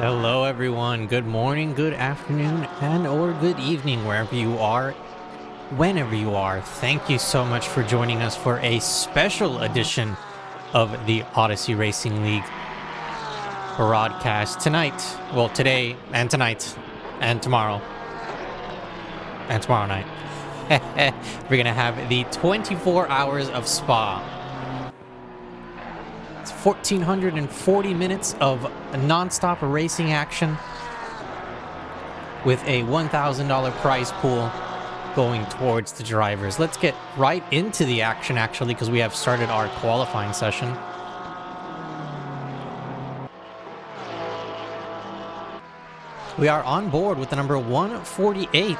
Hello everyone, good morning, good afternoon, and or good evening wherever you are, whenever you are. Thank you so much for joining us for a special edition of the Odyssey Racing League broadcast tonight. Well, today and tonight and tomorrow night. We're gonna have the 24 hours of Spa. 1,440 minutes of non-stop racing action with a $1,000 prize pool going towards the drivers. Let's get right into the action actually, because we have started our qualifying session. We are on board with the number 148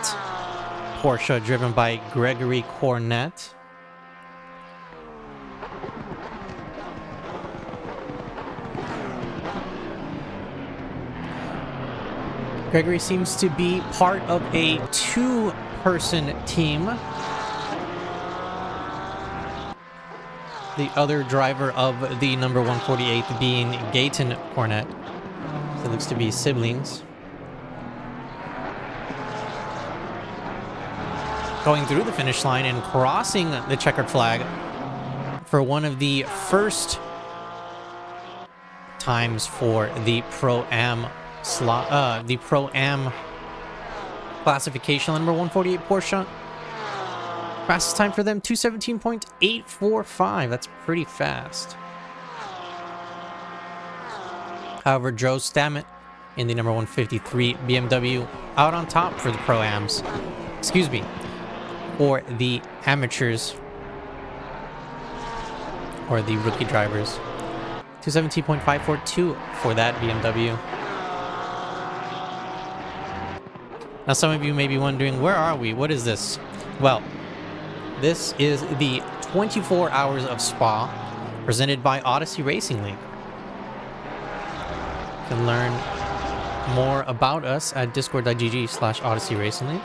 Porsche driven by Gregory Cornett. Gregory seems to be part of a two-person team. The other driver of the number 148 being Gaten Cornett. So it looks to be siblings. Going through the finish line and crossing the checkered flag for one of the first times for the Pro-Am classification. Number 148 Porsche. Fastest time for them, 2:17.845. That's pretty fast. However, Joe Stammet in the number 153 BMW out on top for the Pro-Ams. Excuse me, for the amateurs or the rookie drivers. 2:17.542 for that BMW. Now, some of you may be wondering, where are we? What is this? Well, this is the 24 Hours of Spa presented by Odyssey Racing League. You can learn more about us at discord.gg/Odyssey Racing League.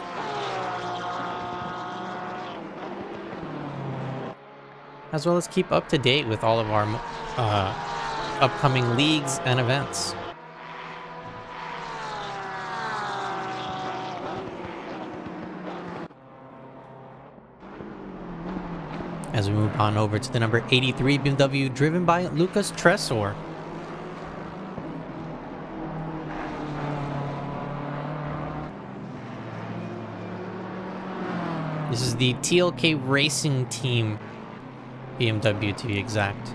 As well as keep up to date with all of our upcoming leagues and events. As we move on over to the number 83 BMW driven by Lucas Tresor. This is the TLK Racing Team BMW to be exact.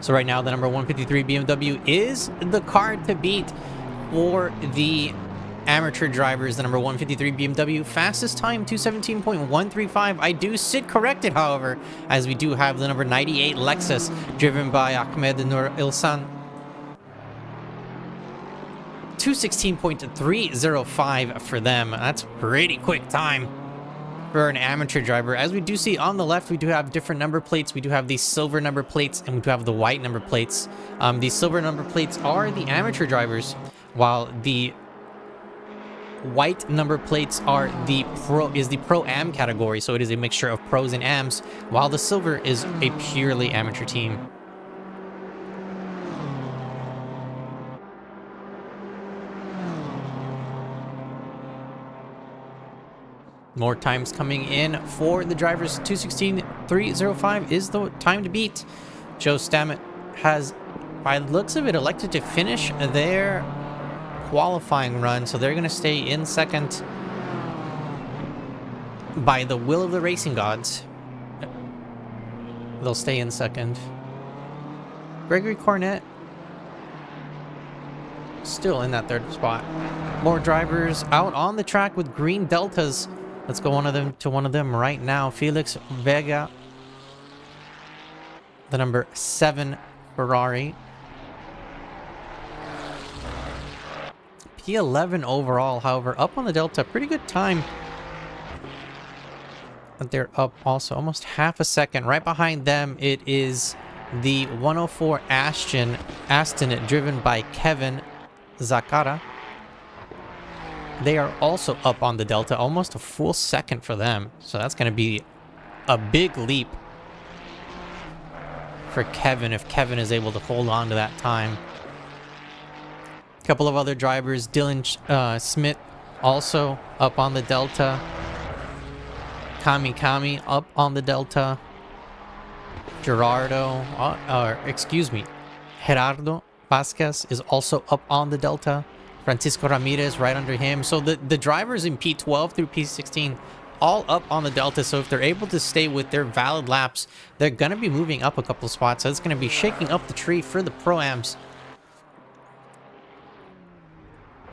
So right now, the number 153 BMW is the car to beat for the amateur drivers. The number 153 BMW fastest time, 2:17.135. I do sit corrected, however, as we do have the number 98 Lexus driven by Ahmed Nur Ilsan. 2:16.305 for them. That's pretty quick time for an amateur driver. As we do see on the left, we do have different number plates. We do have these silver number plates and we do have the white number plates. These silver number plates are the amateur drivers, while the white number plates are the Pro-Am category. So it is a mixture of pros and ams, while the silver is a purely amateur team. More times coming in for the drivers. 2:16.305 is the time to beat. Joe Stammet has, by the looks of it, elected to finish their qualifying run, so they're going to stay in second by the will of the racing gods. They'll stay in second. Gregory Cornett still in that third spot. More drivers out on the track with green deltas. Let's go one of them right now. Felix Vega, the number 7 Ferrari. P11 overall, however, up on the delta. Pretty good time. But they're up also almost half a second. Right behind them, it is the 104 Aston driven by Kevin Zakara. They are also up on the delta, almost a full second for them. So that's going to be a big leap for Kevin if Kevin is able to hold on to that time. A couple of other drivers, Dylan Smith also up on the delta. Kami up on the delta. Gerardo Vasquez is also up on the delta. Francisco Ramirez right under him. So the drivers in P12 through P16 all up on the delta. So if they're able to stay with their valid laps, they're going to be moving up a couple spots. So it's going to be shaking up the tree for the Pro-Ams.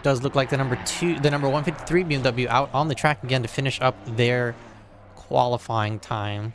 Does look like the number 153 BMW out on the track again to finish up their qualifying time.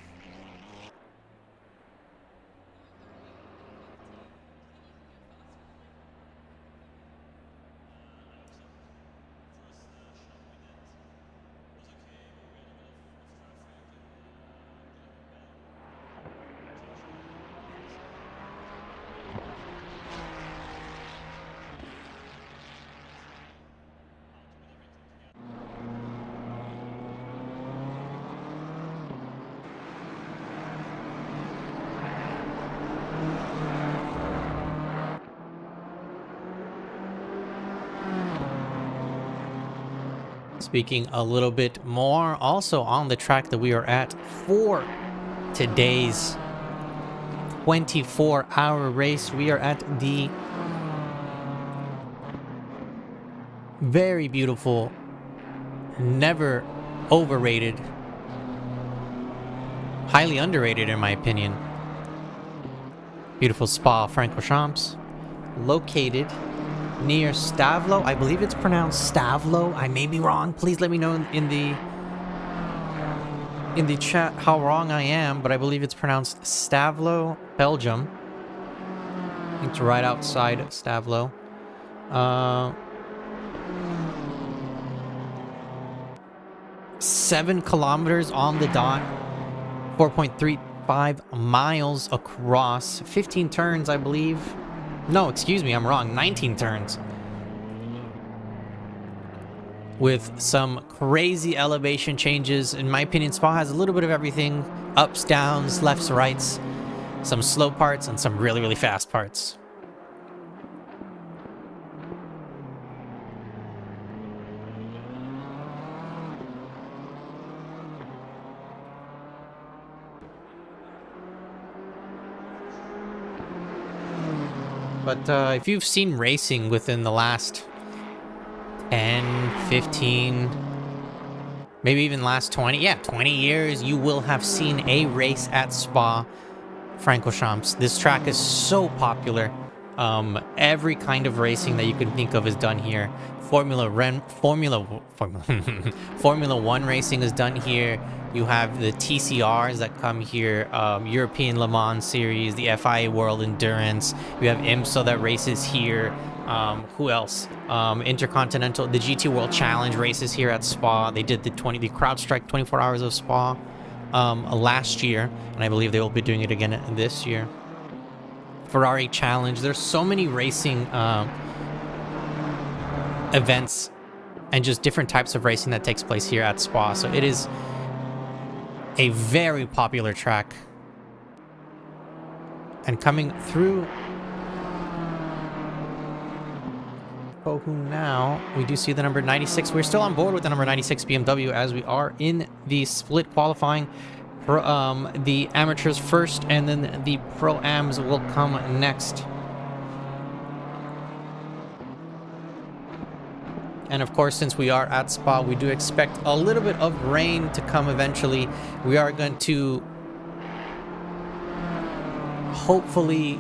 Speaking a little bit more, also on the track that we are at for today's 24-hour race, we are at the very beautiful, never overrated, highly underrated in my opinion, beautiful Spa-Francorchamps, located near Stavlo. I believe it's pronounced Stavlo. I may be wrong. Please let me know in the chat how wrong I am, but I believe it's pronounced Stavlo, Belgium. It's right outside Stavlo. 7 kilometers on the dot, 4.35 miles across, 15 turns, I believe. No, excuse me, I'm wrong. 19 turns. With some crazy elevation changes. In my opinion, Spa has a little bit of everything. Ups, downs, lefts, rights. Some slow parts and some really, really fast parts. But if you've seen racing within the last 10, 15, maybe even last 20 years, you will have seen a race at Spa-Francorchamps. This track is so popular. Every kind of racing that you can think of is done here. Formula 1 racing is done here. You have the TCRs that come here, European Le Mans Series, the FIA World Endurance. You have IMSA that races here. Who else? Intercontinental, the GT World Challenge races here at Spa. They did the CrowdStrike 24 Hours of Spa last year, and I believe they will be doing it again this year. Ferrari Challenge. There's so many racing events and just different types of racing that takes place here at Spa. So it is a very popular track. And coming through Kohu now, we do see the number 96. We're still on board with the number 96 BMW as we are in the split qualifying the amateurs first, and then the pro-ams will come next. And of course, since we are at Spa, we do expect a little bit of rain to come eventually. We are going to hopefully...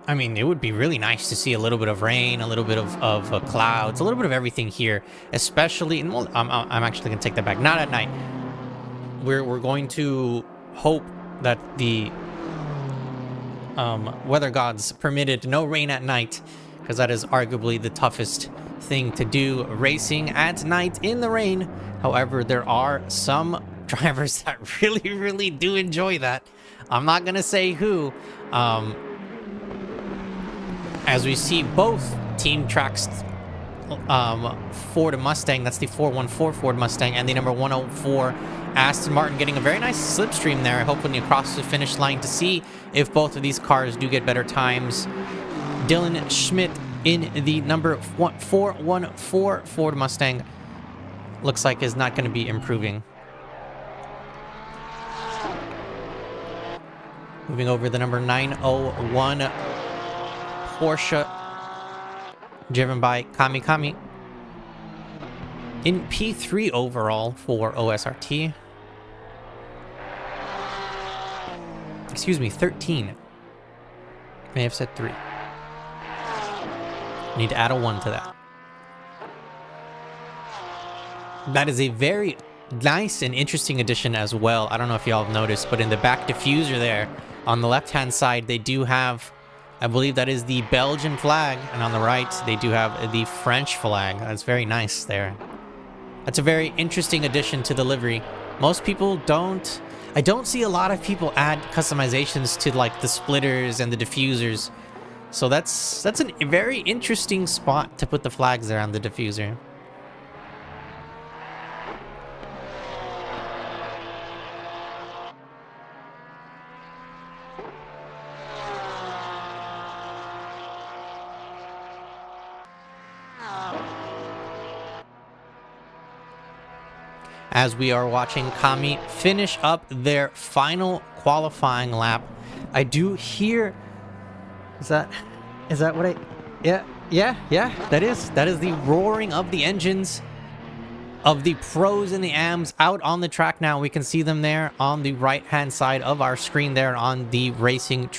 I mean, it would be really nice to see a little bit of rain, a little bit of clouds, a little bit of everything here, especially... And well, I'm actually going to take that back. Not at night. We're going to hope that the weather gods permitted no rain at night, because that is arguably the toughest thing to do, racing at night in the rain. However, there are some drivers that really do enjoy that. I'm not going to say who. As we see both Team Track's Ford Mustang, that's the 414 Ford Mustang, and the number 104 Aston Martin getting a very nice slipstream there, hoping across the finish line to see if both of these cars do get better times. Dylan Schmidt in the number 414 Ford Mustang looks like is not going to be improving. Moving over the number 901 Porsche driven by Kami in P3 overall for OSRT. Excuse me, 13. May have said 3. Need to add a 1 to that. That is a very nice and interesting addition as well. I don't know if y'all have noticed, but in the back diffuser there, on the left-hand side, they do have, I believe that is the Belgian flag, and on the right, they do have the French flag. That's very nice there. That's a very interesting addition to the livery. Most people don't... I don't see a lot of people add customizations to like the splitters and the diffusers. So that's a very interesting spot to put the flags there on the diffuser. As we are watching Kami finish up their final qualifying lap, I do hear... Is that what I... Yeah, that is the roaring of the engines of the pros and the AMs out on the track now. We can see them there on the right-hand side of our screen there on the racing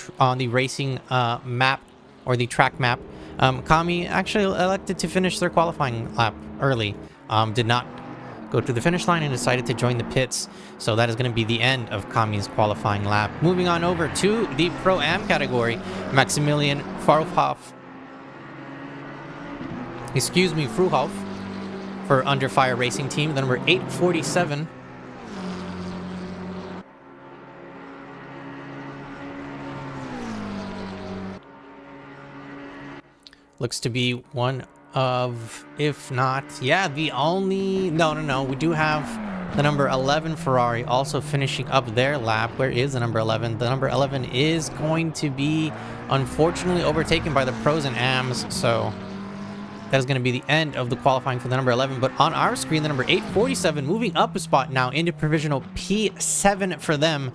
map, or the track map. Kami actually elected to finish their qualifying lap early. Did not go to the finish line and decided to join the pits. So that is going to be the end of Kami's qualifying lap. Moving on over to the Pro-Am category, Maximilian Fruhoff for Under Fire Racing Team, the number 847. Looks to be one of, if not, yeah, the only... No. We do have the number 11 Ferrari also finishing up their lap. Where is the number 11? The number 11 is going to be, unfortunately, overtaken by the pros and AMs. So that is going to be the end of the qualifying for the number 11. But on our screen, the number 847 moving up a spot now into provisional P7 for them.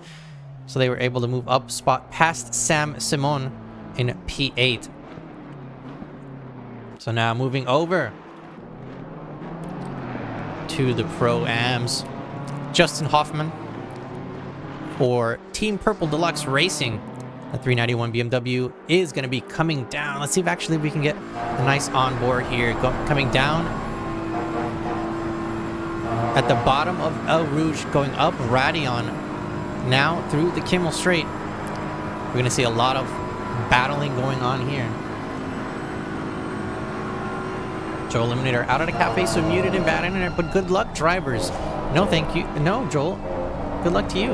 So they were able to move up a spot past Sam Simon in P8. So now moving over to the Pro-Ams. Justin Hoffman for Team Purple Deluxe Racing. The 391 BMW is going to be coming down. Let's see if actually we can get a nice onboard here. Coming down at the bottom of El Rouge, going up Radion. Now through the Kimmel Straight. We're going to see a lot of battling going on here. Joel Eliminator out of the cafe, so muted and bad internet, but good luck, drivers. No, thank you. No, Joel. Good luck to you.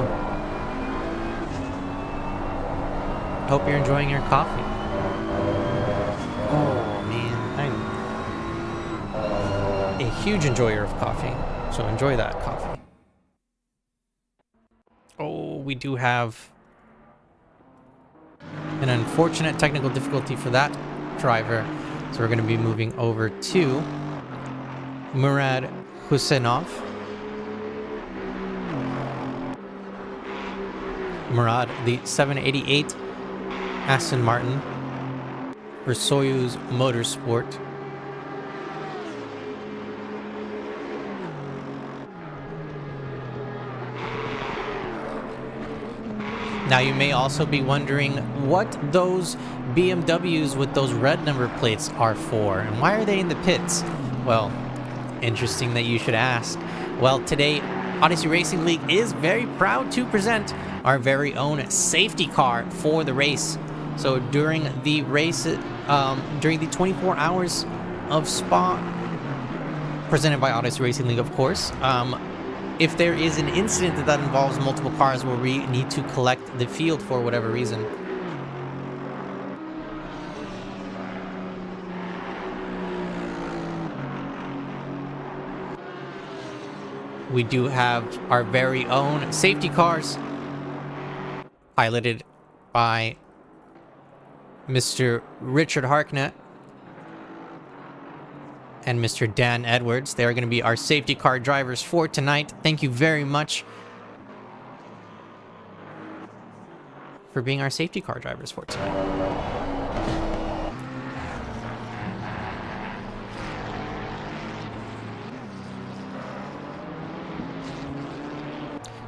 Hope you're enjoying your coffee. Oh, man. I'm a huge enjoyer of coffee, so enjoy that coffee. Oh, we do have an unfortunate technical difficulty for that driver. So we're going to be moving over to Murad Husseinov. Murad, the 788 Aston Martin for Soyuz Motorsport. Now you may also be wondering what those BMWs with those red number plates are for, and why are they in the pits? Well, interesting that you should ask. Well, today, Odyssey Racing League is very proud to present our very own safety car for the race. So during the race, during the 24 hours of Spa, presented by Odyssey Racing League, of course, if there is an incident that involves multiple cars where we need to collect the field for whatever reason, we do have our very own safety cars piloted by Mr. Richard Harknett and Mr. Dan Edwards. They are going to be our safety car drivers for tonight. Thank you very much for being our safety car drivers for tonight.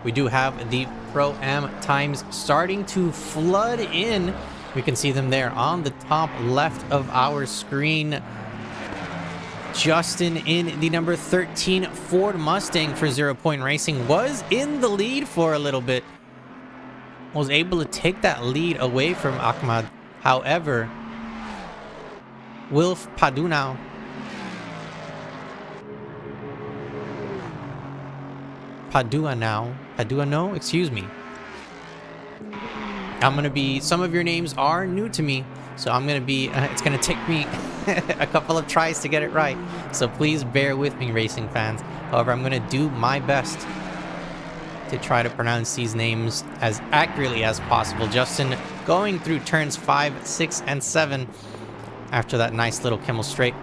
We do have the Pro-Am times starting to flood in. We can see them there on the top left of our screen. Justin in the number 13 Ford Mustang for 0 Point Racing was in the lead for a little bit. Was able to take that lead away from Ahmad. However, Wilf Paduna excuse me. Some of your names are new to me, so it's gonna take me a couple of tries to get it right. So please bear with me, racing fans. However, I'm gonna do my best to try to pronounce these names as accurately as possible. Justin going through turns 5, 6, and 7 after that nice little Kimmel Straight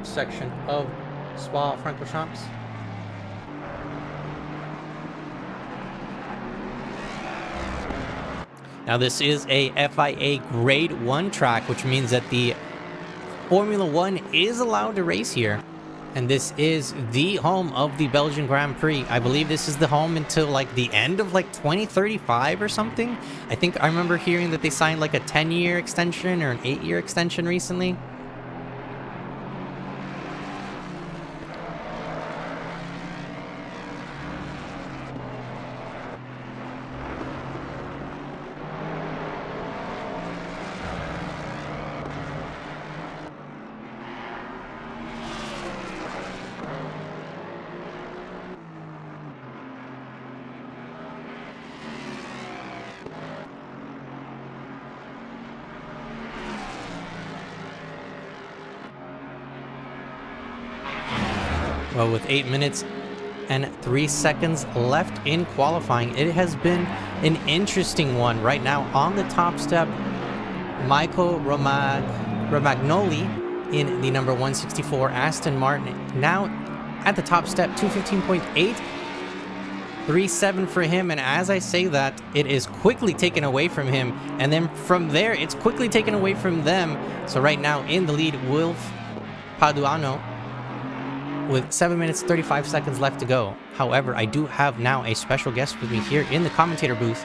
section of Spa-Francorchamps. Now this is a FIA Grade 1 track, which means that the Formula 1 is allowed to race here. And this is the home of the Belgian Grand Prix. I believe this is the home until like the end of like 2035 or something. I think I remember hearing that they signed like a 10-year extension or an 8-year extension recently. Well, with 8 minutes and 3 seconds left in qualifying, it has been an interesting one. Right now on the top step, Michael Romagnoli in the number 164 Aston Martin. Now at the top step, 215.8, 3.7 for him. And as I say that, it is quickly taken away from him. And then from there, it's quickly taken away from them. So right now in the lead, Wilf Paduano, with 7 minutes, 35 seconds left to go. However, I do have now a special guest with me here in the commentator booth.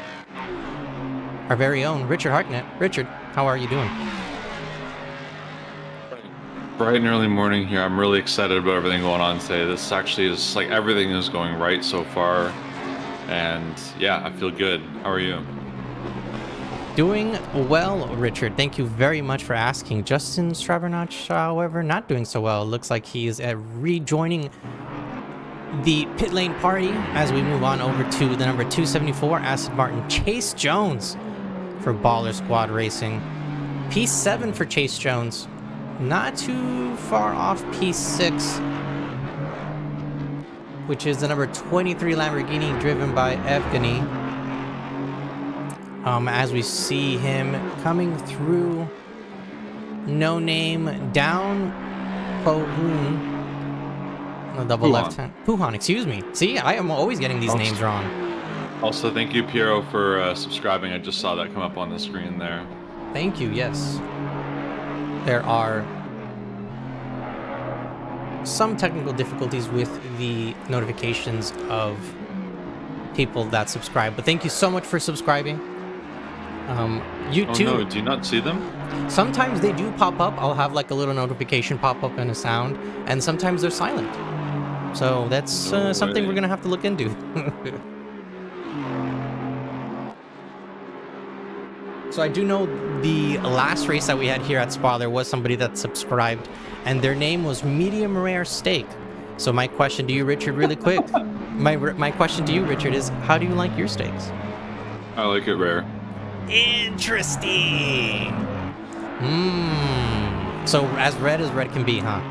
Our very own Richard Harknett. Richard, how are you doing? Bright and early morning here. I'm really excited about everything going on today. This actually is like everything is going right so far. And yeah, I feel good. How are you? Doing well, Richard. Thank you very much for asking. Justin Stravernach, however, not doing so well. It looks like he's rejoining the pit lane party as we move on over to the number 274 Aston Martin Chase Jones for Baller Squad Racing. P7 for Chase Jones. Not too far off P6, which is the number 23 Lamborghini driven by Evgeny. As we see him coming through, no name down Pohun, the double left hand. Puhan, excuse me. See, I am always getting these names wrong. Also, thank you, Piero, for subscribing. I just saw that come up on the screen there. Thank you, yes. There are some technical difficulties with the notifications of people that subscribe, but thank you so much for subscribing. You too. Oh no, do you not see them? Sometimes they do pop up. I'll have like a little notification pop up and a sound, and sometimes they're silent. So that's something we're gonna have to look into. So I do know the last race that we had here at Spa, there was somebody that subscribed, and their name was Medium Rare Steak. So my question to you, Richard, really quick. my question to you, Richard, is how do you like your steaks? I like it rare. Interesting. So as red can be, huh?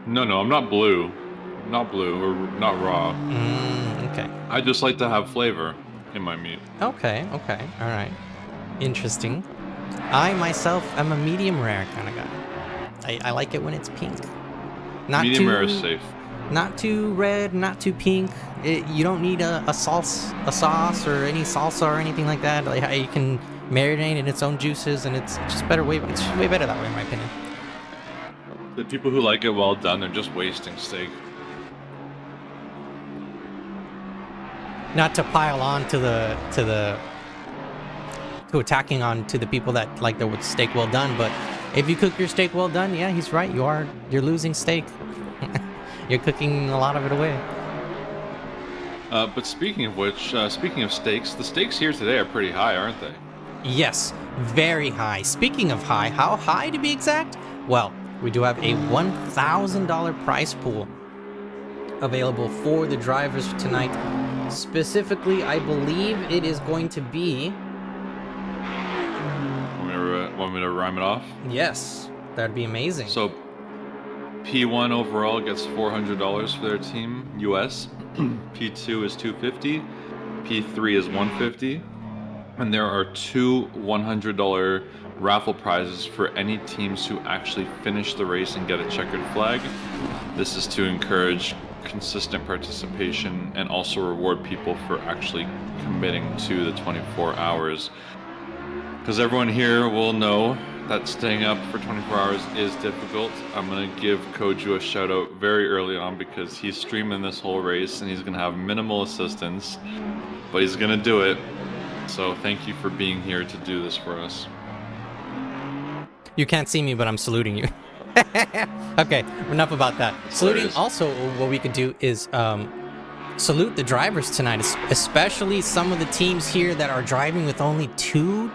No, I'm not blue. Not blue, or not raw. Okay. I just like to have flavor in my meat. Okay, all right. Interesting. I myself am a medium rare kind of guy. I like it when it's pink. Not Medium too, rare is safe. Not too red, not too pink. You don't need a sauce or any salsa or anything like that. Like, you can marinate in its own juices, and it's just better. It's just way better that way, in my opinion. The people who like it well done, they're just wasting steak. Not to pile on to attacking on to the people that like their steak well done, but if you cook your steak well done, yeah, he's right. You're losing steak. You're cooking a lot of it away. But speaking of which, speaking of steaks, the steaks here today are pretty high, aren't they? Yes, very high. Speaking of high, how high to be exact? Well, we do have a $1,000 prize pool available for the drivers tonight. Specifically, I believe it is going to be... Want me to rhyme it off? Yes, that'd be amazing. So, P1 overall gets $400 for their team, US. P2 is $250. P3 is $150. And there are two $100 raffle prizes for any teams who actually finish the race and get a checkered flag. This is to encourage consistent participation and also reward people for actually committing to the 24 hours. Because everyone here will know that staying up for 24 hours is difficult. I'm going to give Koju a shout out very early on because he's streaming this whole race and he's going to have minimal assistance, but he's going to do it. So thank you for being here to do this for us. You can't see me, but I'm saluting you. Okay, enough about that. Saluting, also what we could do is salute the drivers tonight, especially some of the teams here that are driving with only two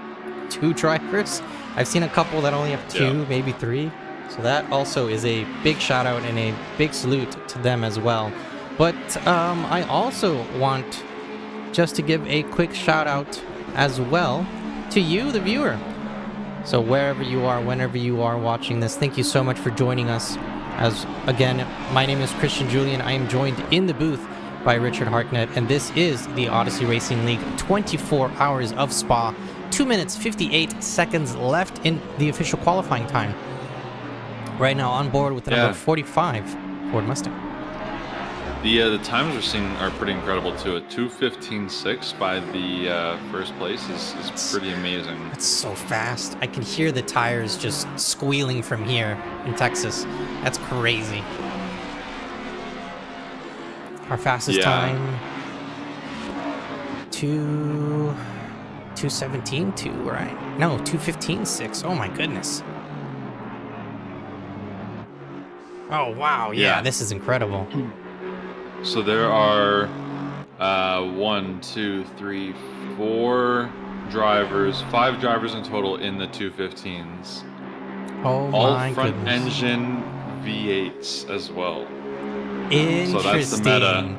drivers. I've seen a couple that only have two, maybe three. So that also is a big shout out and a big salute to them as well. But I also want just to give a quick shout out as well to you, the viewer. So wherever you are, whenever you are watching this, thank you so much for joining us. As again, my name is Christian Julian. I am joined in the booth by Richard Harknett, and this is the Odyssey Racing League 24 Hours of Spa. 2 minutes 58 seconds left in the official qualifying time. Right now on board with the number 45 Ford Mustang. The times we're seeing are pretty incredible too. A 2:15.6 by the first place is pretty amazing. That's so fast. I can hear the tires just squealing from here in Texas. That's crazy. Our fastest time, 2:17.2, right? No, 2:15.6. Oh my goodness. Oh wow, yeah, this is incredible. So there are 1, 2, 3, 4 drivers, 5 drivers in total in the 215s. Oh my All front goodness. engine V8s as well. Interesting. So that's the meta.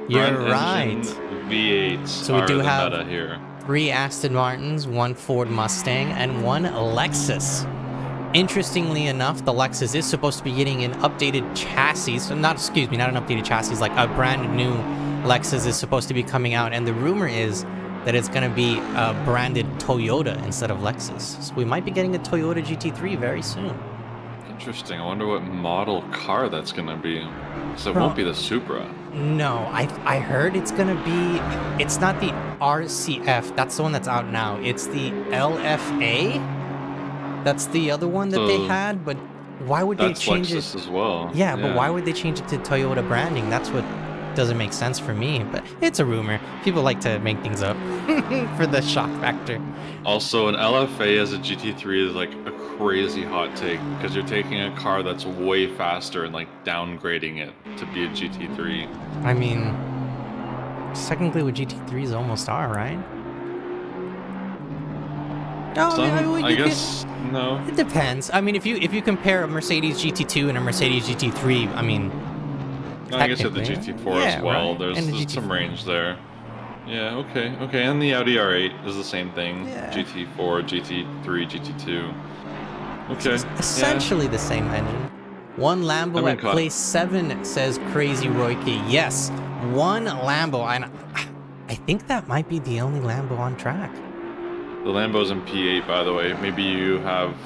You're front right. engine V8s So we are do the have meta here. 3 Aston Martins, 1 Ford Mustang, and 1 Lexus. Interestingly enough, the Lexus is supposed to be getting an updated chassis. So not an updated chassis, like a brand new Lexus is supposed to be coming out. And the rumor is that it's going to be branded Toyota instead of Lexus. So we might be getting a Toyota GT3 very soon. Interesting. I wonder what model car that's gonna be. So it won't be the Supra. No, I heard it's gonna be. It's not the RCF. That's the one that's out now. It's the LFA. That's the other one that they had. But why would they change Lexus it? as well. Yeah, but why would they change it to Toyota branding? That's what doesn't make sense for me. But it's a rumor. People like to make things up for the shock factor. Also, an LFA as a GT3 is like a crazy hot take because you're taking a car that's way faster and like downgrading it to be a GT3. I mean, technically what GT3s almost are, right? No, I guess no. It depends. I mean, if you compare a Mercedes GT2 and a Mercedes GT3, I mean, I guess at the GT4 as well. Right. There's some range there. Yeah, okay. And the Audi R8 is the same thing. Yeah. GT4, GT3, GT2. Okay. It's essentially the same engine. One Lambo at place 7, says Crazy Royke. Yes, one Lambo. And I think that might be the only Lambo on track. The Lambo's in P8, by the way. Maybe you have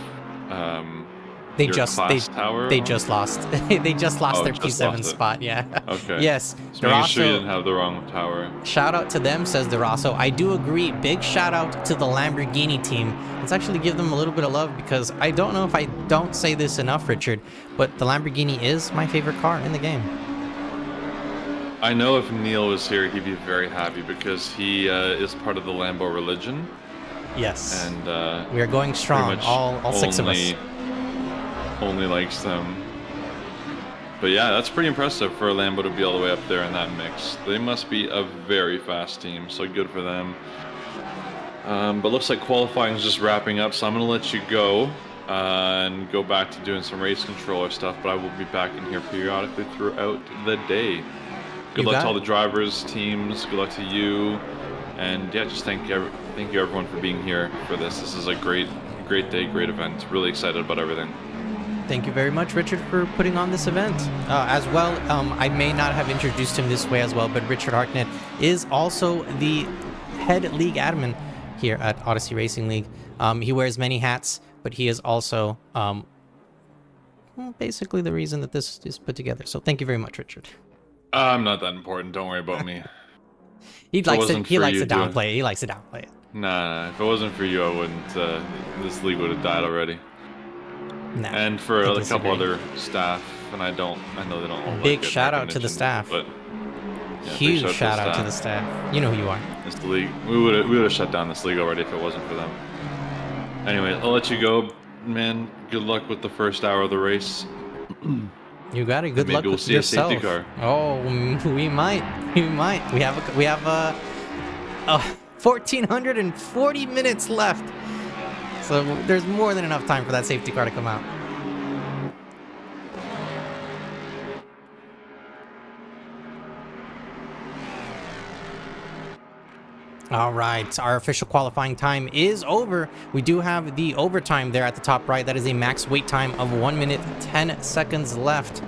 They your just tower they just lost they just lost their P7 spot. Yeah. Okay. Yes. So making sure you didn't have the wrong tower. Shout out to them, says Durasso. I do agree. Big shout out to the Lamborghini team. Let's actually give them a little bit of love because I don't know if I don't say this enough, Richard, but the Lamborghini is my favorite car in the game. I know if Neil was here, he'd be very happy because he is part of the Lambo religion. Yes. And we are going strong, all 6 of us. Only likes them. But yeah, that's pretty impressive for a Lambo to be all the way up there in that mix. They must be a very fast team, so good for them. But looks like qualifying is just wrapping up, so I'm going to let you go and go back to doing some race controller stuff, but I will be back in here periodically throughout the day. Good luck to all the drivers, teams, good luck to you, and yeah, just thank you everyone for being here for this. This is a great day, great event. Really excited about everything. Thank you very much, Richard, for putting on this event. As well, I may not have introduced him this way as well, but Richard Harknett is also the head league admin here at Odyssey Racing League. He wears many hats, but he is also basically the reason that this is put together. So thank you very much, Richard. I'm not that important. Don't worry about me. He likes to downplay it. He likes to downplay it. Nah, if it wasn't for you, I wouldn't. This league would have died already. Nah, and for a couple other staff, and I know they don't all big shout out to the staff. But yeah, huge shout out to the staff. You know who you are. This league, we would have shut down this league already if it wasn't for them. Anyway, I'll let you go, man. Good luck with the first hour of the race. You got it. Good luck we'll with see yourself. A safety car. Oh, we might. We have a 1,440 minutes left. So there's more than enough time for that safety car to come out. All right, our official qualifying time is over. We do have the overtime there at the top right. That is a max wait time of 1 minute 10 seconds left.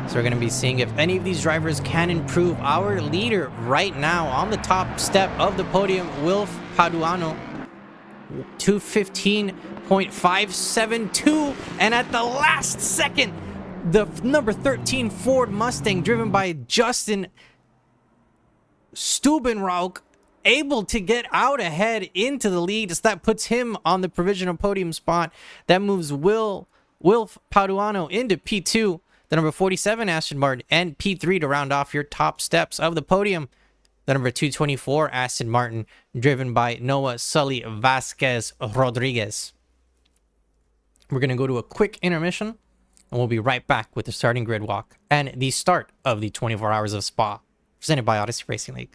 So we're going to be seeing if any of these drivers can improve. Our leader right now on the top step of the podium, Wilf Paduano, 2:15.572, and at the last second, the number 13 Ford Mustang driven by Justin Stubenrauch able to get out ahead into the lead. So that puts him on the provisional podium spot. That moves Wilf Paduano into P2, the number 47 Aston Martin, and P3 to round off your top steps of the podium. The number 224 Aston Martin, driven by Noah Sully Vasquez Rodriguez. We're going to go to a quick intermission, and we'll be right back with the starting grid walk and the start of the 24 Hours of Spa, presented by Odyssey Racing League.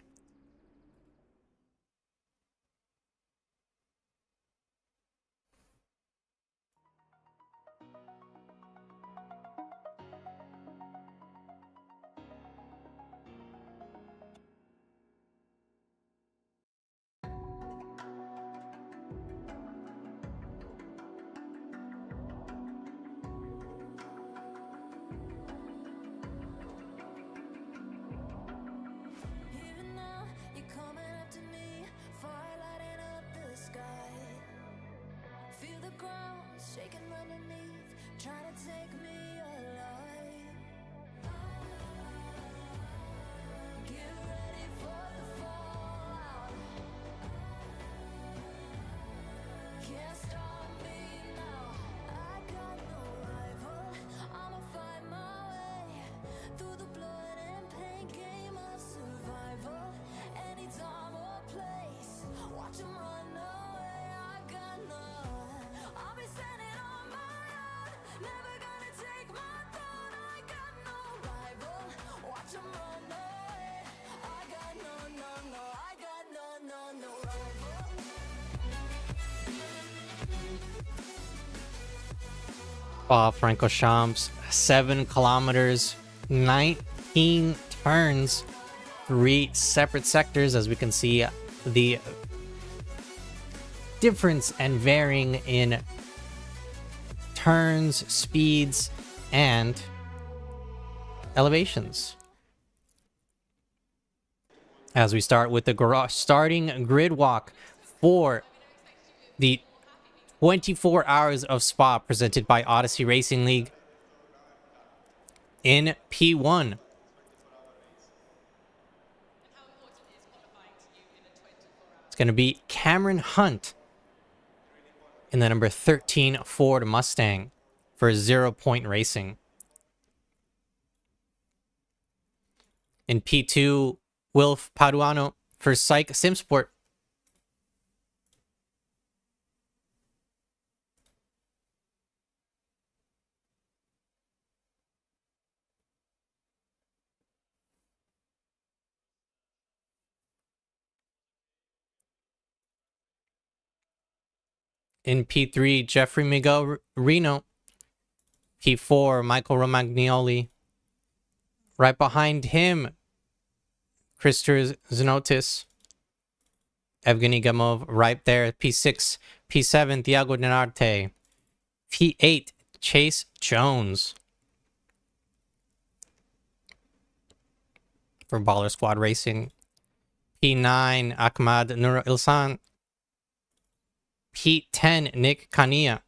Francorchamps, 7 kilometers, 19 turns, 3 separate sectors. As we can see, the difference and varying in turns, speeds, and elevations. As we start with the starting grid walk for the 24 hours of Spa presented by Odyssey Racing League in P1. It's going to be Cameron Hunt in the number 13 Ford Mustang for 0 Point Racing. In P2, Wilf Paduano for Psych Simsport. In P3, Jeffrey Miguel Reno. P4, Michael Romagnoli. Right behind him, Christopher Zanotis. Evgeny Gamov right there. P6, P7, Thiago Denarte. P8, Chase Jones. For Baller Squad Racing. P9, Ahmad Nur Ilsan. P10, Nick Kania.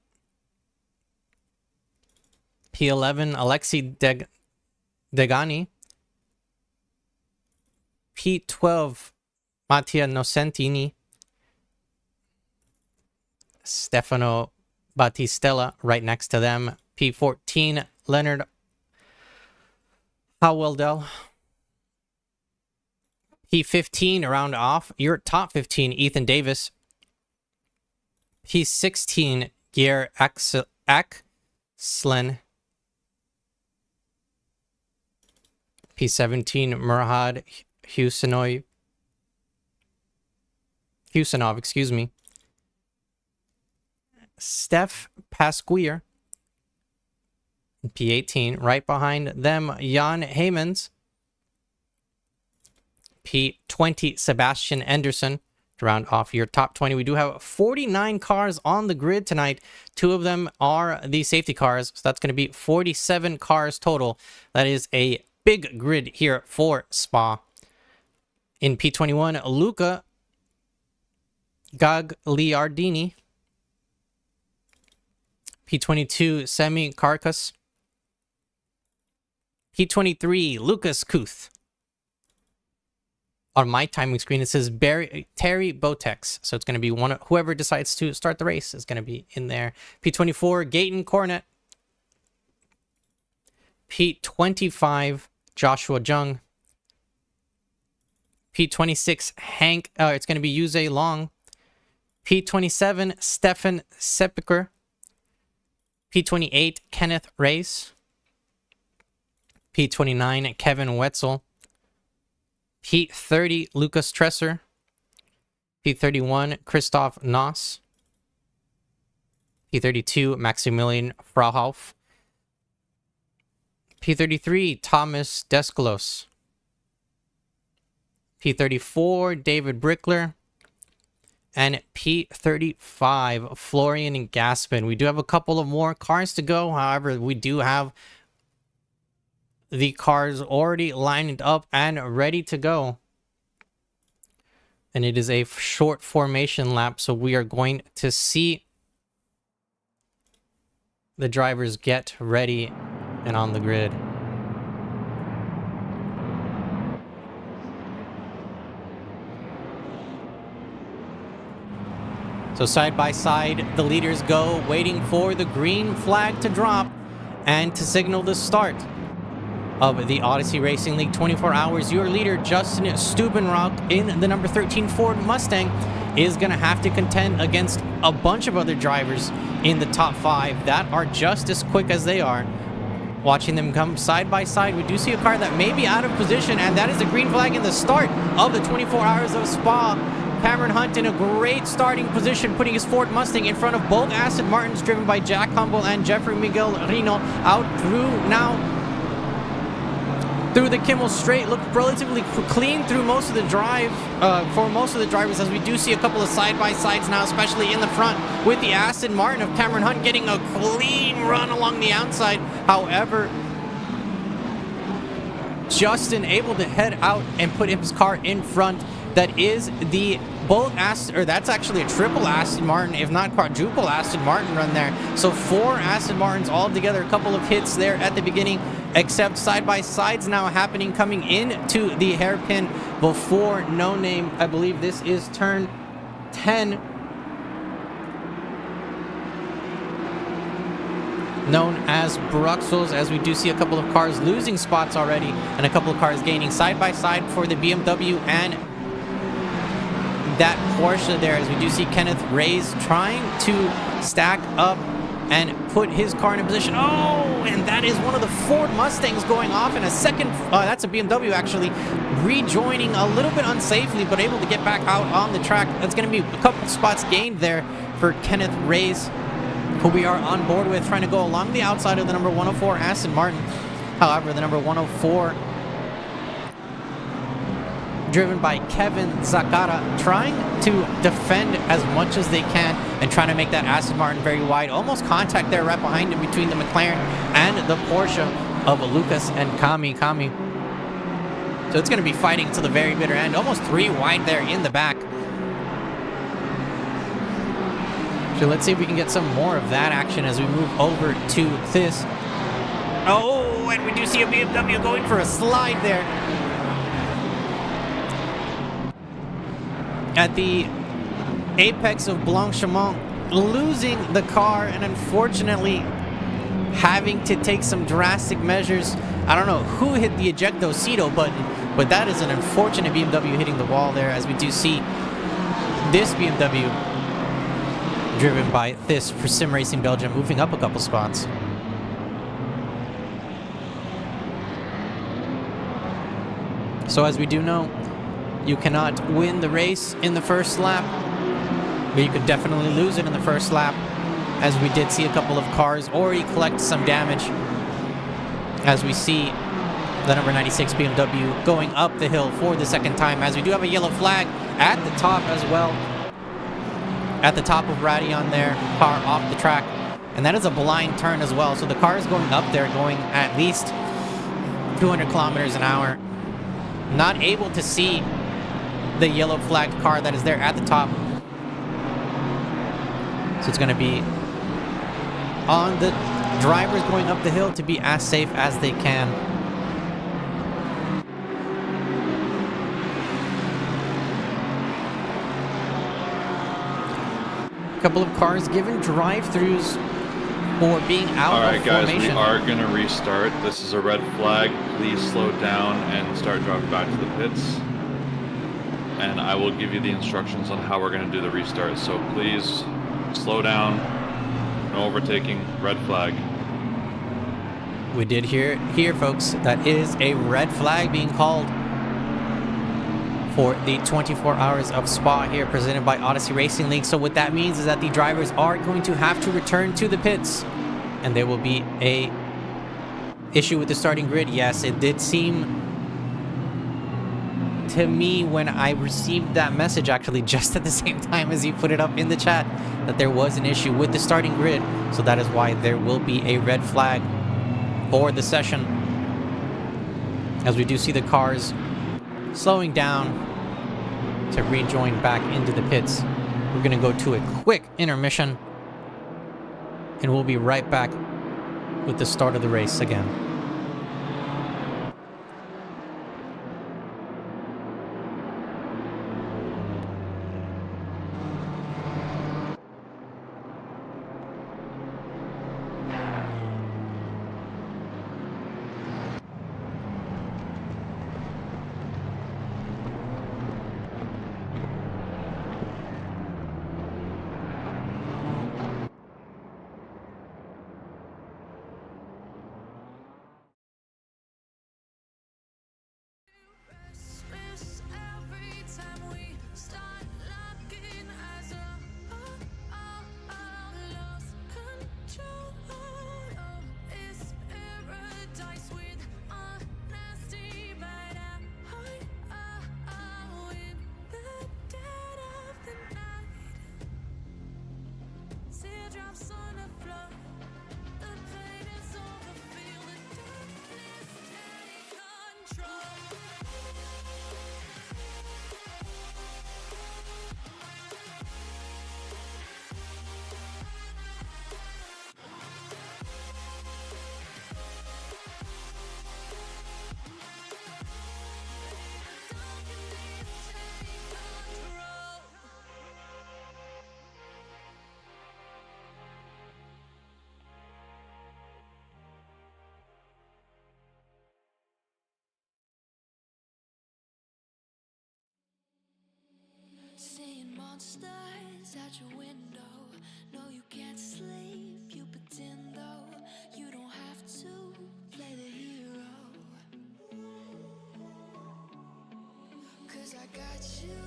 P11, Alexei Degani. P12, Mattia Nocentini. Stefano Battistella right next to them. P14, Leonard Howeldel. P15, round off your top 15, Ethan Davis. P16, Gear Axlen. P17, Murhad Husanov, excuse me. Steph Pasquier. P18, right behind them, Jan Heymans. P20, Sebastian Anderson. To round off your top 20, we do have 49 cars on the grid tonight. 2 of them are the safety cars, so that's going to be 47 cars total. That is a big grid here for Spa. In P21, Luca Gagliardini. P22, Semi Carcas. P23, Lucas Kuth. On my timing screen, it says Terry Botex. So it's going to be whoever decides to start the race is going to be in there. P24, Gaten Cornet. P25, Joshua Jung. P26, it's going to be Yuze Long. P27, Stefan Sepiker. P28, Kenneth Reyes. P29, Kevin Wetzel. P30, Lucas Tresser. P31, Christoph Noss. P32, Maximilian Frauhauf. P33, Thomas Descalos. P34, David Brickler. And P35, Florian Gaspin. We do have a couple of more cars to go. However, we do have the cars already lined up and ready to go. And it is a short formation lap, so we are going to see the drivers get ready and on the grid. So side by side, the leaders go, waiting for the green flag to drop and to signal the start of the Odyssey Racing League 24 Hours. Your leader, Justin Stubenrock, in the number 13 Ford Mustang, is going to have to contend against a bunch of other drivers in the top 5 that are just as quick as they are. Watching them come side by side, we do see a car that may be out of position, and that is the green flag in the start of the 24 Hours of Spa. Cameron Hunt in a great starting position, putting his Ford Mustang in front of both Aston Martins driven by Jack Humble and Jeffrey Miguel Rino. Out through now through the Kimmel Straight. Looked relatively clean through most of the drive for most of the drivers, as we do see a couple of side-by-sides now, especially in the front, with the Aston Martin of Cameron Hunt getting a clean run along the outside. However, Justin able to head out and put his car in front. That is the that's actually a triple Aston Martin, if not quadruple Aston Martin run there. So 4 Aston Martins all together, a couple of hits there at the beginning, except side-by-sides now happening coming into the hairpin before No Name. I believe this is turn 10. Known as Bruxelles, as we do see a couple of cars losing spots already and a couple of cars gaining side-by-side for the BMW and that Porsche there, as we do see Kenneth Reyes trying to stack up and put his car in a position. Oh, and that is one of the Ford Mustangs going off in a second. That's a BMW actually rejoining a little bit unsafely, but able to get back out on the track. That's going to be a couple spots gained there for Kenneth Reyes, who we are on board with, trying to go along the outside of the number 104 Aston Martin. However, the number 104, driven by Kevin Zakara, trying to defend as much as they can and trying to make that Aston Martin very wide. Almost contact there right behind him between the McLaren and the Porsche of Lucas and Kami. So it's going to be fighting to the very bitter end. Almost 3 wide there in the back. So let's see if we can get some more of that action as we move over to this. Oh, and we do see a BMW going for a slide there at the apex of Blanchimont, losing the car and unfortunately having to take some drastic measures. I don't know who hit the ejectocito button, but that is an unfortunate BMW hitting the wall there, as we do see this BMW driven by this for Sim Racing Belgium moving up a couple spots. So as we do know, you cannot win the race in the first lap, but you could definitely lose it in the first lap, as we did see a couple of cars already collect some damage, as we see the number 96 BMW going up the hill for the second time, as we do have a yellow flag at the top as well, at the top of Radion there, car off the track, and that is a blind turn as well, so the car is going up there going at least 200 kilometers an hour, not able to see the yellow flagged car that is there at the top. So it's going to be on the drivers going up the hill to be as safe as they can. A couple of cars given drive-throughs for being out of formation. All right, guys, we are going to restart. This is a red flag. Please slow down and start driving back to the pits. And I will give you the instructions on how we're going to do the restart. So please slow down, no overtaking, red flag. We did hear folks, that is a red flag being called for the 24 Hours of Spa here, presented by Odyssey Racing League. So what that means is that the drivers are going to have to return to the pits, and there will be a issue with the starting grid. Yes, it did seem to me when I received that message, actually just at the same time as you put it up in the chat, that there was an issue with the starting grid. So that is why there will be a red flag for the session, as we do see the cars slowing down to rejoin back into the pits. We're going to go to a quick intermission, and we'll be right back with the start of the race again. Seeing monsters at your window. No, you can't sleep, you pretend though. You don't have to play the hero. 'Cause I got you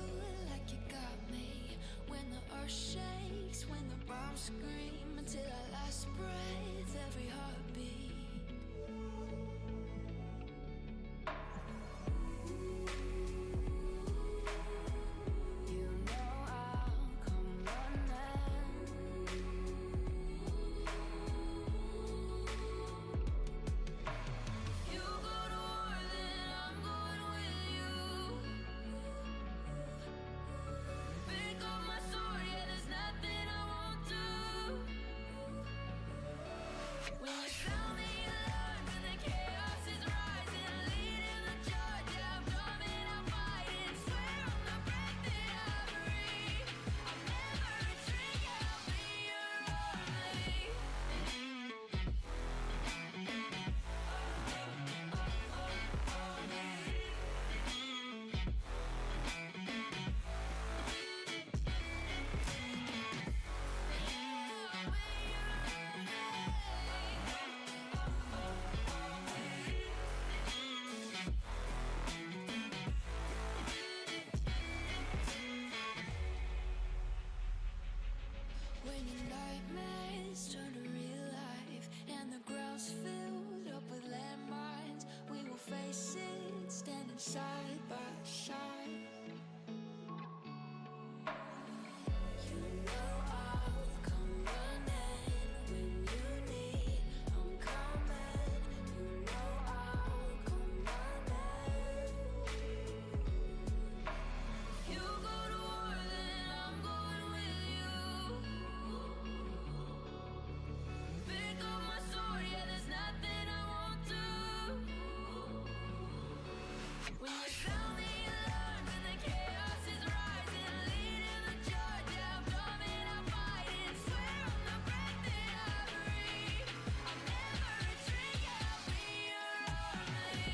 like you got me. When the earth shakes, when the bombs scream, until our last breath, every heartbeat. When your nightmares turn to real life and the ground's filled up with landmines, we will face it standing side by side. You know I'll come running when you need. I'm coming. You know I'll come running. You go to war, then I'm going with you. Pick up my sword, yeah, there's nothing I won't do. When you sound the alarm and the chaos is rising, leading the charge, yeah, I'm coming, I'm fighting. Swear on the breath that I breathe, I'll never retreat, yeah, I'll be your army.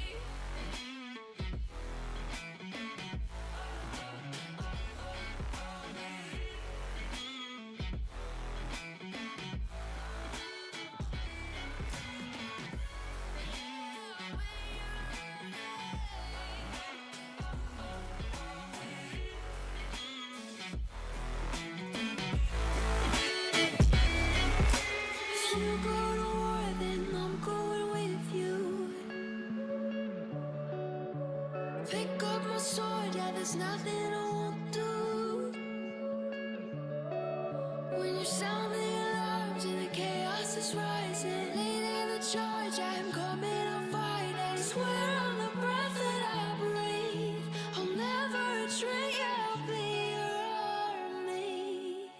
If you go to war, then I'm going with you. Pick up my sword, yeah, there's nothing I won't do. When you sound the alarms and the chaos is rising, leading the charge, I'm coming, I'm fighting. Swear on the breath that I breathe, I'll never retreat, yeah, I'll be your army.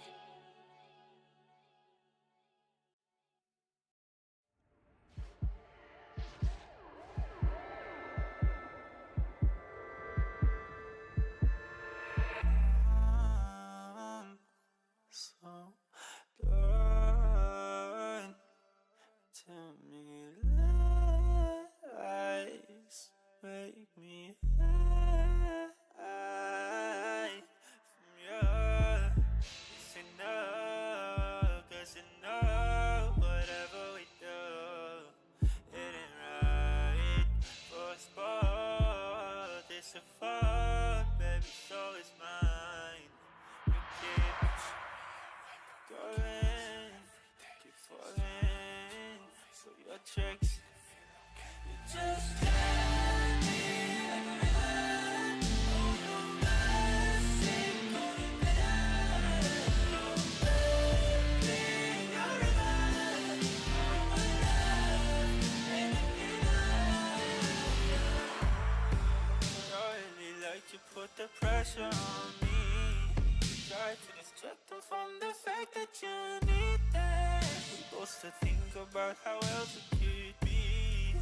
tricks. You just drive me like a river. Oh, no mercy, gonna better. Oh, baby, you're a river. Oh, my love, ain't enough. I really like to put the pressure on me. Try to distract them from the fact that you need that. Supposed to think about how else it could be.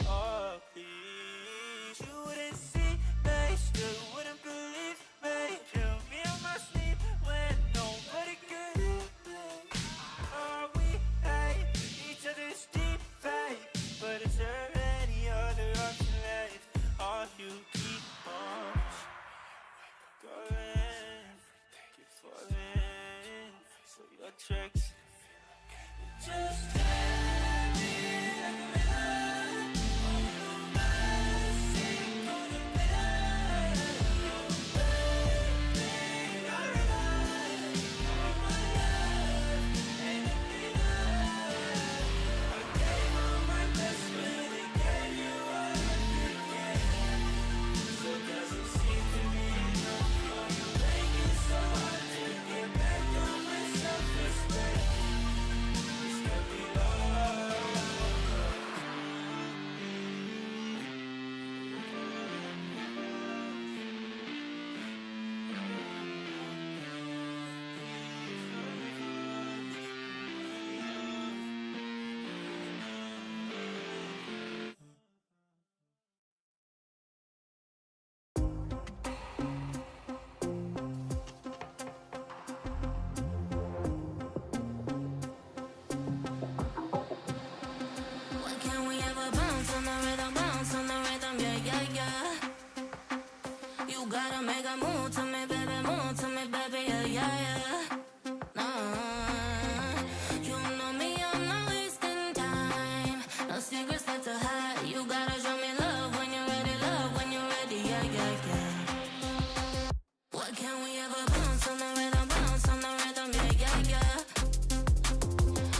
Oh, please. You wouldn't see me, still wouldn't believe me. Kill me on my sleep when nobody could hear me. Oh, we hate each other's deep fate, but is there any other option left? All you keep on going, keep falling, so your tricks. Just drive me like a river. Oh, no mercy, gonna better. Oh, baby, you're a river. Oh, my love, ain't enough. I gave all my best when it gave you all I could get. So doesn't seem to be enough. Oh, you make it so hard to get back on my self-respect. Still be Why can't we ever bounce on the rhythm, yeah, yeah, yeah. You gotta make a move to me, baby, yeah, yeah, yeah. Nah, you know me, I'm not wasting time. No secrets left to hide. You gotta show me love when you're ready, yeah, yeah, yeah. Why can't we ever bounce on the rhythm, yeah, yeah, yeah.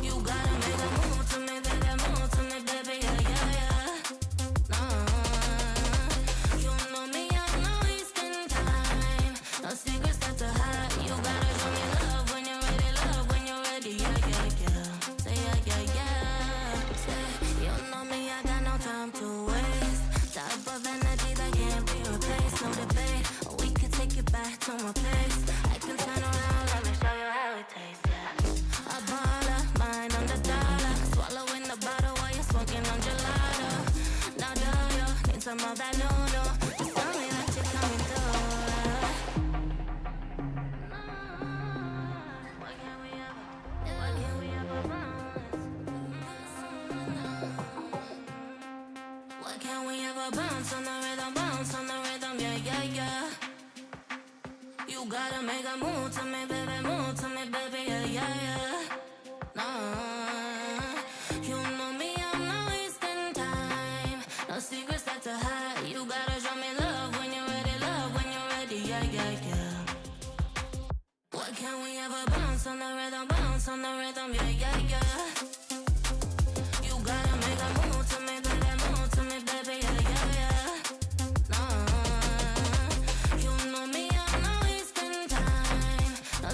You gotta make a move to me, baby, yeah, yeah, yeah. Nah, you know me, I'm not wasting time. No secrets left to hide. You gotta show me love when you're ready, yeah, yeah, yeah. Say yeah, yeah, yeah. Say, you know me, I got no time to waste. Type of energy that can't be replaced, no debate. We could take it back to my place. I can turn around, let me show you how it tastes, yeah. A baller, mind on the dollar. Swallowing the bottle while you're smoking on gelato. Now do you need some of that noodle? Just tell me that you're coming through. Why can't we ever bounce? Why can't we ever bounce on the rhythm, yeah, yeah, yeah. You gotta make a move to me, baby, yeah, yeah, yeah. Nah, you know me, I'm not wasting time. No secrets left to hide. You gotta show me love when you're ready, yeah, yeah, yeah. Why can't we ever bounce on the rhythm, yeah, yeah, yeah. You gotta make a move to me, baby, yeah, yeah, yeah. Nah, you know me, I'm not wasting time. No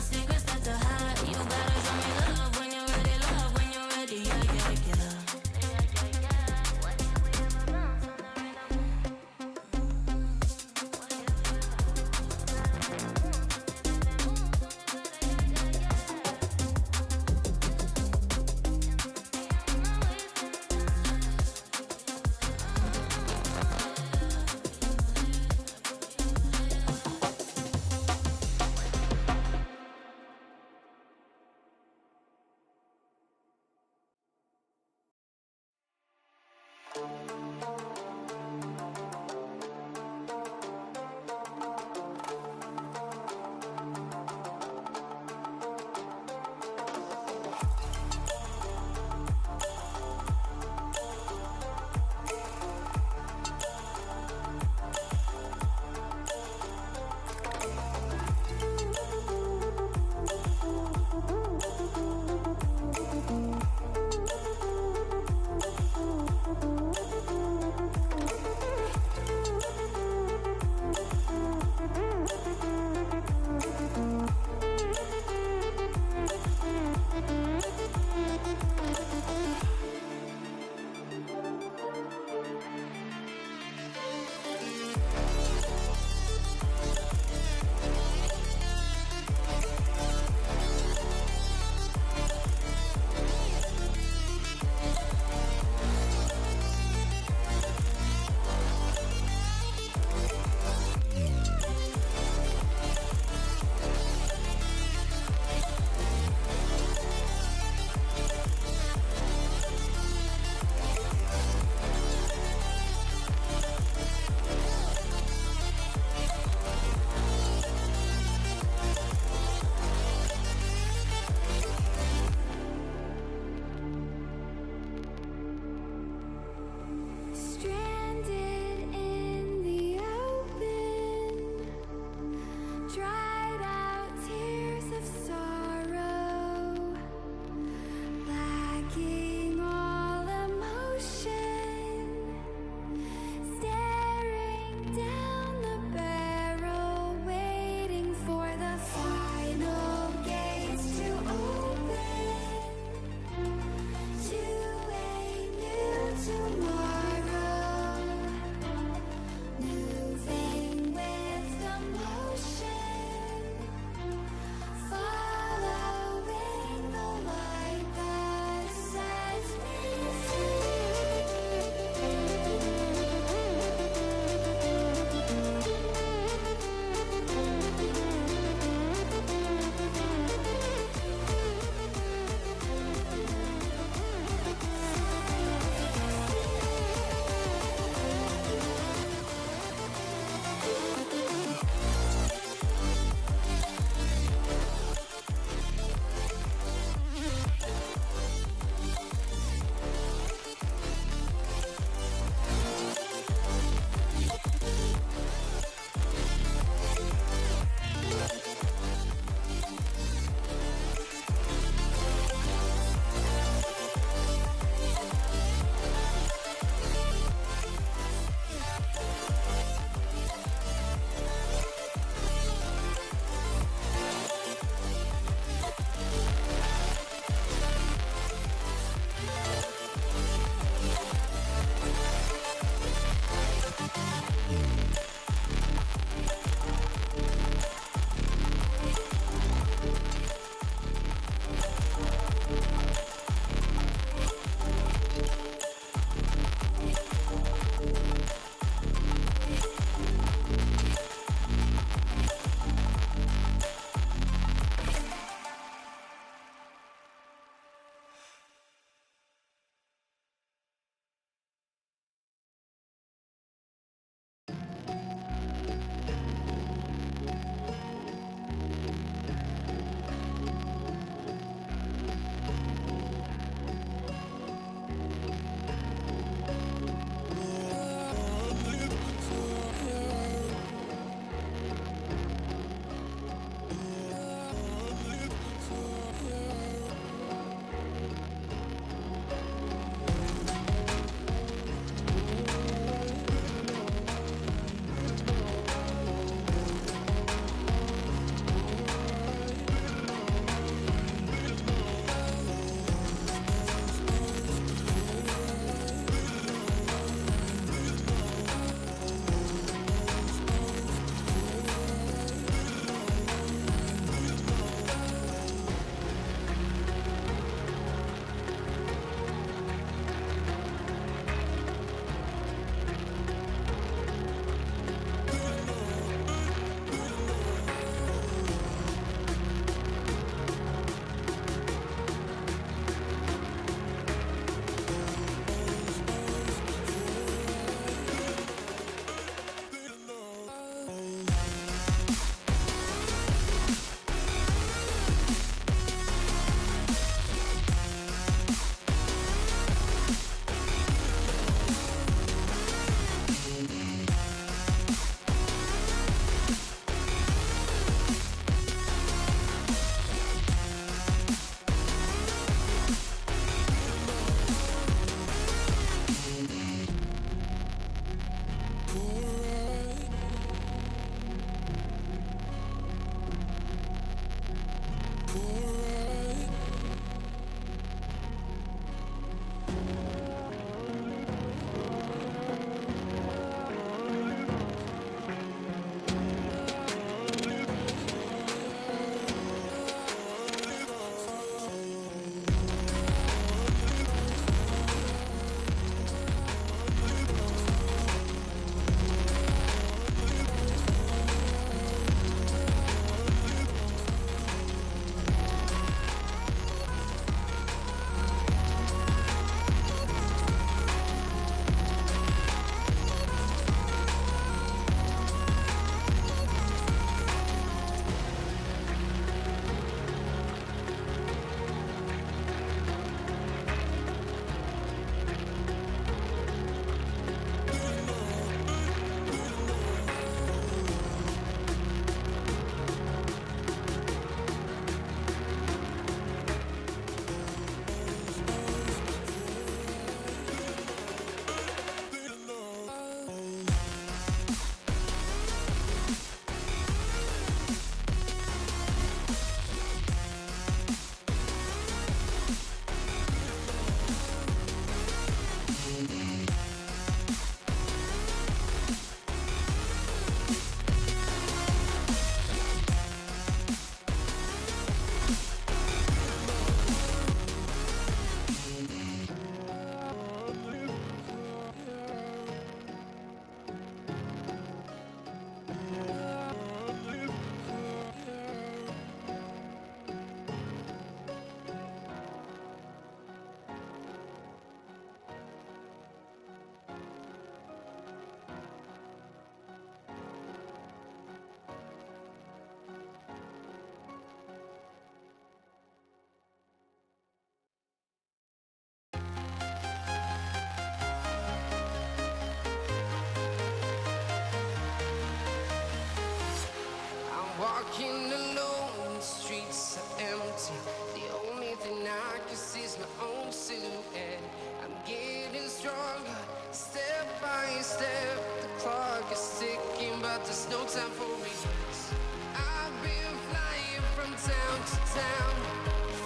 to town,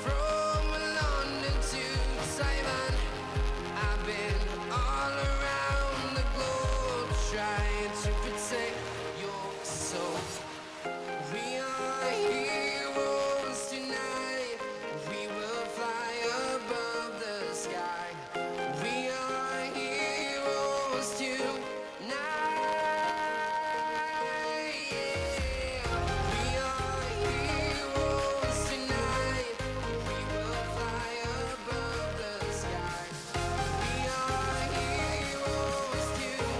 from London to Taiwan. I've been all around the globe trying to protect your soul. We are heroes tonight. We will fly above the sky. We are heroes tonight. Yeah. We are heroes tonight. We will fly above the sky. We are heroes tonight.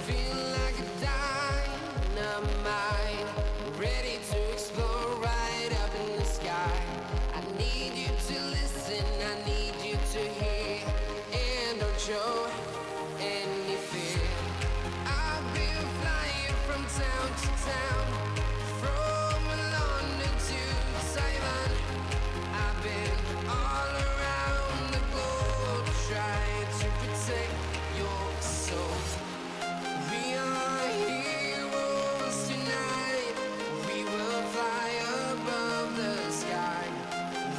Feel like a dynamite, ready to explode right up in the sky. I need you to listen, I need you to hear, and don't show any fear. I've been flying from town to town, from London to Taiwan. I've been all around the globe trying to protect your soul. We are heroes tonight. We will fly above the sky.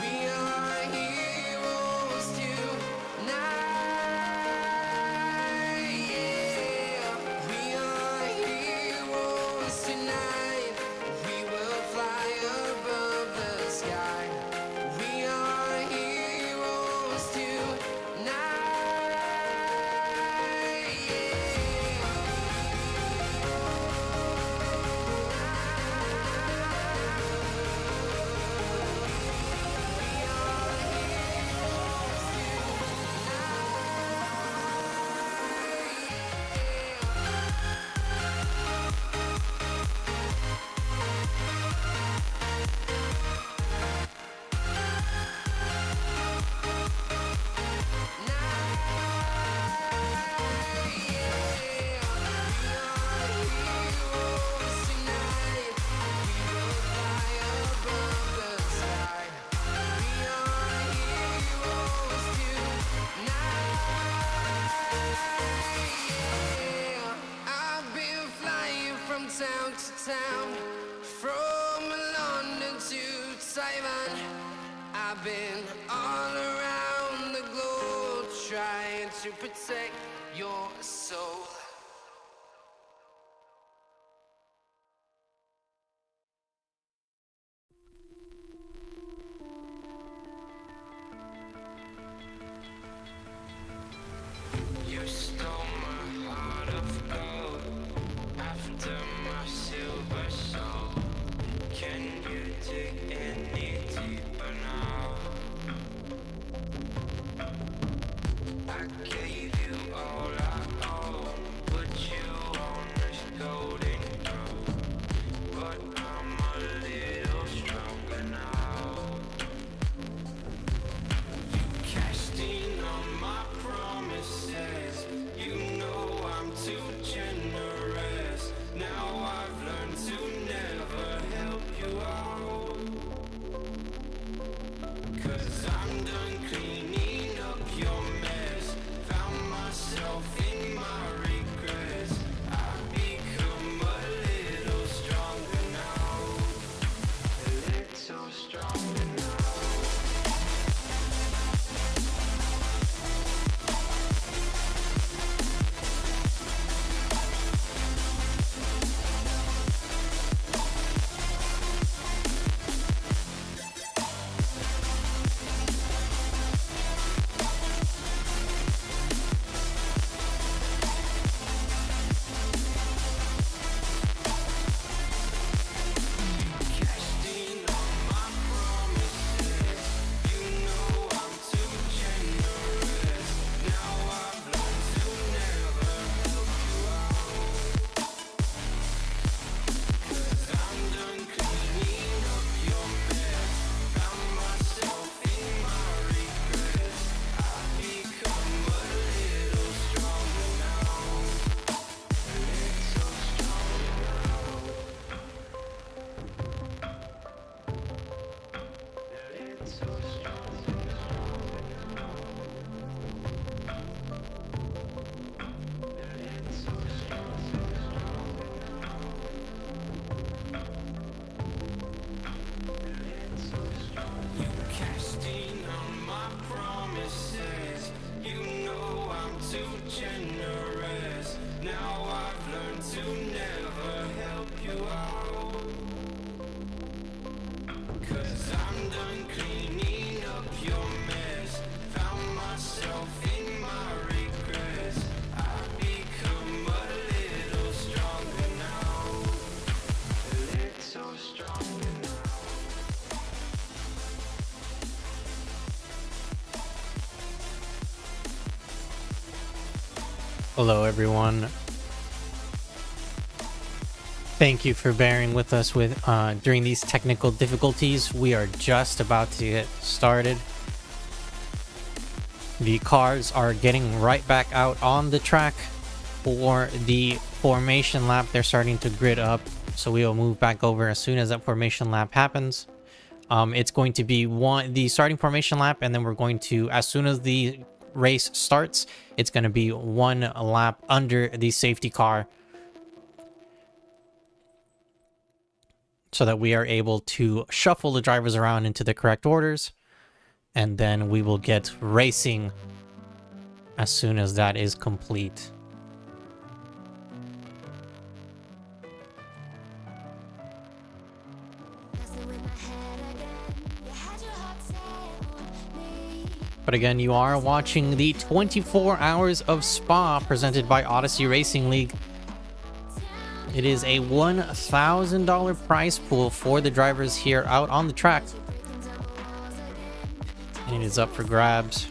We are heroes tonight. Yeah. We are heroes tonight. We will fly above the sky. We are heroes tonight. Town to town, from London to Taiwan. I've been all around the globe trying to protect your soul. You stole my heart of gold after my silver soul. Can you dig any deeper now? I gave you all I own. Hello, everyone. Thank you for bearing with us during these technical difficulties. We are just about to get started. The cars are getting right back out on the track for the formation lap. They're starting to grid up, so we will move back over as soon as that formation lap happens. It's going to be the starting formation lap, and then we're going to, as soon as the race starts, it's going to be one lap under the safety car, so that we are able to shuffle the drivers around into the correct orders, and then we will get racing as soon as that is complete. But again, you are watching the 24 Hours of Spa presented by Odyssey Racing League. It is a $1,000 prize pool for the drivers here out on the track. And it is up for grabs.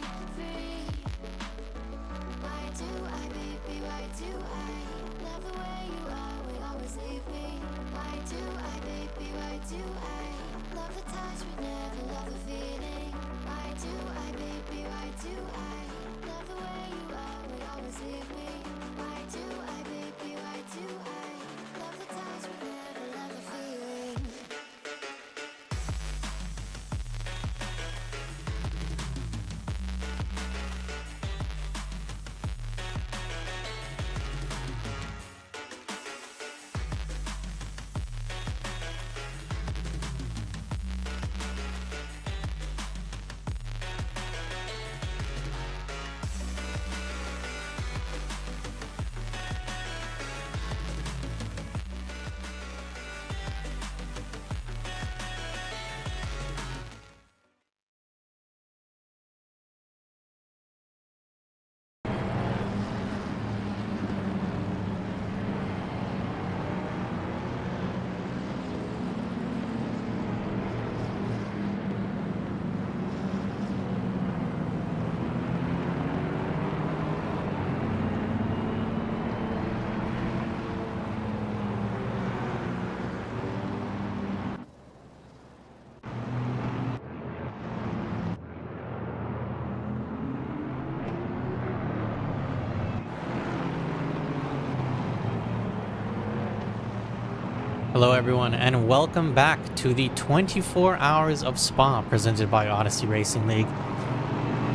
Hello everyone, and welcome back to the 24 Hours of Spa presented by Odyssey Racing League.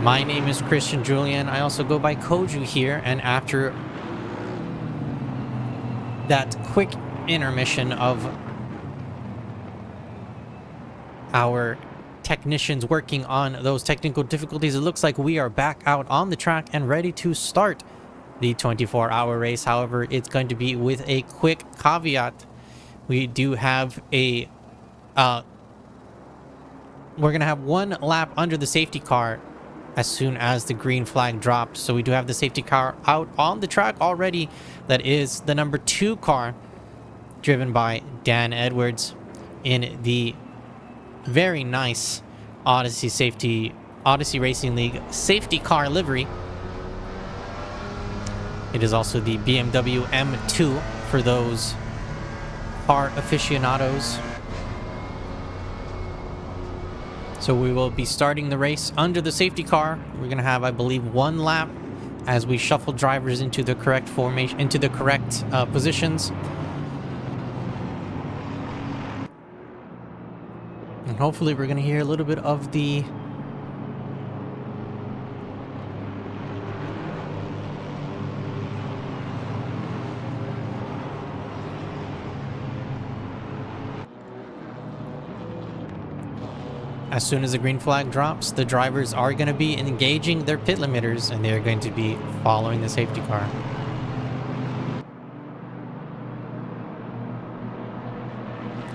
My name is Christian Julian. I also go by Koju here, and after that quick intermission of our technicians working on those technical difficulties, it looks like we are back out on the track and ready to start the 24-hour race. However, it's going to be with a quick caveat. We do have we're going to have one lap under the safety car as soon as the green flag drops. So we do have the safety car out on the track already. That is the number 2 car, driven by Dan Edwards in the very nice Odyssey Racing League safety car livery. It is also the BMW M2 for those car aficionados. So we will be starting the race under the safety car. We're going to have, I believe, one lap as we shuffle drivers into the correct formation, into the correct positions. And hopefully we're going to hear a little bit of the as soon as the green flag drops, the drivers are going to be engaging their pit limiters, and they're going to be following the safety car.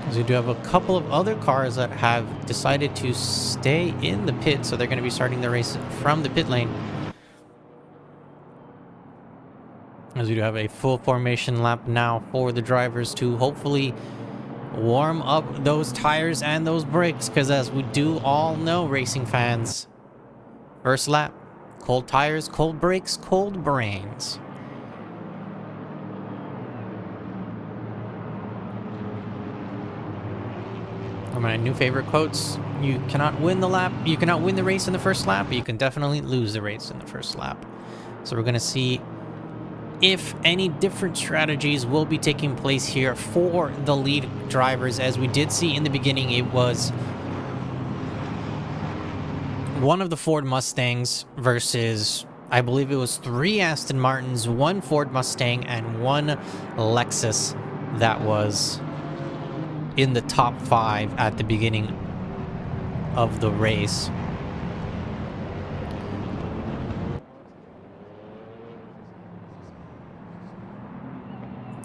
As we do have a couple of other cars that have decided to stay in the pit, so they're going to be starting the race from the pit lane. As we do have a full formation lap now for the drivers to hopefully warm up those tires and those brakes, because as we do all know, racing fans, first lap, cold tires, cold brakes, cold brains. One of my new favorite quotes. You cannot win the lap. You cannot win the race in the first lap, but you can definitely lose the race in the first lap. So we're going to see if any different strategies will be taking place here for the lead drivers. As we did see in the beginning, it was one of the Ford Mustangs versus, I believe it was 3 Aston Martins, 1 Ford Mustang, and 1 Lexus that was in the top 5 at the beginning of the race.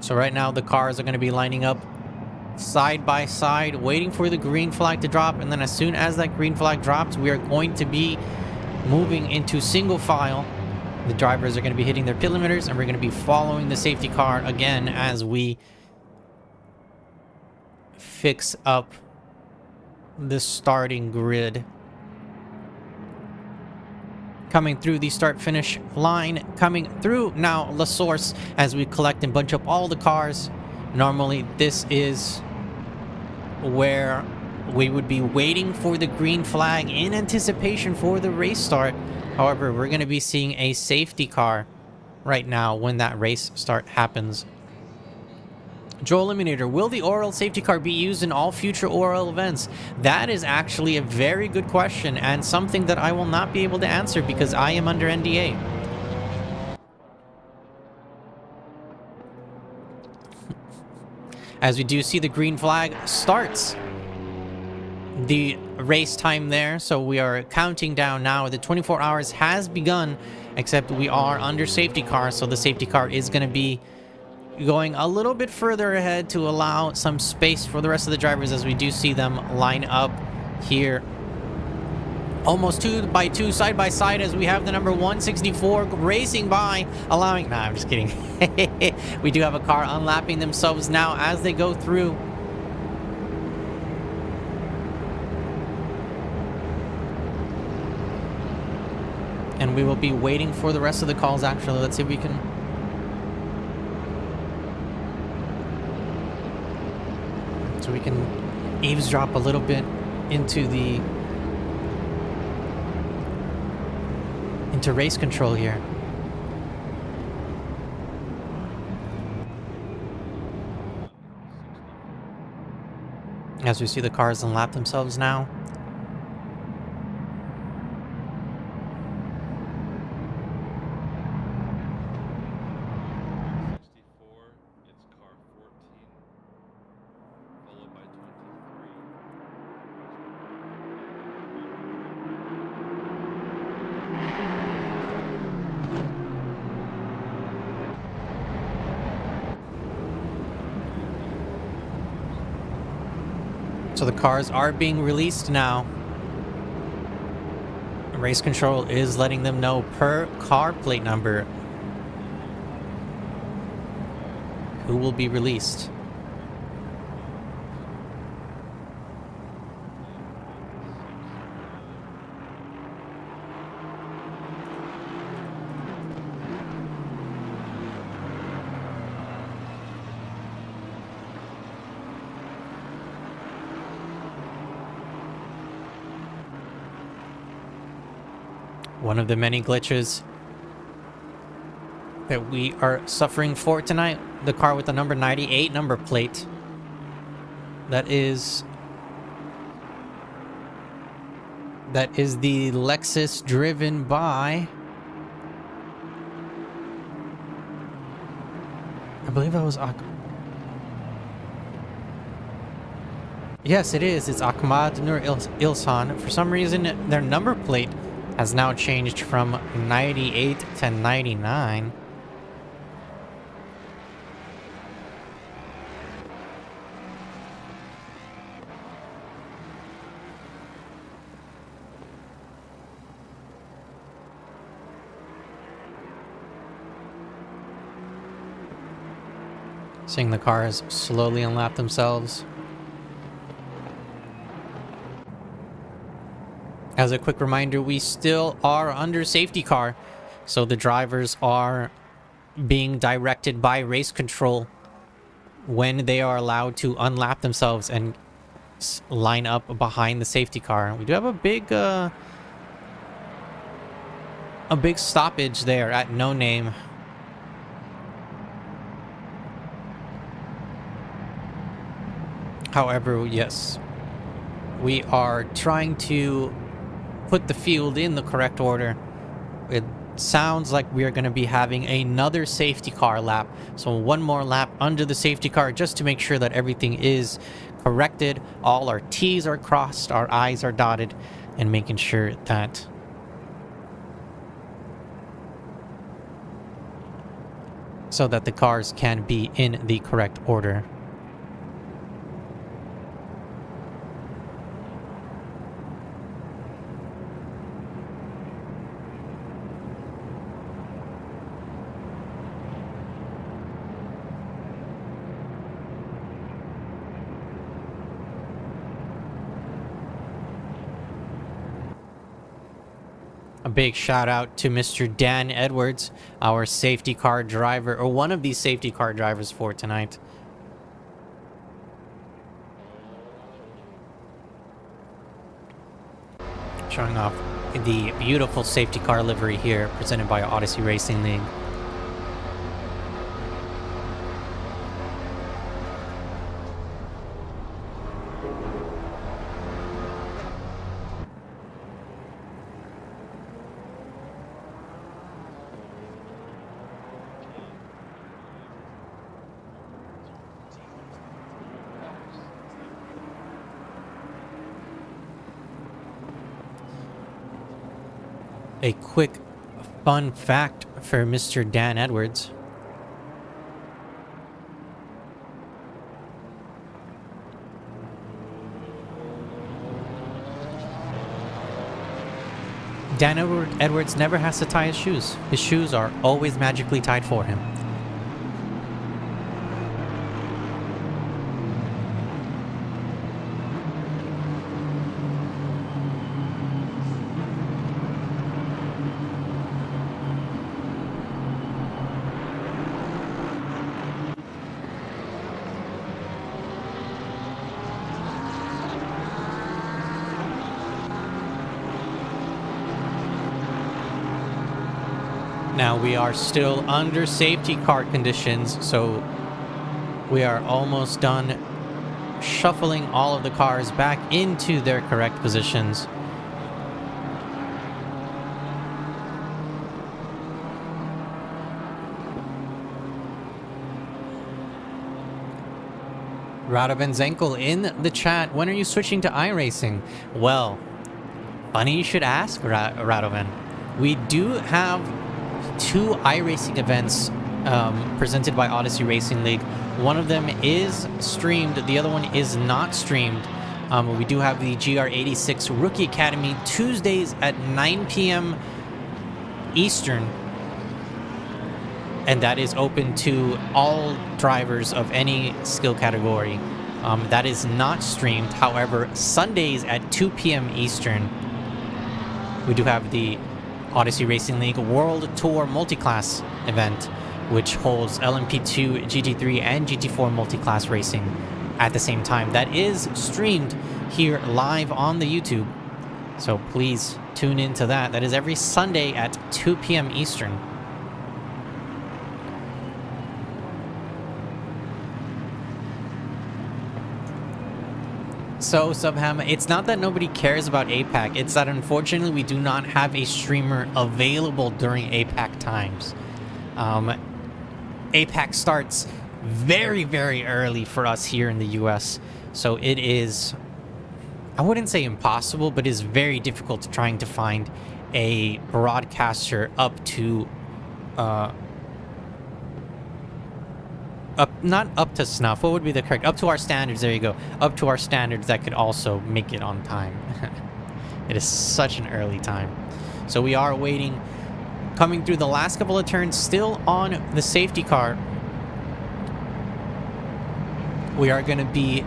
So right now the cars are going to be lining up side by side, waiting for the green flag to drop, and then as soon as that green flag drops, we are going to be moving into single file. The drivers are going to be hitting their pit limiters, and we're going to be following the safety car again as we fix up the starting grid. Coming through the start-finish line, coming through now La Source as we collect and bunch up all the cars. Normally, this is where we would be waiting for the green flag in anticipation for the race start. However, we're going to be seeing a safety car right now when that race start happens. Joe Eliminator, will the oral safety car be used in all future oral events? That is actually a very good question and something that I will not be able to answer because I am under NDA. As we do see the green flag starts the race time there, so we are counting down now. The 24 hours has begun, except we are under safety car, so the safety car is going to be going a little bit further ahead to allow some space for the rest of the drivers as we do see them line up here. Almost 2 by 2 side by side as we have the number 164 racing by, allowing... Nah, I'm just kidding. We do have a car unlapping themselves now as they go through. And we will be waiting for the rest of the calls, actually. Let's see if we can... So we can eavesdrop a little bit into race control here. As we see the cars unlap themselves now. So the cars are being released now. Race control is letting them know per car plate number who will be released. One of the many glitches that we are suffering for tonight. The car with the number 98 number plate. That is the Lexus driven by... I believe that was... Yes, it is. It's Ahmad Nur Ilsan. For some reason, their number plate has now changed from 98 to 99. Seeing the cars slowly unlap themselves. As a quick reminder, we still are under safety car, so the drivers are being directed by race control when they are allowed to unlap themselves and line up behind the safety car. We do have a big stoppage there at No Name. However, yes, we are trying to put the field in the correct order. It sounds like we are going to be having another safety car lap. So one more lap under the safety car just to make sure that everything is corrected. All our T's are crossed, our I's are dotted, and making sure that so that the cars can be in the correct order. A big shout out to Mr. Dan Edwards, our safety car driver, or one of these safety car drivers for tonight. Showing off the beautiful safety car livery here, presented by Odyssey Racing League. A quick fun fact for Mr. Dan Edwards. Dan Edwards never has to tie his shoes. His shoes are always magically tied for him. Now we are still under safety car conditions, so we are almost done shuffling all of the cars back into their correct positions. Radovan Zenkel in the chat, when are you switching to iRacing? Well, funny you should ask, Radovan. We do have 2 iRacing events presented by Odyssey Racing League. One of them is streamed, the other one is not streamed. We do have the GR86 Rookie Academy Tuesdays at 9 p.m. Eastern, and that is open to all drivers of any skill category. That is not streamed. However, Sundays at 2 p.m. Eastern, we do have the Odyssey Racing League World Tour Multiclass event, which holds LMP2, GT3, and GT4 multiclass racing at the same time. That is streamed here live on the YouTube, so please tune into that. That is every Sunday at 2 p.m. Eastern. So, Subham, it's not that nobody cares about APAC, it's that unfortunately we do not have a streamer available during APAC times. APAC starts very, very early for us here in the US, so it is, I wouldn't say impossible, but it is very difficult trying to find a broadcaster up to, not up to snuff, what would be the correct, up to our standards, there you go, up to our standards that could also make it on time. It is such an early time. So we are waiting, coming through the last couple of turns, still on the safety car. We are going to be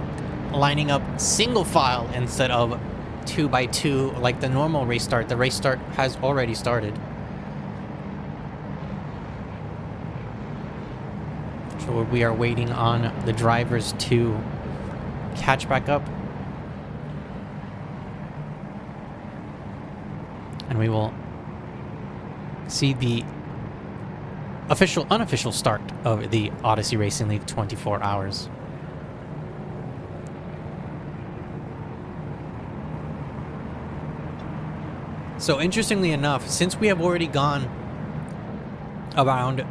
lining up single file instead of 2x2 like the normal race start. The race start has already started. So we are waiting on the drivers to catch back up. and we will see the unofficial start of the Odyssey Racing League 24 hours. So interestingly enough, since we have already gone around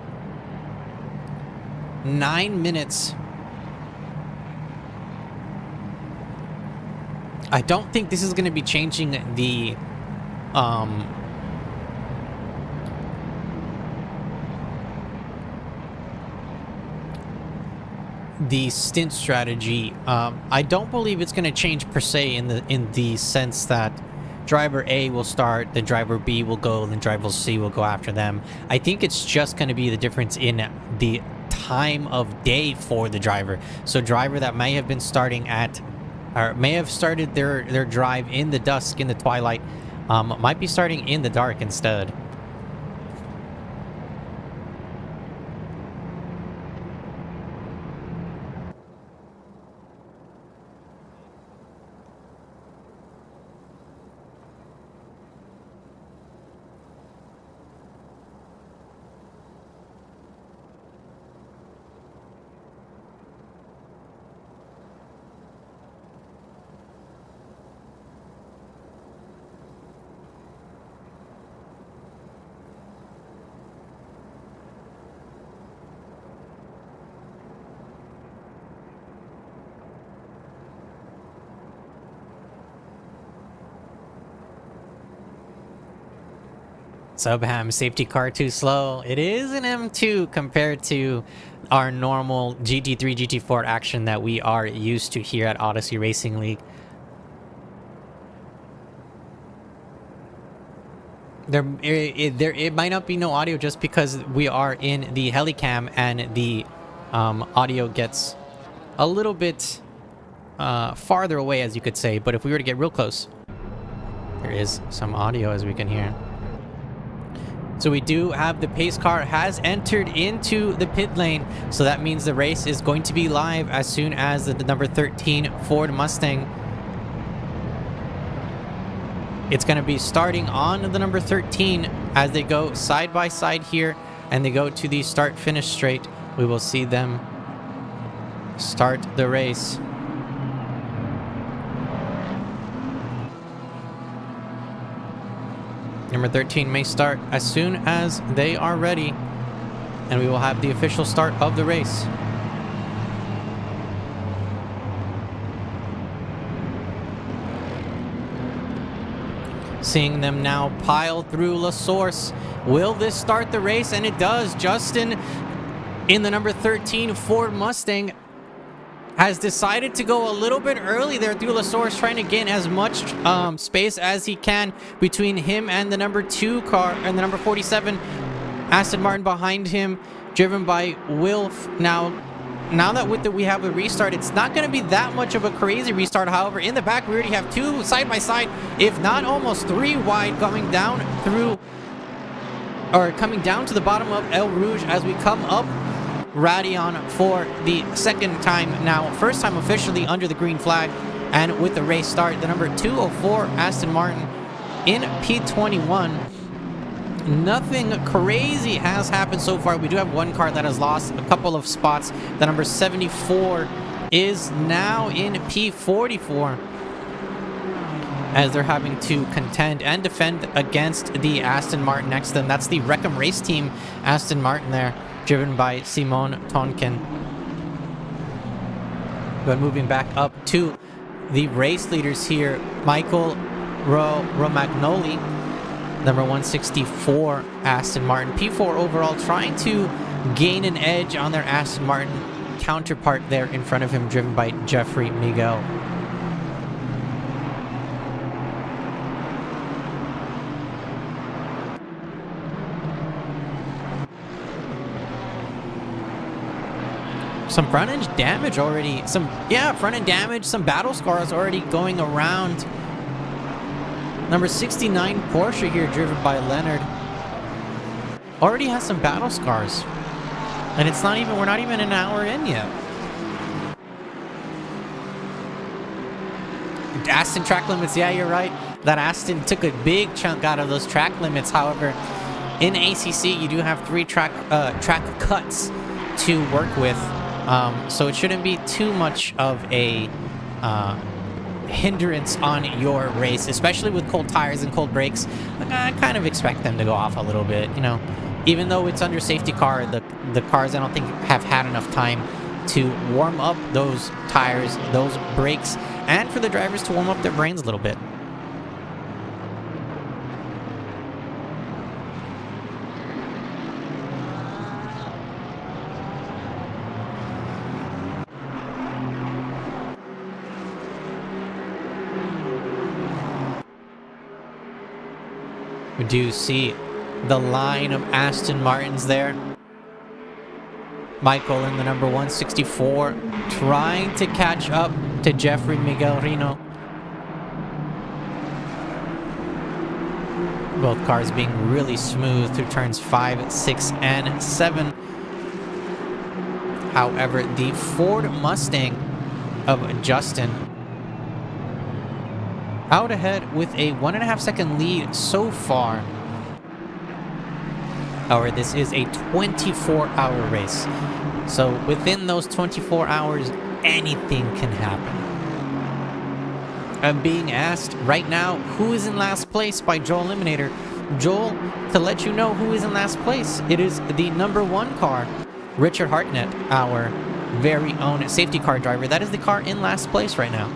9 minutes, I don't think this is going to be changing the stint strategy. I don't believe it's going to change per se in the sense that driver A will start, then driver B will go, then driver C will go after them. I think it's just going to be the difference in the time of day for the driver. So driver that may have been starting at, or may have started their drive in the dusk, in the twilight, might be starting in the dark instead. Subham, safety car too slow. It is an M2 compared to our normal GT3, GT4 action that we are used to here at Odyssey Racing League. It might not be no audio just because we are in the helicam and the audio gets a little bit farther away, as you could say. But if we were to get real close, there is some audio, as we can hear. So we do have the pace car has entered into the pit lane. So that means the race is going to be live as soon as the number 13 Ford Mustang. It's going to be starting on the number 13 as they go side by side here and they go to the start finish straight. We will see them start the race. Number 13 may start as soon as they are ready, and we will have the official start of the race. Seeing them now pile through La Source. Will this start the race? And it does. Justin in the number 13 Ford Mustang has decided to go a little bit early there through La Source, trying to gain as much space as he can between him and the number 2 car and the number 47 Aston Martin behind him, driven by Wilf. Now that we have a restart, it's not going to be that much of a crazy restart. However, in the back, we already have 2 side by side, if not almost 3 wide, coming down through, or coming down to the bottom of El Rouge as we come up Radion for the second time now, first time officially under the green flag. And with the race start, the number 204 Aston Martin in P21. Nothing crazy has happened so far. We do have one car that has lost a couple of spots. The number 74 is now in P44 as they're having to contend and defend against the Aston Martin next to them. That's the Wreckham Race Team Aston Martin there, driven by Simon Tonkin. But moving back up to the race leaders here, Michael Romagnoli, number 164 Aston Martin, P4 overall, trying to gain an edge on their Aston Martin counterpart there in front of him, driven by Jeffrey Miguel. Some front end damage already. Front end damage, some battle scars already going around. Number 69 Porsche here, driven by Leonard, already has some battle scars. And it's not even, we're not even an hour in yet. Aston track limits, yeah, you're right. that Aston took a big chunk out of those track limits. However, in ACC, you do have 3 track cuts to work with, so it shouldn't be too much of a hindrance on your race, especially with cold tires and cold brakes. Like, I kind of expect them to go off a little bit, you know. Even though it's under safety car, the cars I don't think have had enough time to warm up those tires, those brakes, and for the drivers to warm up their brains a little bit. We do see the line of Aston Martins there. Michael in the number 164 trying to catch up to Jeffrey Miguel Rino. Both cars being really smooth through turns 5, 6, and 7. However, the Ford Mustang of Justin out ahead with a 1.5 second lead so far. However, this is a 24-hour race. So within those 24 hours, anything can happen. I'm being asked right now who is in last place by Joel Eliminator. Joel, to let you know who is in last place, it is the number 1 car, Richard Hartnett, our very own safety car driver. That is the car in last place right now.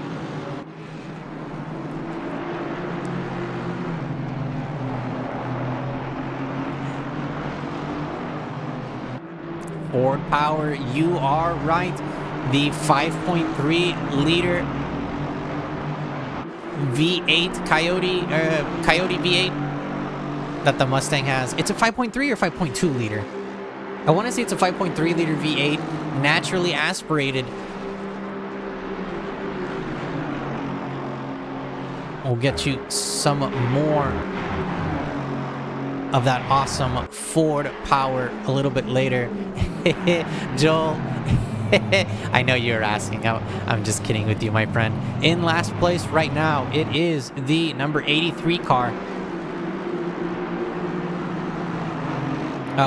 Ford Power, you are right. The 5.3 liter V8 Coyote V8 that the Mustang has. It's a 5.3 or 5.2 liter. I want to say it's a 5.3 liter V8, naturally aspirated. We'll get you some more of that awesome Ford Power a little bit later. Joel, I know you're asking. I'm just kidding with you, my friend. In last place right now, it is the number 83 car.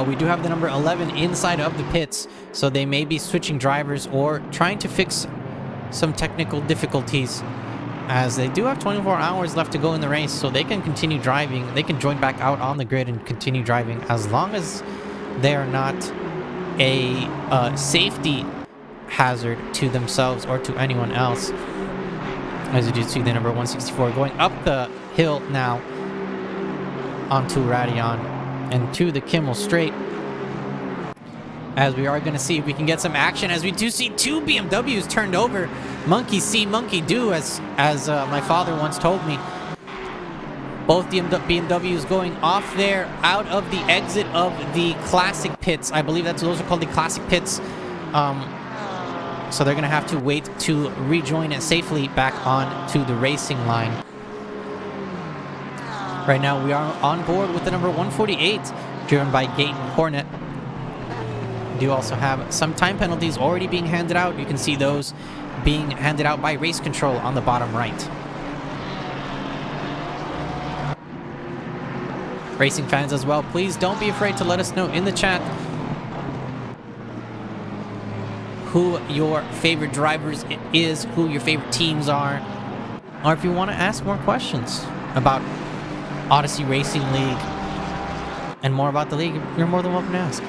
We do have the number 11 inside of the pits, so they may be switching drivers or trying to fix some technical difficulties, as they do have 24 hours left to go in the race, so they can continue driving. They can join back out on the grid and continue driving as long as they are not a safety hazard to themselves or to anyone else. As you do see the number 164 going up the hill now onto Radion and to the Kimmel Straight, as we are going to see if we can get some action, as we do see 2 BMWs turned over. Monkey see, monkey do, as my father once told me. Both the BMWs going off there out of the exit of the classic pits. I believe those are called the classic pits. So they're going to have to wait to rejoin it safely back on to the racing line. Right now we are on board with the number 148, driven by Gaten Cornet. We do also have some time penalties already being handed out. You can see those being handed out by Race Control on the bottom right. Racing fans as well, please don't be afraid to let us know in the chat who your favorite drivers is, who your favorite teams are, or if you want to ask more questions about Odyssey Racing League and more about the league, you're more than welcome to ask.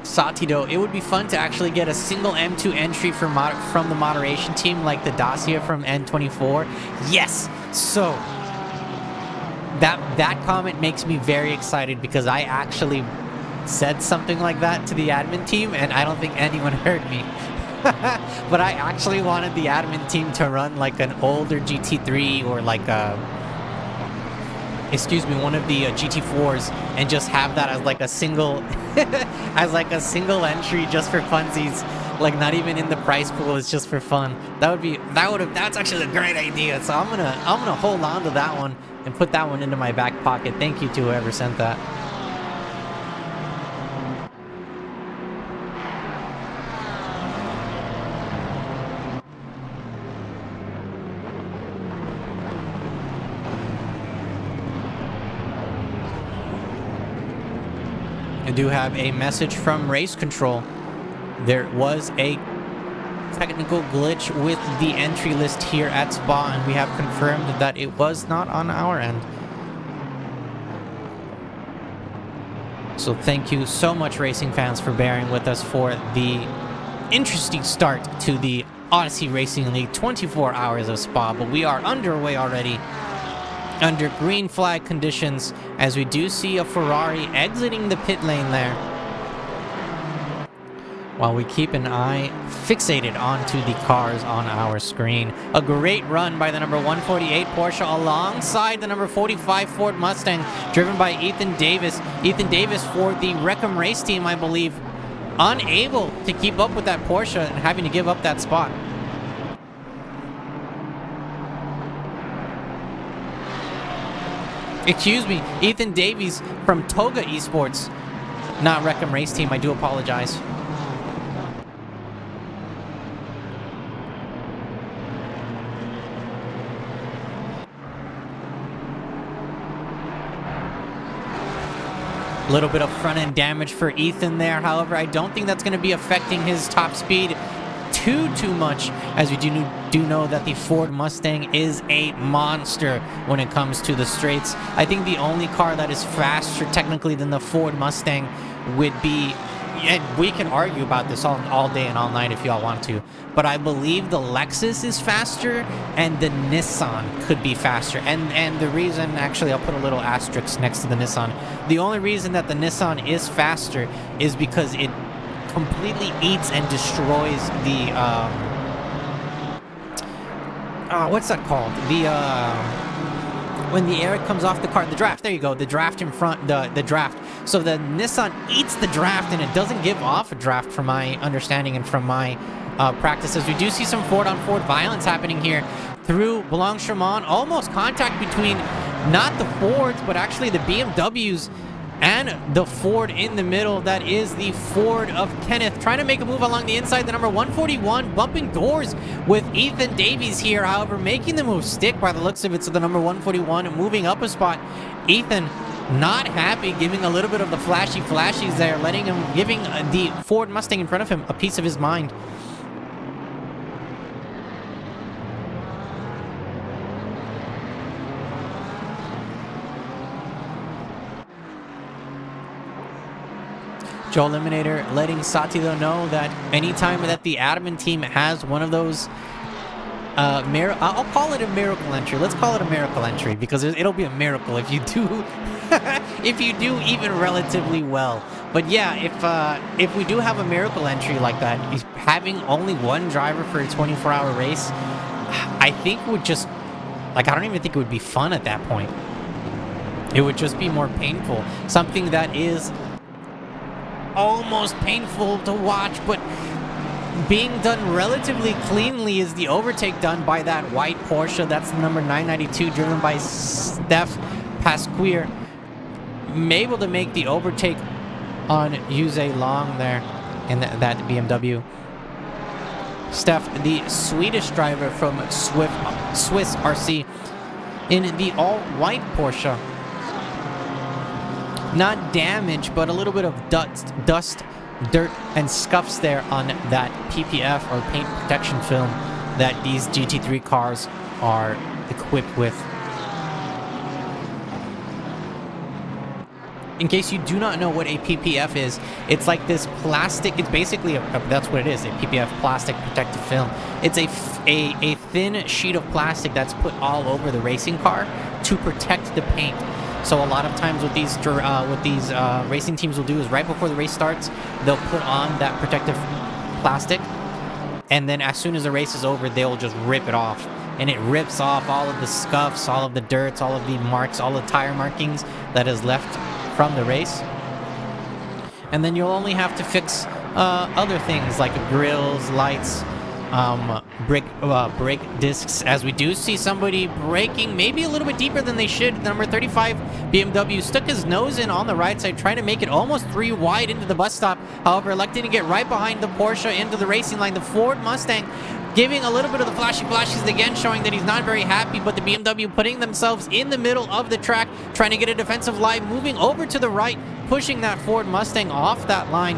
Satido, it would be fun to actually get a single M2 entry from the moderation team, like the Dacia from N24. Yes! So, that comment makes me very excited, because I actually said something like that to the admin team, and I don't think anyone heard me. But I actually wanted the admin team to run like an older GT3 or like one of the GT4s, and just have that as like a single entry just for funsies, like not even in the price pool, it's just for fun. That's actually a great idea. So I'm gonna hold on to that one and put that one into my back pocket. Thank you to whoever sent that. I do have a message from race control. There was a technical glitch with the entry list here at Spa, and we have confirmed that it was not on our end. So thank you so much, racing fans, for bearing with us for the interesting start to the Odyssey Racing League 24 hours of Spa, but we are underway already under green flag conditions as we do see a Ferrari exiting the pit lane there, while we keep an eye fixated onto the cars on our screen. A great run by the number 148 Porsche alongside the number 45 Ford Mustang, driven by Ethan Davis. Ethan Davis for the Wreckham race team, I believe, unable to keep up with that Porsche and having to give up that spot. Excuse me, Ethan Davies from Toga Esports, not Wreckham race team. I do apologize. A little bit of front-end damage for Ethan there. However, I don't think that's going to be affecting his top speed too much, as we do know that the Ford Mustang is a monster when it comes to the straights. I think the only car that is faster technically than the Ford Mustang would be, and we can argue about this all day and all night if y'all want to, but I believe the Lexus is faster and the Nissan could be faster. And the reason, actually, I'll put a little asterisk next to the Nissan. The only reason that the Nissan is faster is because it completely eats and destroys the what's that called? The when the air comes off the car, the draft. There you go, the draft in front, the draft. So the Nissan eats the draft and it doesn't give off a draft, from my understanding and from my practices. We do see some Ford-on-Ford violence happening here through Blanc-Chemin. Almost contact between not the Fords, but actually the BMWs and the Ford in the middle. That is the Ford of Kenneth, trying to make a move along the inside. The number 141 bumping doors with Ethan Davies here, however, making the move stick by the looks of it. So the number 141 moving up a spot. Ethan not happy, giving a little bit of the flashies there, giving the Ford Mustang in front of him a piece of his mind. Joe Eliminator letting Satilo know that anytime that the admin team has one of those I'll call it a miracle entry. Let's call it a miracle entry, because it'll be a miracle if you do if you do even relatively well. But yeah, if we do have a miracle entry like that, having only one driver for a 24-hour race, I think would just, like, I don't even think it would be fun at that point. It would just be more painful. Something that is almost painful to watch, but being done relatively cleanly, is the overtake done by that white Porsche. That's the number 992, driven by Steph Pasquier. Able to make the overtake on Yuze Long there in that BMW. Steph, the Swedish driver from Swiss RC, in the all-white Porsche. Not damage, but a little bit of dust, dirt, and scuffs there on that PPF, or paint protection film, that these GT3 cars are equipped with. In case you do not know what a PPF is, it's like this plastic, it's basically, that's what it is, a PPF, plastic protective film. It's a thin sheet of plastic that's put all over the racing car to protect the paint. So a lot of times what these racing teams will do is, right before the race starts, they'll put on that protective plastic, and then as soon as the race is over, they'll just rip it off. And it rips off all of the scuffs, all of the dirts, all of the marks, all the tire markings that is left from the race. And then you'll only have to fix other things like grills, lights, brake discs, as we do see somebody braking maybe a little bit deeper than they should. The number 35 BMW stuck his nose in on the right side, trying to make it almost 3 wide into the bus stop. However, electing to get right behind the Porsche into the racing line. The Ford Mustang giving a little bit of the flashy flashes again, showing that he's not very happy, but the BMW putting themselves in the middle of the track, trying to get a defensive line, moving over to the right, pushing that Ford Mustang off that line,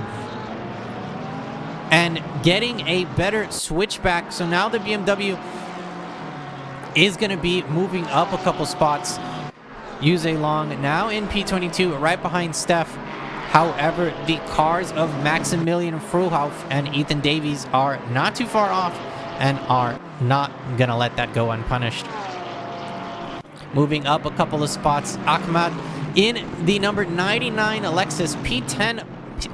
and getting a better switchback. So now the BMW is going to be moving up a couple spots. Yuze Long now in P22, right behind Steph. However, the cars of Maximilian Frohoff and Ethan Davies are not too far off and are not going to let that go unpunished. Moving up a couple of spots, Ahmad in the number 99 Lexus, P10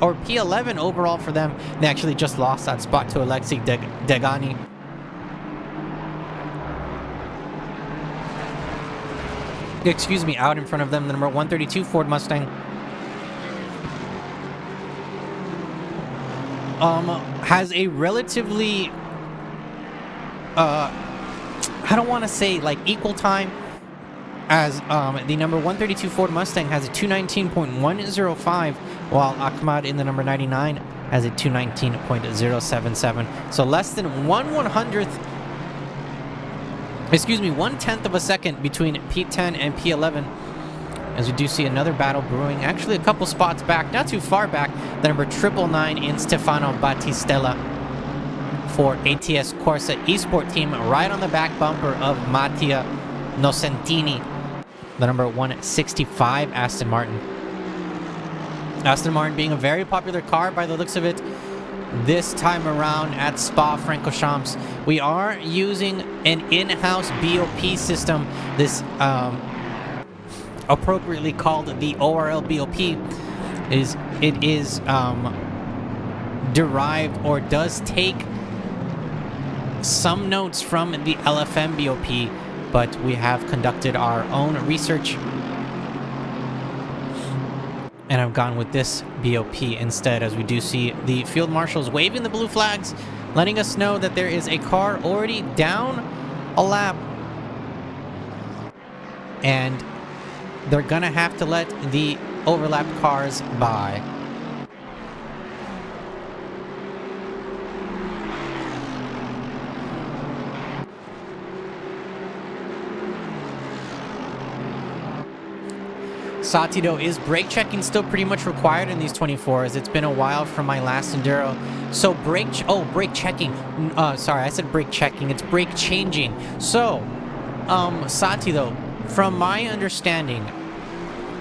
or P11 overall for them. They actually just lost that spot to Alexei Degani. Excuse me, out in front of them, the number 132 Ford Mustang. Has a relatively, I don't want to say like equal time as the number 132 Ford Mustang has a 219.105, while Ahmad in the number 99 has a 219.077. So less than 1/10 of a second between P10 and P11. As we do see another battle brewing, actually a couple spots back, not too far back, the number 999 in Stefano Battistella for ATS Corsa Esport team, right on the back bumper of Mattia Nocentini, the number 165 Aston Martin. Aston Martin being a very popular car by the looks of it this time around at Spa-Francorchamps. We are using an in-house BOP system, this appropriately called the ORL BOP. It is derived or does take some notes from the LFM BOP, but we have conducted our own research and I've gone with this BOP instead, as we do see the field marshals waving the blue flags, letting us know that there is a car already down a lap, and they're gonna have to let the overlapped cars by. Satido, is brake checking still pretty much required in these 24s? It's been a while from my last Enduro. So brake checking. Sorry, I said brake checking. It's brake changing. So, Satido, from my understanding,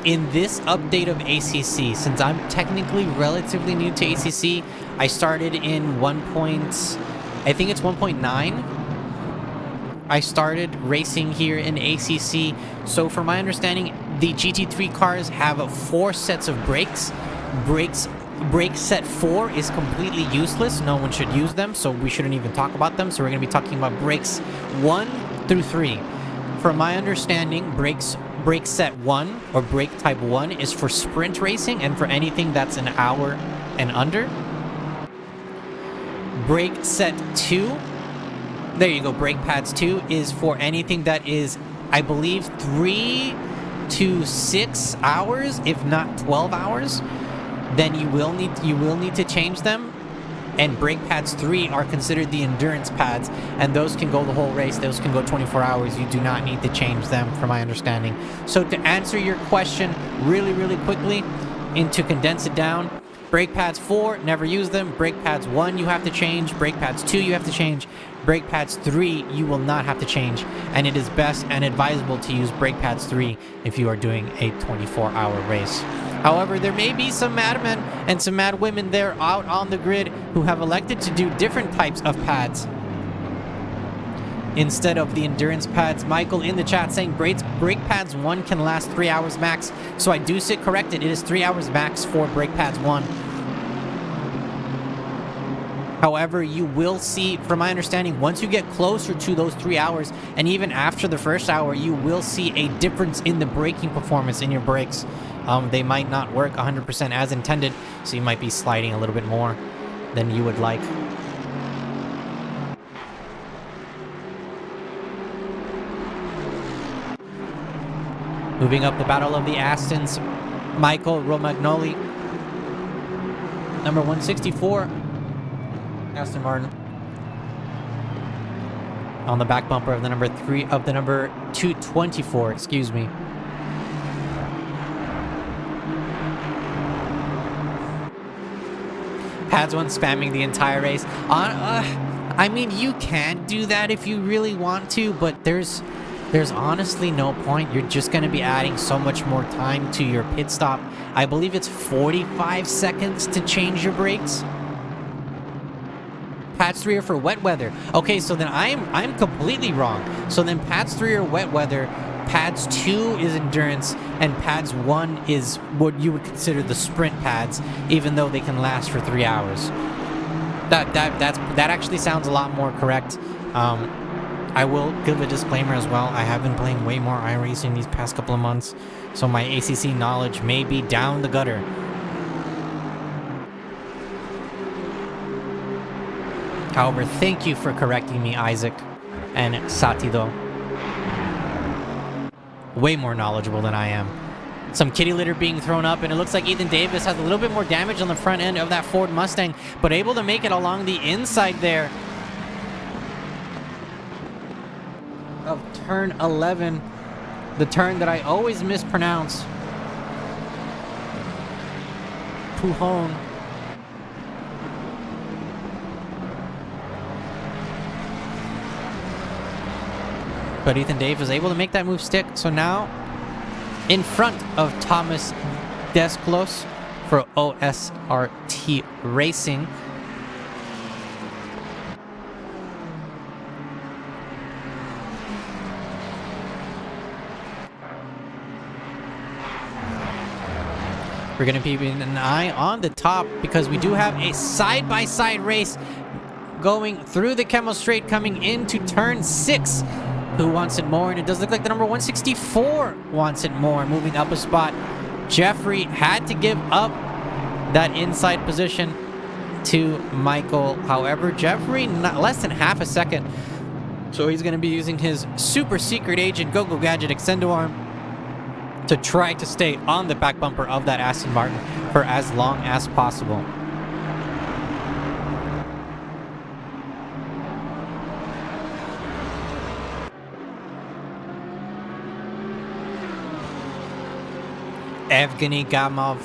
in this update of ACC, since I'm technically relatively new to ACC, I started in I think it's 1.9. I started racing here in ACC. So from my understanding, the GT3 cars have 4 sets of brakes. Brake set 4 is completely useless. No one should use them, so we shouldn't even talk about them. So we're going to be talking about brakes 1 through 3. From my understanding, brake set 1 or brake type 1 is for sprint racing and for anything that's an hour and under. Brake set 2, there you go, brake pads 2 is for anything that is, I believe, 3 to 6 hours, if not 12 hours. Then you will need to change them. And brake pads 3 are considered the endurance pads, and those can go the whole race. Those can go 24 hours. You do not need to change them, from my understanding. So to answer your question really, really quickly, and to condense it down, brake pads 4, never use them. Brake pads 1, you have to change. Brake pads 2, you have to change. Brake pads 3, you will not have to change. And it is best and advisable to use brake pads 3 if you are doing a 24-hour race. However, there may be some madmen and some mad women there out on the grid who have elected to do different types of pads instead of the endurance pads. Michael in the chat saying brake pads 1 can last 3 hours max. So I do sit corrected. It is 3 hours max for brake pads 1. However, you will see, from my understanding, once you get closer to those 3 hours, and even after the first hour, you will see a difference in the braking performance in your brakes. They might not work 100% as intended, so you might be sliding a little bit more than you would like. Moving up the battle of the Astons, Michael Romagnoli, number 164, Aston Martin. on the back bumper of the number 224, excuse me. Pads 1 spamming the entire race. I mean, you can do that if you really want to, but there's honestly no point. You're just going to be adding so much more time to your pit stop. I believe it's 45 seconds to change your brakes. Pads 3 are for wet weather. Okay, so then I'm completely wrong. So then pads 3 are wet weather, pads 2 is endurance, and pads 1 is what you would consider the sprint pads, even though they can last for 3 hours. That actually sounds a lot more correct. I will give a disclaimer as well. I have been playing way more iRacing these past couple of months, so my ACC knowledge may be down the gutter. However, thank you for correcting me, Isaac and Satido. Way more knowledgeable than I am. Some kitty litter being thrown up, and it looks like Ethan Davis has a little bit more damage on the front end of that Ford Mustang, but able to make it along the inside there of turn 11, the turn that I always mispronounce. Pujon. But Ethan Dave was able to make that move stick, so now in front of Thomas Desclos for OSRT Racing. We're going to be keeping an eye on the top because we do have a side-by-side race going through the Chemo Straight coming into turn 6. Who wants it more? And it does look like the number 164 wants it more. Moving up a spot. Jeffrey had to give up that inside position to Michael. However, Jeffrey, not less than half a second. So he's going to be using his super secret agent Go-Go Gadget Extendo Arm to try to stay on the back bumper of that Aston Martin for as long as possible. Evgeny Gamov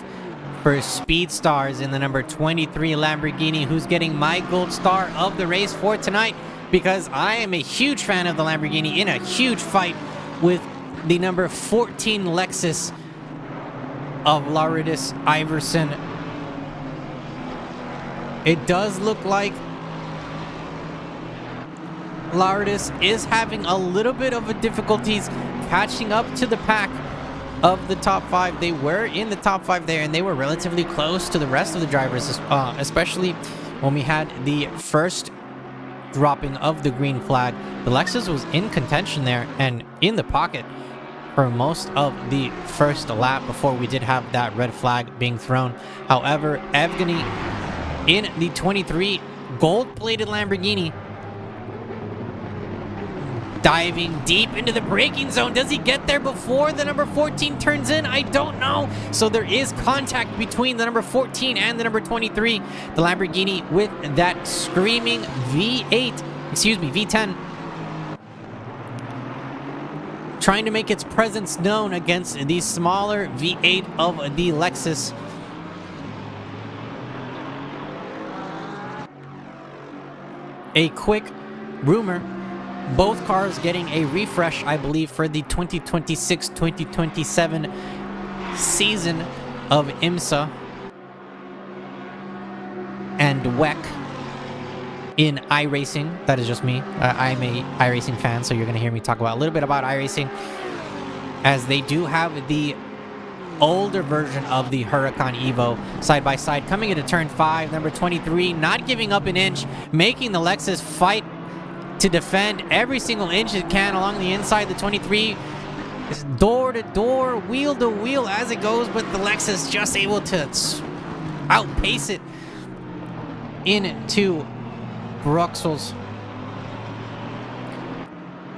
for Speed Stars in the number 23 Lamborghini, who's getting my gold star of the race for tonight because I am a huge fan of the Lamborghini in a huge fight with the number 14 Lexus of Lauridis Iverson. It does look like Lauridis is having a little bit of a difficulties catching up to the pack of the top 5. They were in the top 5 there, and they were relatively close to the rest of the drivers, especially when we had the first dropping of the green flag. The Lexus was in contention there and in the pocket for most of the first lap before we did have that red flag being thrown. However, Evgeny in the 23 gold-plated Lamborghini diving deep into the braking zone. Does he get there before the number 14 turns in? I don't know. So there is contact between the number 14 and the number 23. The Lamborghini with that screaming V10. Trying to make its presence known against the smaller V8 of the Lexus. A quick rumor. Both cars getting a refresh, I believe, for the 2026-2027 season of IMSA and WEC in iRacing. That is just me. I'm a iRacing fan, so you're going to hear me talk about a little bit about iRacing, as they do have the older version of the Huracan Evo side by side coming into turn 5. Number 23 not giving up an inch, making the Lexus fight to defend every single inch it can along the inside. The 23 is door to door, wheel to wheel as it goes, but the Lexus just able to outpace it into Bruxelles.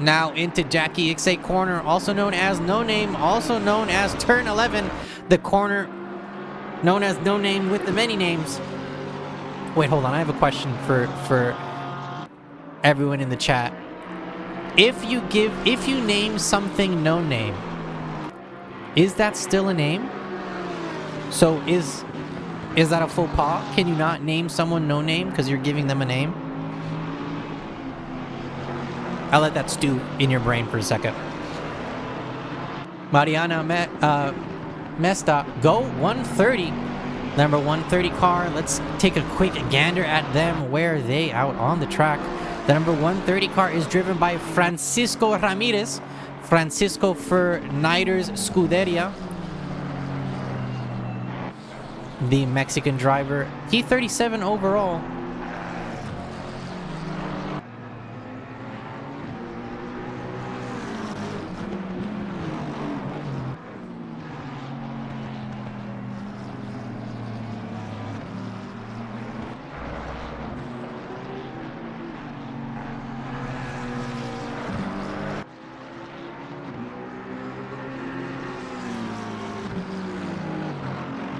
Now into Jackie X8 corner, also known as No Name, also known as turn 11, the corner known as No Name with the many names. Wait, hold on, I have a question for everyone in the chat. If you name something no name, is that still a name? So is that a faux pas? Can you not name someone no name because you're giving them a name? I'll let that stew in your brain for a second. Mariana Mesta, go 130. Number 130 car. Let's take a quick gander at them. Where are they out on the track? The number 130 car is driven by Francisco Ramirez. Francisco for Niders Scuderia. The Mexican driver. T37 overall.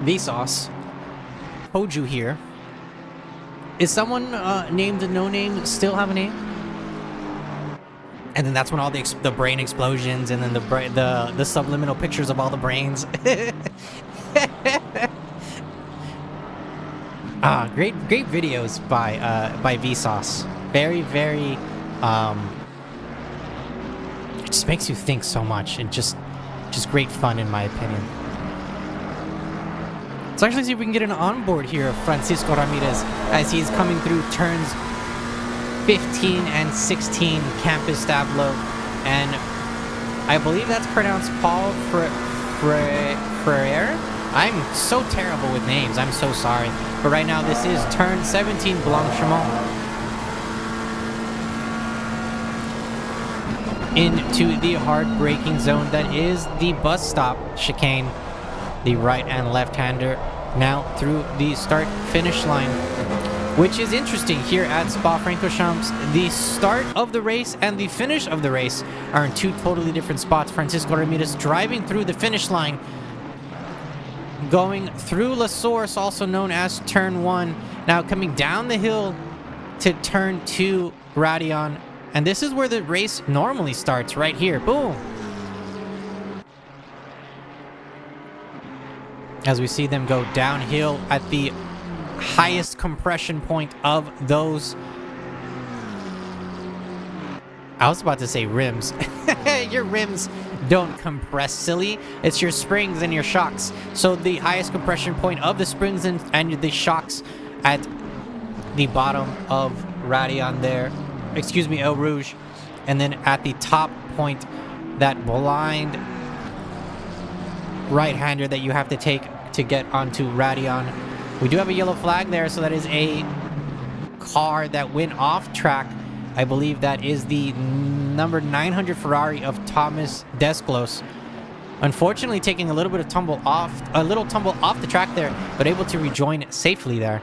Vsauce. Hoju here. Is someone named no name still have a name? And then that's when all the brain explosions and then the subliminal pictures of all the brains. Great videos by Vsauce. Very it just makes you think so much and just great fun in my opinion. Let's actually see if we can get an onboard here of Francisco Ramirez as he's coming through turns 15 and 16 Campus Tableau. And I believe that's pronounced Paul Freire. I'm so terrible with names. I'm so sorry. But right now, this is turn 17 Blanchimont. Into the hard braking zone that is the bus stop chicane. The right and left-hander now through the start-finish line, which is interesting here at Spa-Francorchamps. The start of the race and the finish of the race are in two totally different spots. Francisco Ramirez driving through the finish line, going through La Source, also known as Turn 1, now coming down the hill to Turn 2, Radion. And this is where the race normally starts, right here. Boom! As we see them go downhill at the highest compression point of those. I was about to say rims. Your rims don't compress, silly. It's your springs and your shocks. So the highest compression point of the springs and the shocks at the bottom of Radion there. Excuse me, Eau Rouge. And then at the top point, that blind right-hander that you have to take to get onto Radion. We do have a yellow flag there, so that is a car that went off track. I believe that is the number 900 Ferrari of Thomas Desclos. Unfortunately, taking a little tumble off the track there, but able to rejoin safely there.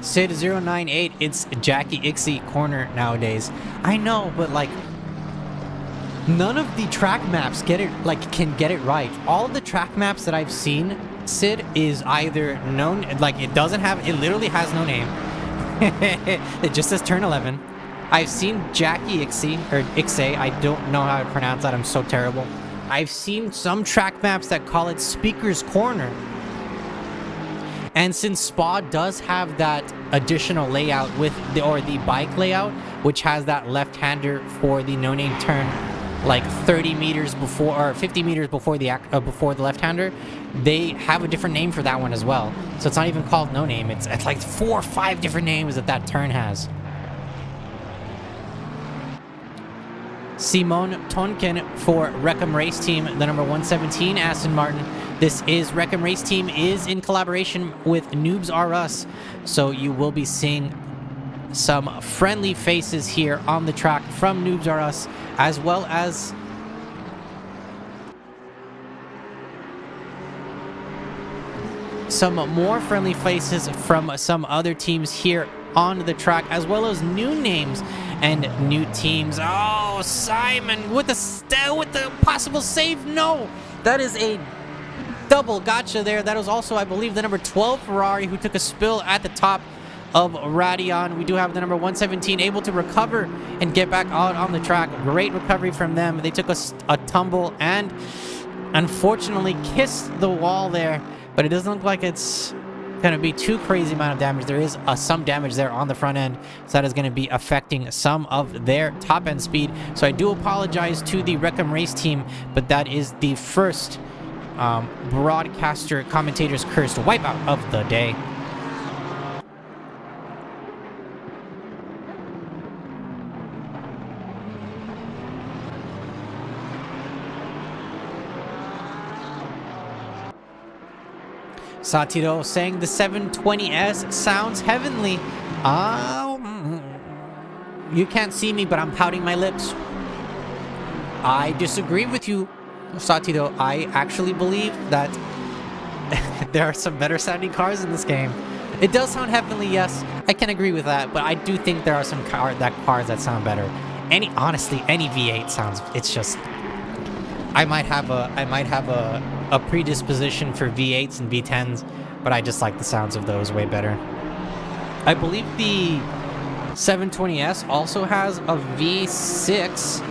Sid098, it's Jackie Ixie corner nowadays. I know, but like none of the track maps can get it right. All of the track maps that I've seen, Sid, is either known, like it literally has no name. It just says turn 11. I've seen Jackie Ixie, or Ixe, I don't know how to pronounce that, I'm so terrible. I've seen some track maps that call it Speaker's Corner. And since Spa does have that additional layout with the bike layout, which has that left-hander for the no-name turn, like 30 meters before or 50 meters before the left-hander, they have a different name for that one as well. So it's not even called no-name. It's like 4 or 5 different names that turn has. Simone Tonkin for Wreckham Race Team, the number 117 Aston Martin. This is Wreckham Race Team is in collaboration with Noobs R Us, so you will be seeing some friendly faces here on the track from Noobs R Us, as well as some more friendly faces from some other teams here on the track, as well as new names and new teams. Oh, Simon with the possible save. No, that is a double gotcha there. That was also, I believe, the number 12 Ferrari who took a spill at the top of Radion. We do have the number 117 able to recover and get back out on the track. Great recovery from them. They took a tumble and unfortunately kissed the wall there, but it doesn't look like it's going to be too crazy amount of damage. There is some damage there on the front end, so that is going to be affecting some of their top end speed. So I do apologize to the Wreckham Race team, but that is the first broadcaster commentator's cursed wipeout of the day. Satiro saying the 720S sounds heavenly. You can't see me, but I'm pouting my lips. I disagree with you, Satiro. I actually believe that there are some better sounding cars in this game. It does sound heavenly, yes. I can agree with that, but I do think there are some cars that sound better. Honestly, any V8 sounds. It's just. I might have a predisposition for V8s and V10s, but I just like the sounds of those way better. I believe the 720S also has a V6,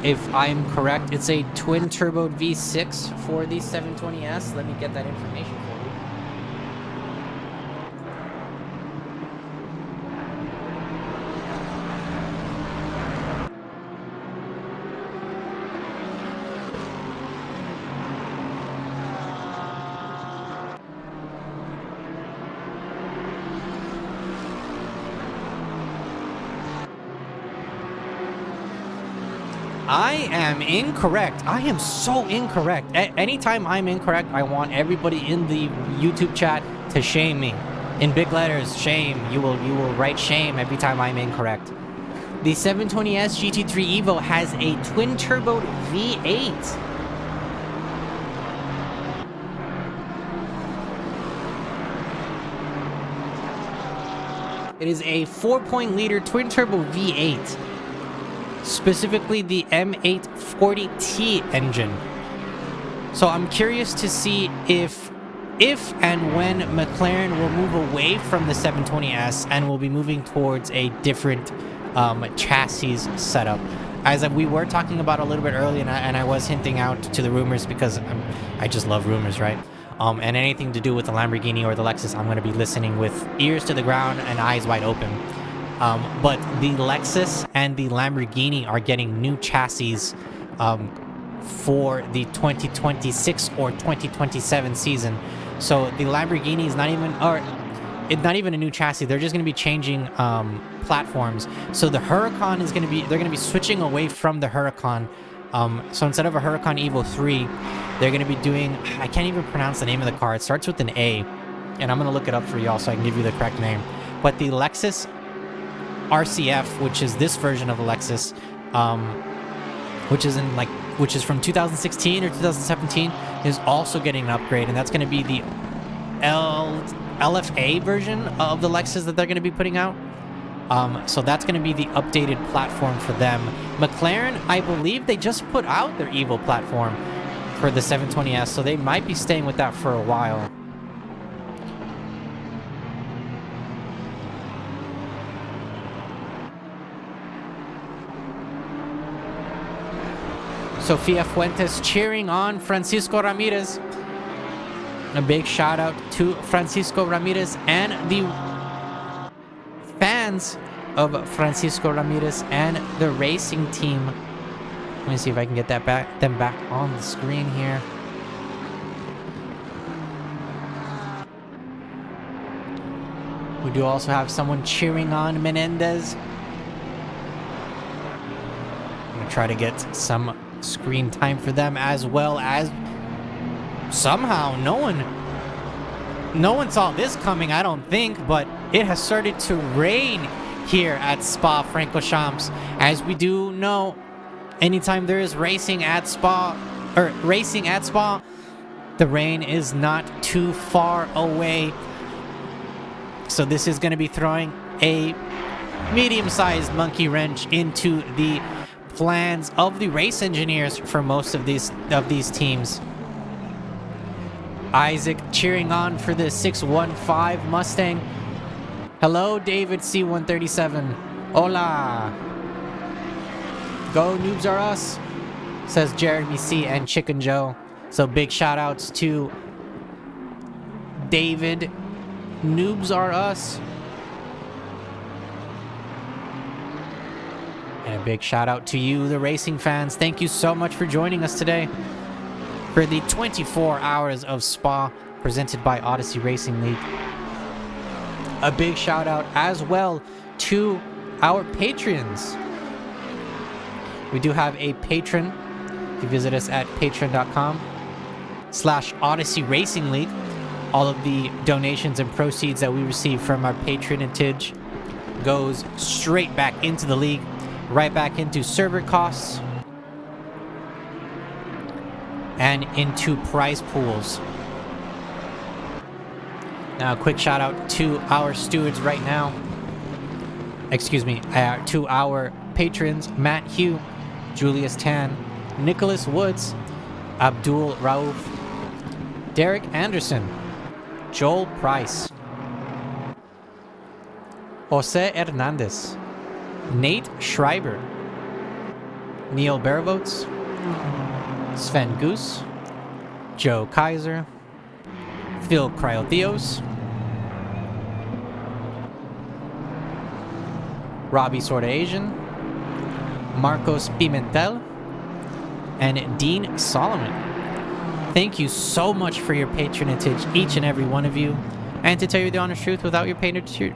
if I'm correct. It's a twin turbo V6 for the 720S. Let me get that information for you. I am incorrect. I am so incorrect. Anytime I'm incorrect, I want everybody in the YouTube chat to shame me. In big letters, shame. You will write shame every time I'm incorrect. The 720S GT3 Evo has a twin-turbo V8. It is a 4.0-liter twin-turbo V8. Specifically the M840T engine. So I'm curious to see if and when McLaren will move away from the 720S and will be moving towards a different chassis setup. As we were talking about a little bit earlier, and I was hinting out to the rumors because I just love rumors, right? And anything to do with the Lamborghini or the Lexus, I'm going to be listening with ears to the ground and eyes wide open. But the Lexus and the Lamborghini are getting new chassis for the 2026 or 2027 season. So the Lamborghini is not even a new chassis. They're just going to be changing platforms. So the Huracan is they're going to be switching away from the Huracan. So instead of a Huracan Evo 3, they're going to be doing, I can't even pronounce the name of the car. It starts with an A, and I'm going to look it up for y'all so I can give you the correct name. But the Lexus RCF, which is this version of the Lexus, which is from 2016 or 2017, is also getting an upgrade, and that's going to be the LFA version of the Lexus that they're going to be putting out. So that's going to be the updated platform for them. McLaren, I believe they just put out their Evo platform for the 720S, so they might be staying with that for a while. Sofia Fuentes cheering on Francisco Ramirez. A big shout out to Francisco Ramirez and the fans of Francisco Ramirez and the racing team. Let me see if I can get them back on the screen here. We do also have someone cheering on Menendez. I'm gonna try to get some screen time for them, as well as somehow no one saw this coming, I don't think, but it has started to rain here at Spa-Francorchamps. As we do know, anytime there is racing at Spa, the rain is not too far away. So this is going to be throwing a medium-sized monkey wrench into the plans of the race engineers for most of these teams. Isaac cheering on for the 615 Mustang. Hello, David C137. Hola. Go Noobs Are Us, says Jeremy C and Chicken Joe. So big shout outs to David. Noobs Are Us. And a big shout out to you, the racing fans. Thank you so much for joining us today for the 24 hours of Spa presented by Odyssey Racing League. A big shout out as well to our Patreons. We do have a Patreon. You can visit us at patreon.com/Odyssey Racing League. All of the donations and proceeds that we receive from our patronage goes straight back into the league, right back into server costs and into prize pools. Now, a quick shout out to our stewards right now. Excuse me, to our patrons, Matt Hugh, Julius Tan, Nicholas Woods, Abdul Rauf, Derek Anderson, Joel Price, Jose Hernandez, Nate Schreiber, Neil Baravotes, Sven Goose, Joe Kaiser, Phil Cryotheos, Robbie Sorta Asian, Marcos Pimentel, and Dean Solomon. Thank you so much for your patronage, each and every one of you. And to tell you the honest truth, without your patronage, I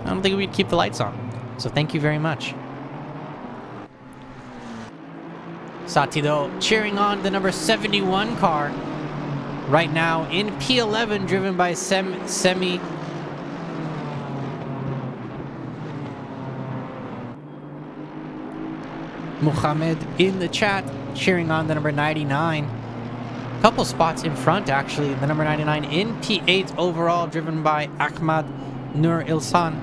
don't think we'd keep the lights on. So thank you very much. Satido cheering on the number 71 car. Right now in P11, driven by Semi. Muhammad in the chat cheering on the number 99. Couple spots in front, actually. The number 99 in P8 overall, driven by Ahmad Nur Ilsan.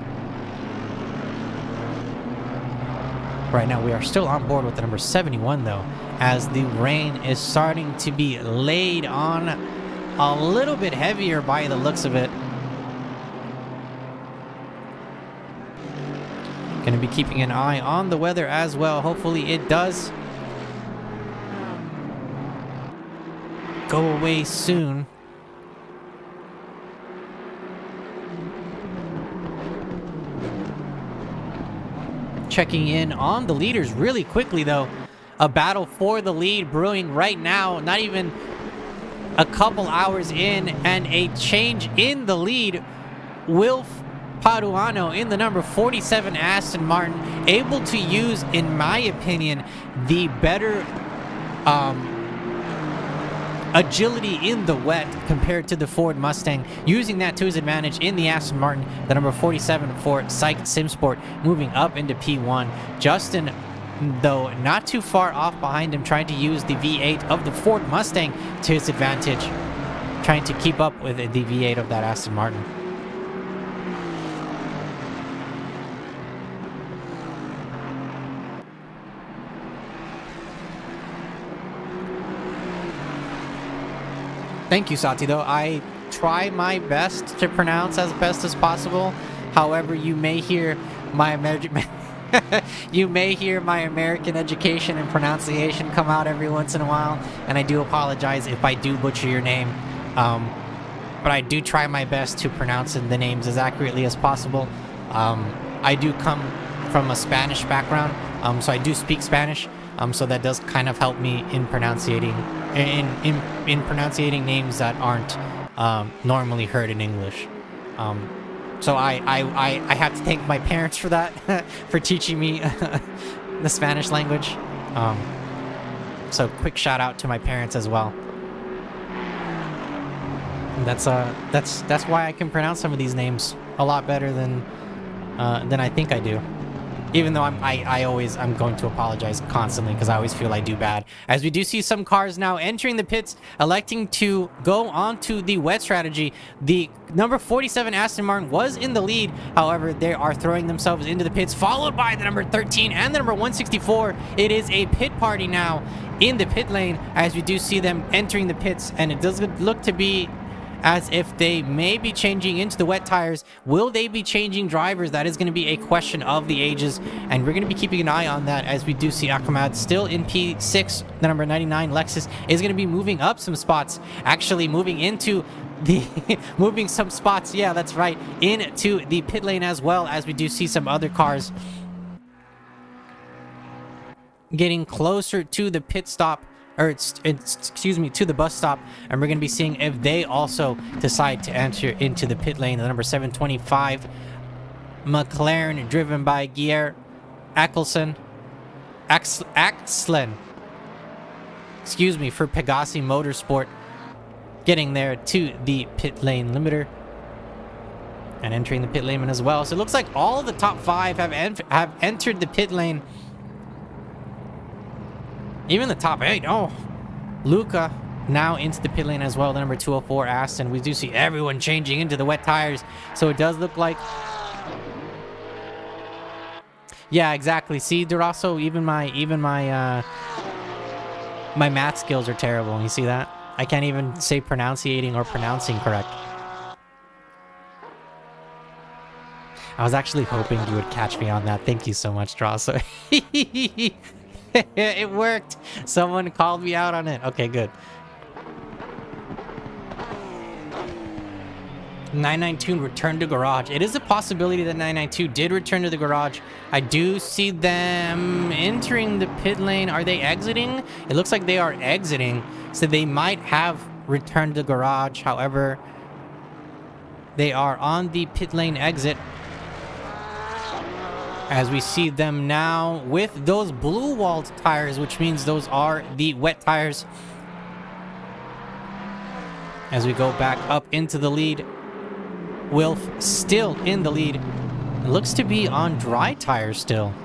Right now, we are still on board with the number 71, though, as the rain is starting to be laid on a little bit heavier by the looks of it. Going to be keeping an eye on the weather as well. Hopefully it does go away soon. Checking in on the leaders really quickly, though. A battle for the lead brewing right now. Not even a couple hours in, and a change in the lead. Wilf Paduano in the number 47 Aston Martin, able to use, in my opinion, the better agility in the wet compared to the Ford Mustang, using that to his advantage in the Aston Martin. The number 47 for Psyched Simsport moving up into P1. Justin, though, not too far off behind him, trying to use the V8 of the Ford Mustang to his advantage, trying to keep up with the V8 of that Aston Martin. Thank you, Sati, though. I try my best to pronounce as best as possible. However, you may hear my American education and pronunciation come out every once in a while, and I do apologize if I do butcher your name. But I do try my best to pronounce the names as accurately as possible. I do come from a Spanish background, so I do speak Spanish. So that does kind of help me in pronunciating names that aren't normally heard in English. So I have to thank my parents for that, for teaching me the Spanish language. So quick shout out to my parents as well. And that's why I can pronounce some of these names a lot better than I think I do. Even though I'm going to apologize constantly because I always feel I do bad. As we do see some cars now entering the pits, electing to go onto the wet strategy. The number 47 Aston Martin was in the lead. However, they are throwing themselves into the pits, followed by the number 13 and the number 164. It is a pit party now in the pit lane as we do see them entering the pits, and it does look to be as if they may be changing into the wet tires. Will they be changing drivers? That is going to be a question of the ages, and we're going to be keeping an eye on that as we do see Ahmad still in P6. The number 99 Lexus is going to be moving up some spots, actually moving into the moving some spots, yeah, that's right, into the pit lane as well, as we do see some other cars getting closer to the pit stop, or excuse me, to the bus stop, and we're going to be seeing if they also decide to enter into the pit lane. The number 725 McLaren, driven by Geir Axlen, excuse me, for Pegasi Motorsport, getting there to the pit lane limiter and entering the pit lane as well. So it looks like all of the top 5 have entered the pit lane. Even the top 8. Oh, Luca now into the pit lane as well. The number 204 Aston. We do see everyone changing into the wet tires. So it does look like... Yeah, exactly. See, Durasso, even my math skills are terrible. You see that? I can't even say pronunciating or pronouncing correct. I was actually hoping you would catch me on that. Thank you so much, Durasso. It worked. Someone called me out on it. Okay, good. 992 returned to garage. It is a possibility that 992 did return to the garage. I do see them entering the pit lane. Are they exiting? It looks like they are exiting. So they might have returned to garage. However, they are on the pit lane exit, as we see them now with those blue walled tires, which means those are the wet tires. As we go back up into the lead, Wilf still in the lead. It looks to be on dry tires still.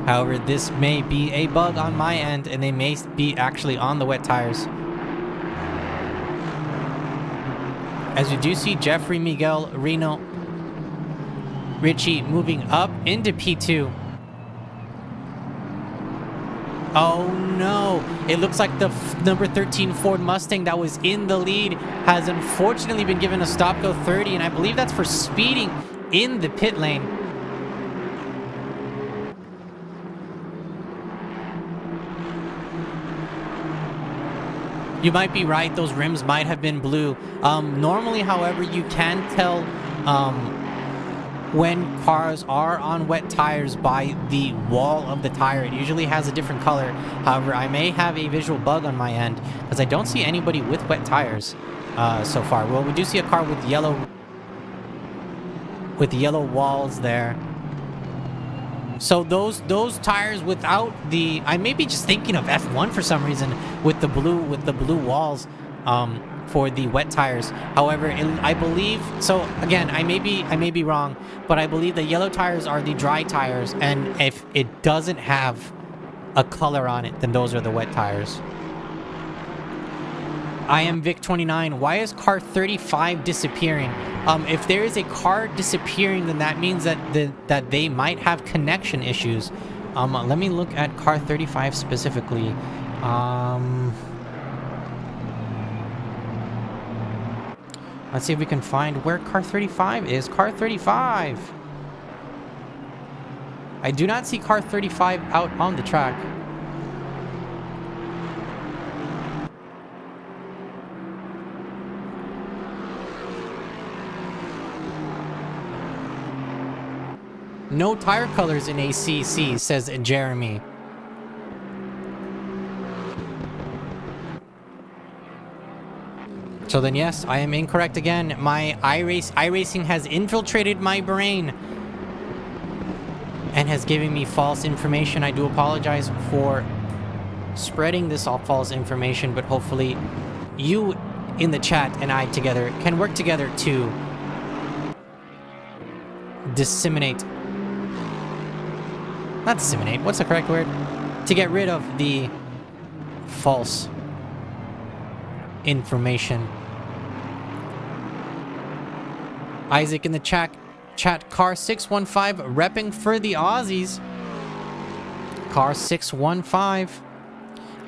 However, this may be a bug on my end, and they may be actually on the wet tires. As you do see Jeffrey, Miguel, Reno, Richie moving up into P2. Oh no, it looks like the number 13 Ford Mustang that was in the lead has unfortunately been given a stop go 30, and I believe that's for speeding in the pit lane. You might be right, those rims might have been blue. Normally, however, you can tell when cars are on wet tires by the wall of the tire. It usually has a different color. However, I may have a visual bug on my end because I don't see anybody with wet tires so far. Well, we do see a car with yellow walls there. So those tires without the, I may be just thinking of F1 for some reason with the blue walls for the wet tires. However, I believe, so again, I may be wrong, but I believe the yellow tires are the dry tires, and if it doesn't have a color on it, then those are the wet tires. I am Vic29. Why is car 35 disappearing? If there is a car disappearing, then that means that they might have connection issues. Let me look at car 35 specifically. Let's see if we can find where car 35 is. Car 35! I do not see car 35 out on the track. No tire colors in ACC, says Jeremy. So then yes, I am incorrect again. My iRacing has infiltrated my brain and has given me false information. I do apologize for spreading this all false information, but hopefully you in the chat and I together can work together to disseminate. Not disseminate. What's the correct word? To get rid of the false information. Isaac in the chat, car 615 repping for the Aussies. Car 615,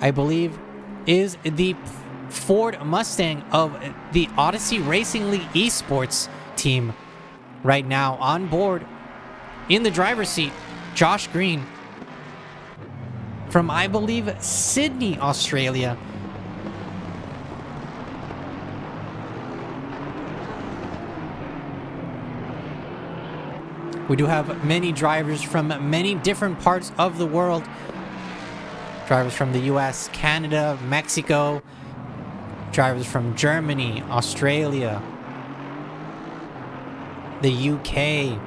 I believe, is the Ford Mustang of the Odyssey Racing League Esports team right now. On board in the driver's seat, Josh Green from, I believe, Sydney, Australia. We do have many drivers from many different parts of the world. Drivers from the US, Canada, Mexico. Drivers from Germany, Australia, the UK.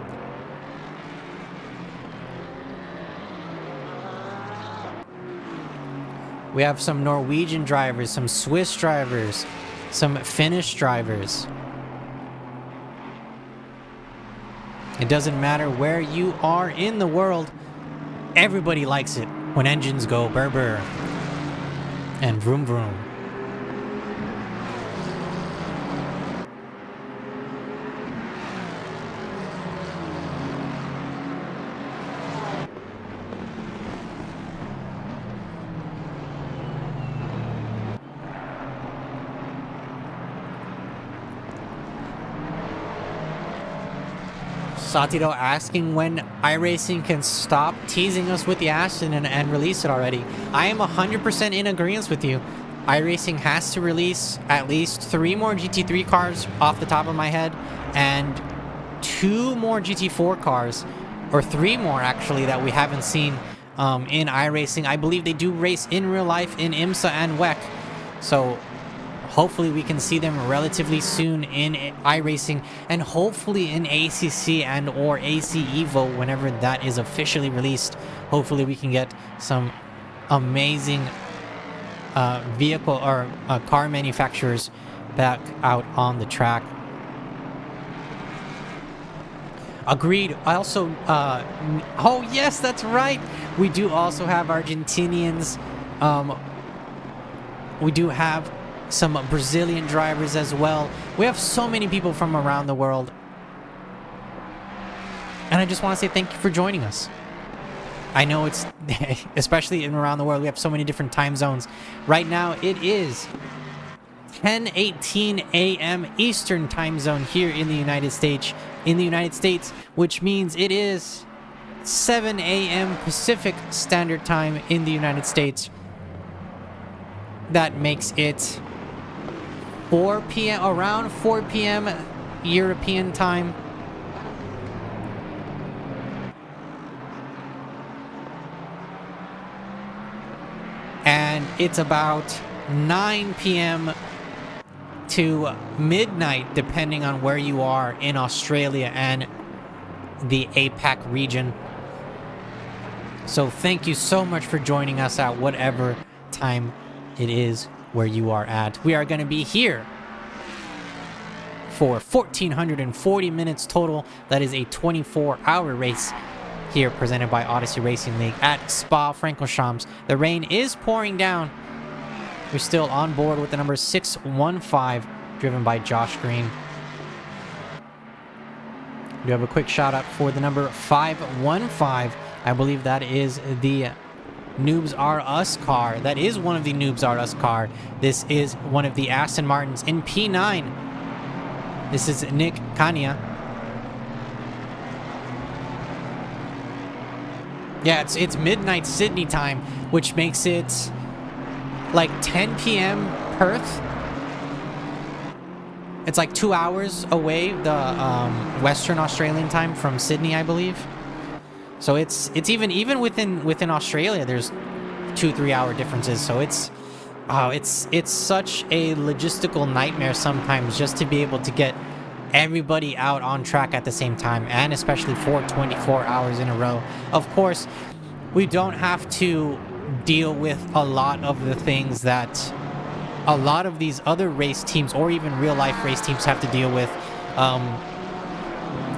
We have some Norwegian drivers, some Swiss drivers, some Finnish drivers. It doesn't matter where you are in the world, everybody likes it when engines go burr burr and vroom vroom. Satido asking when iRacing can stop teasing us with the Aston and release it already. I am 100% in agreement with you. iRacing has to release at least 3 more GT3 cars off the top of my head, and 2 more GT4 cars, or 3 more actually, that we haven't seen in iRacing. I believe they do race in real life in IMSA and WEC, so hopefully we can see them relatively soon in iRacing, and hopefully in ACC and or AC Evo whenever that is officially released. Hopefully we can get some amazing vehicle or car manufacturers back out on the track. Agreed. I also, oh yes, that's right. We do also have Argentinians. We do have some Brazilian drivers as well. We have so many people from around the world. And I just want to say thank you for joining us. I know it's, especially in around the world, we have so many different time zones. Right now it is 10:18 a.m. Eastern time zone here in the United States, which means it is 7 a.m. Pacific Standard Time in the United States. That makes it 4 p.m. around 4 p.m. European time. And it's about 9 p.m. to midnight, depending on where you are in Australia and the APAC region. So thank you so much for joining us at whatever time it is where you are at. We are going to be here for 1,440 minutes total. That is a 24-hour race here presented by Odyssey Racing League at Spa-Francorchamps. The rain is pouring down. We're still on board with the number 615, driven by Josh Green. We have a quick shout out for the number 515. I believe that is the Noobs Are Us car. That is one of the Noobs Are Us car. This is one of the Aston Martins in P9. This is Nick Kanya. Yeah, it's midnight Sydney time, which makes it like 10 p.m. Perth. It's like 2 hours away, the Western Australian time from Sydney, I believe. So it's even within Australia, there's 2-3 hour differences. So it's such a logistical nightmare sometimes just to be able to get everybody out on track at the same time, and especially for 24 hours in a row. Of course, we don't have to deal with a lot of the things that a lot of these other race teams or even real life race teams have to deal with.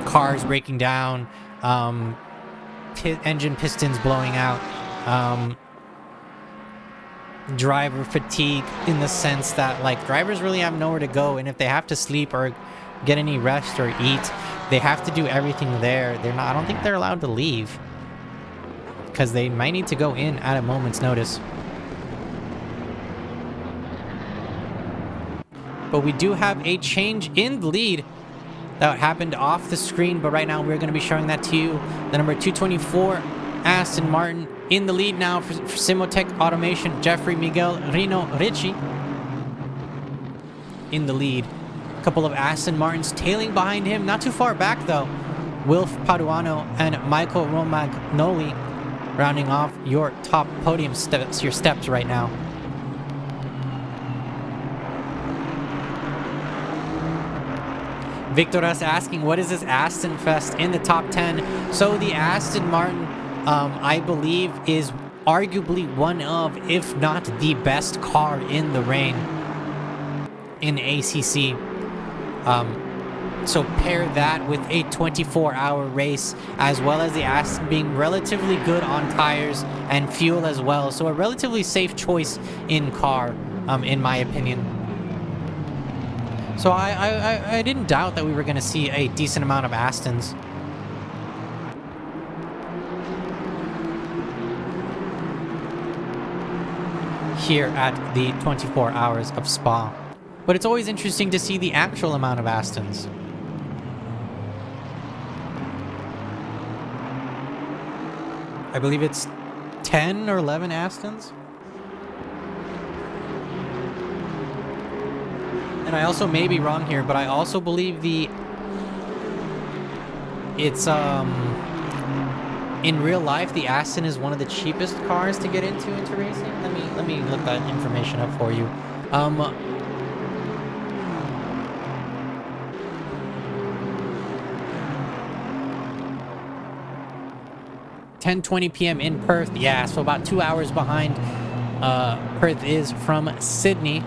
cars breaking down, engine pistons blowing out, driver fatigue, in the sense that like drivers really have nowhere to go, and if they have to sleep or get any rest or eat, they have to do everything there. I don't think they're allowed to leave, because they might need to go in at a moment's notice. But we do have a change in the lead that happened off the screen, but right now we're going to be showing that to you. The number 224 Aston Martin in the lead now for Simotech Automation. Jeffrey Miguel Rino Ricci in the lead. A couple of Aston Martins tailing behind him, not too far back though. Wilf Paduano and Michael Romagnoli rounding off your top podium steps, your steps right now. Victoras asking, what is this Aston Fest in the top 10? So the Aston Martin, I believe, is arguably one of, if not the best car in the rain in ACC. So pair that with a 24-hour race, as well as the Aston being relatively good on tires and fuel as well. So a relatively safe choice in car, in my opinion. So I didn't doubt that we were going to see a decent amount of Astons. Here at the 24 Hours of Spa. But it's always interesting to see the actual amount of Astons. I believe it's 10 or 11 Astons. And I also may be wrong here, but I also believe it's in real life the Aston is one of the cheapest cars to get into racing. Let me look that information up for you. 10:20 p.m. in Perth. Yeah, so about 2 hours behind Perth is from Sydney.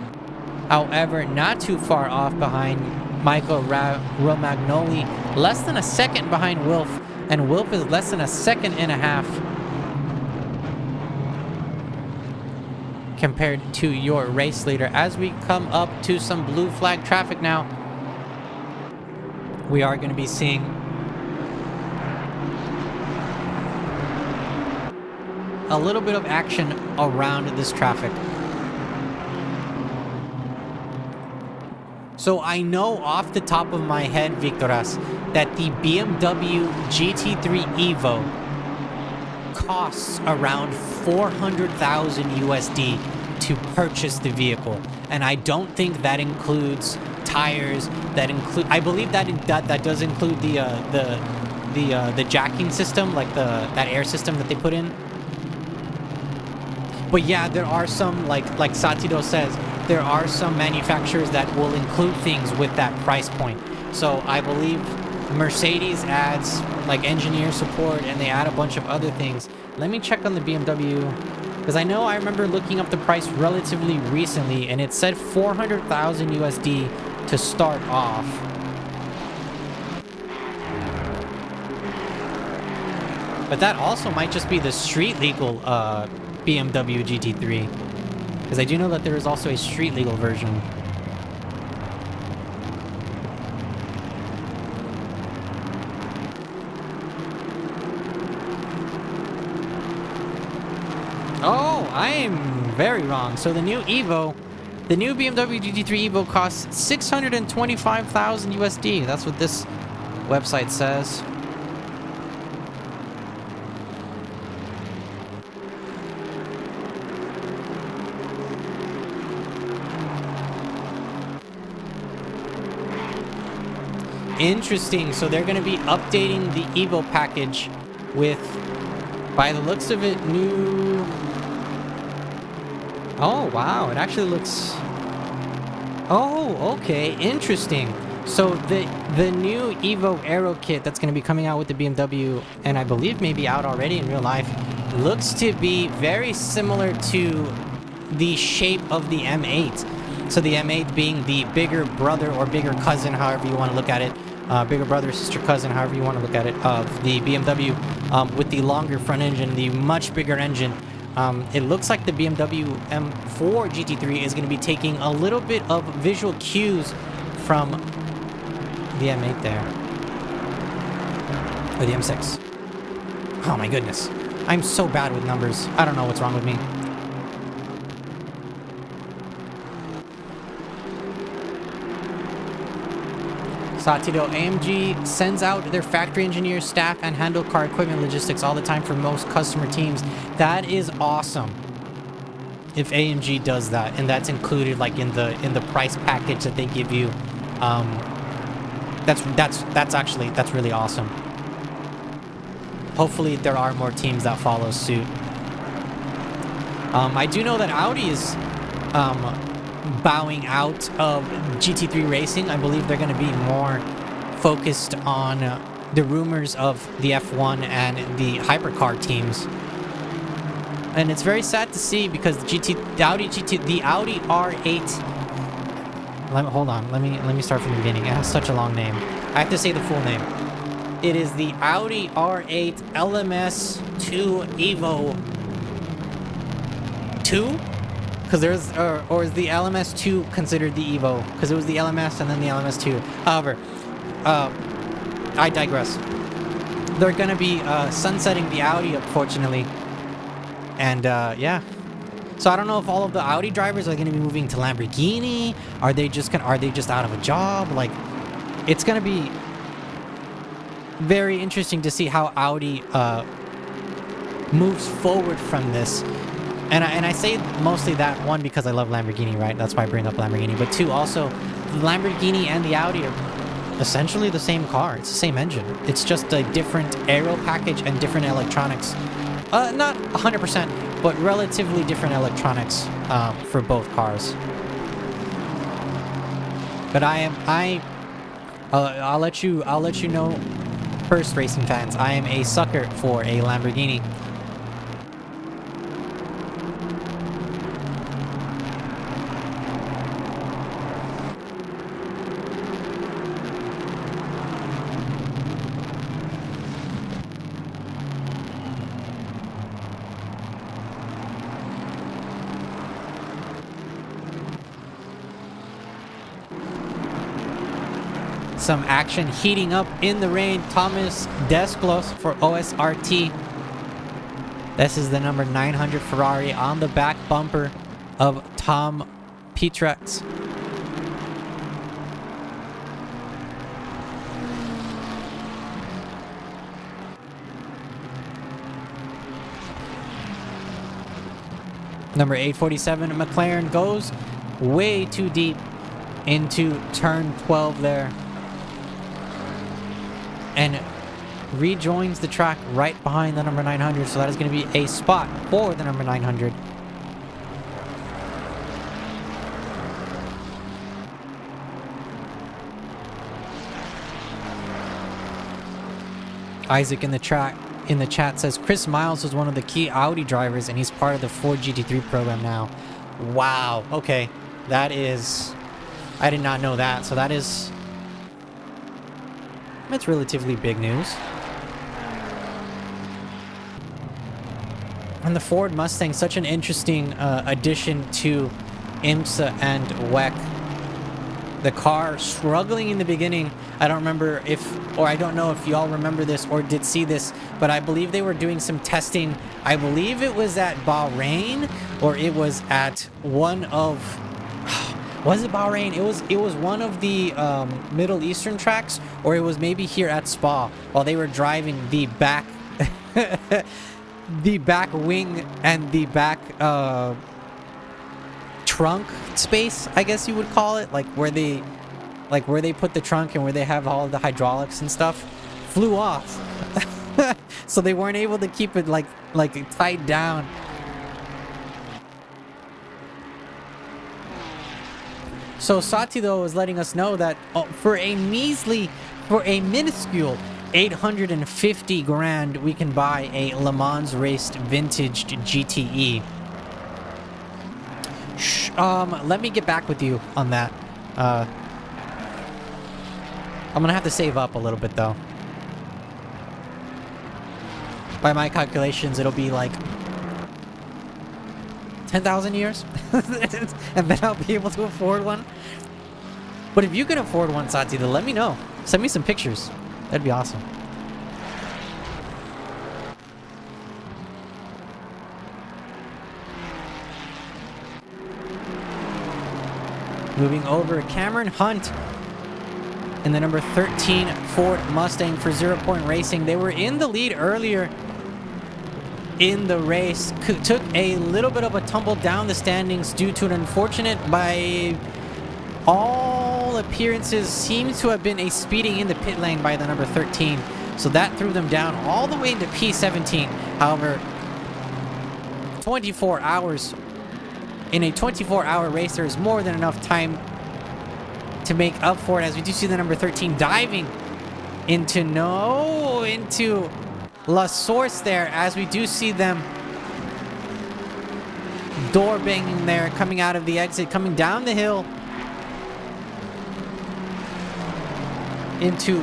However, not too far off behind Michael Romagnoli, less than a second behind Wilf, and Wilf is less than a second and a half compared to your race leader. As we come up to some blue flag traffic now, we are going to be seeing a little bit of action around this traffic. So I know off the top of my head, Victoras, that the BMW GT3 Evo costs around 400,000 USD to purchase the vehicle, and I don't think that includes tires. I believe that does include the jacking system, like that air system that they put in. But yeah, there are some, like Satido says, there are some manufacturers that will include things with that price point. So I believe Mercedes adds like engineer support, and they add a bunch of other things. Let me check on the BMW, because I remember looking up the price relatively recently, and it said 400,000 USD to start off. But that also might just be the street legal BMW GT3, because I do know that there is also a street legal version. Oh, I am very wrong. So the new Evo, the new BMW GT3 Evo costs 625,000 USD. That's what this website says. Interesting. So they're going to be updating the Evo package with, by the looks of it, new... Oh, wow. It actually looks... Oh, okay. Interesting. So the new Evo Aero kit that's going to be coming out with the BMW, and I believe maybe out already in real life, looks to be very similar to the shape of the M8. So the M8 being the bigger brother or bigger cousin, however you want to look at it, bigger brother, sister cousin, however you want to look at it, of the BMW with the longer front engine, the much bigger engine. It looks like the BMW M4 GT3 is going to be taking a little bit of visual cues from the M8 there. Or the M6. Oh my goodness. I'm so bad with numbers. I don't know what's wrong with me. Satido, AMG sends out their factory engineers, staff, and handle car equipment logistics all the time for most customer teams. That is awesome. If AMG does that, and that's included like in the price package that they give you, that's really awesome. Hopefully there are more teams that follow suit. I do know that Audi is bowing out of GT3 racing. I believe they're going to be more focused on the rumors of the F1 and the hypercar teams. And it's very sad to see because the Audi R8. Hold on. Let me start from the beginning. It has such a long name. I have to say the full name. It is the Audi R8 LMS2 Evo 2? Because there's, or is the LMS2 considered the Evo? Because it was the LMS and then the LMS2. However, I digress. They're going to be sunsetting the Audi, unfortunately. And, yeah. So I don't know if all of the Audi drivers are going to be moving to Lamborghini. Are they just out of a job? Like, it's going to be very interesting to see how Audi moves forward from this. And I say mostly that, one, because I love Lamborghini, right? That's why I bring up Lamborghini. But two, also, the Lamborghini and the Audi are essentially the same car. It's the same engine. It's just a different aero package and different electronics. Not 100%, but relatively different electronics for both cars. But I'll let you know first, racing fans, I am a sucker for a Lamborghini. Some action heating up in the rain. Thomas Desclos for OSRT. This is the number 900 Ferrari on the back bumper of Tom Petrex. Number 847 McLaren goes way too deep into turn 12 there. And rejoins the track right behind the number 900, so that is going to be a spot for the number 900. Isaac in the chat says Chris Miles was one of the key Audi drivers and he's part of the Ford GT3 program now. Wow. Okay. That is, I did not know that. So that is, it's relatively big news. And the Ford Mustang, such an interesting addition to IMSA and WEC. The car struggling in the beginning. I don't remember I don't know if y'all remember this or did see this, but I believe they were doing some testing. I believe it was at Bahrain, or it was at one of, was it Bahrain? It was one of the Middle Eastern tracks, or it was maybe here at Spa while they were driving the back the back wing and the back trunk space, I guess you would call it, like where they put the trunk and where they have all the hydraulics and stuff, flew off. So they weren't able to keep it like tight down. So Sati though is letting us know that for a minuscule 850 grand, we can buy a Le Mans raced vintage GTE. Let me get back with you on that. I'm gonna have to save up a little bit though. By my calculations, it'll be like 10,000 years, and then I'll be able to afford one. But if you can afford one, Sati, then let me know. Send me some pictures. That'd be awesome. Moving over, Cameron Hunt in the number 13 Ford Mustang for 0 Point Racing. They were in the lead earlier in the race. Took a little bit of a tumble down the standings due to an unfortunate, by all appearances, seems to have been a speeding in the pit lane by the number 13. So that threw them down all the way into P17. However, 24 hours. In a 24-hour race, there is more than enough time to make up for it, as we do see the number 13 diving into La Source there, as we do see them door banging there, coming out of the exit, coming down the hill into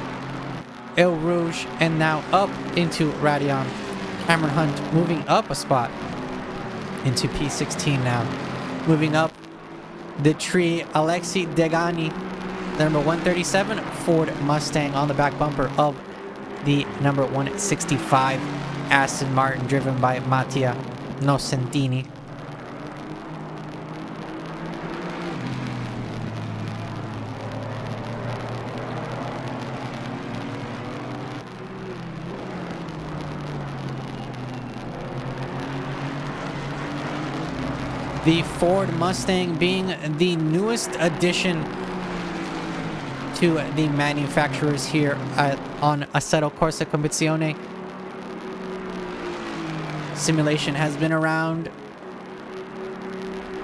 El Rouge, and now up into Radion. Cameron Hunt moving up a spot into P16 now. Moving up the tree, Alexei Degani, the number 137 Ford Mustang on the back bumper of the number 165 Aston Martin, driven by Mattia Nocentini. The Ford Mustang being the newest addition to the manufacturers here on Assetto Corsa Competizione. Simulation has been around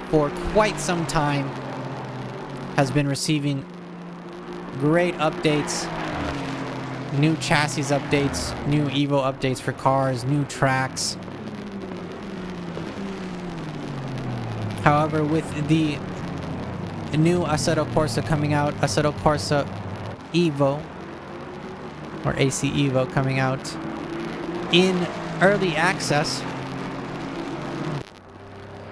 for quite some time, has been receiving great updates, new chassis updates, new Evo updates for cars, new tracks. However, with the new Assetto Corsa coming out, Assetto Corsa Evo, or AC Evo, coming out in early access,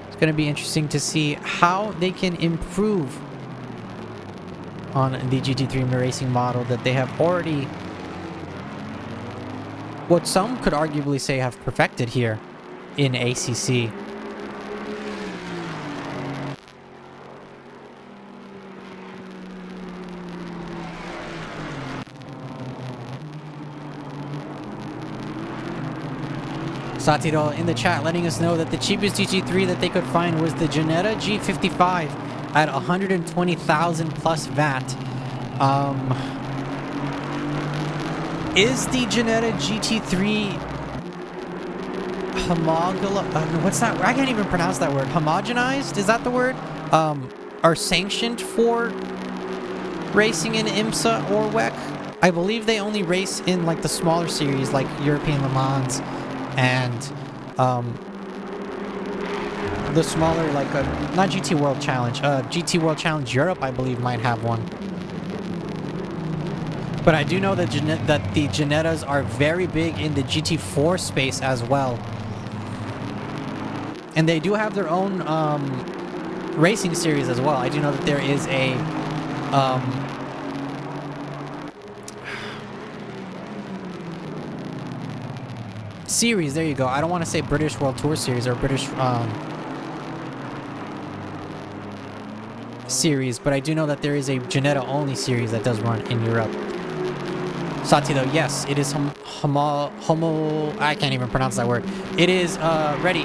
it's going to be interesting to see how they can improve on the GT3 racing model that they have already, what some could arguably say, have perfected here in ACC. Satiro in the chat letting us know that the cheapest GT3 that they could find was the Ginetta G55 at 120,000 plus VAT. Is the Ginetta GT3 what's that? I can't even pronounce that word. Homogenized? Is that the word? Are sanctioned for racing in IMSA or WEC? I believe they only race in like the smaller series, like European Le Mans and the smaller, like not GT World Challenge, GT World Challenge Europe, I believe, might have one. But I do know that the Ginettas are very big in the GT4 space as well, and they do have their own racing series as well. I do know that there is a series, there you go. I don't want to say British World Tour Series or British series, but I do know that there is a Ginetta only series that does run in Europe. Sati though, yes, it is I can't even pronounce that word. It is ready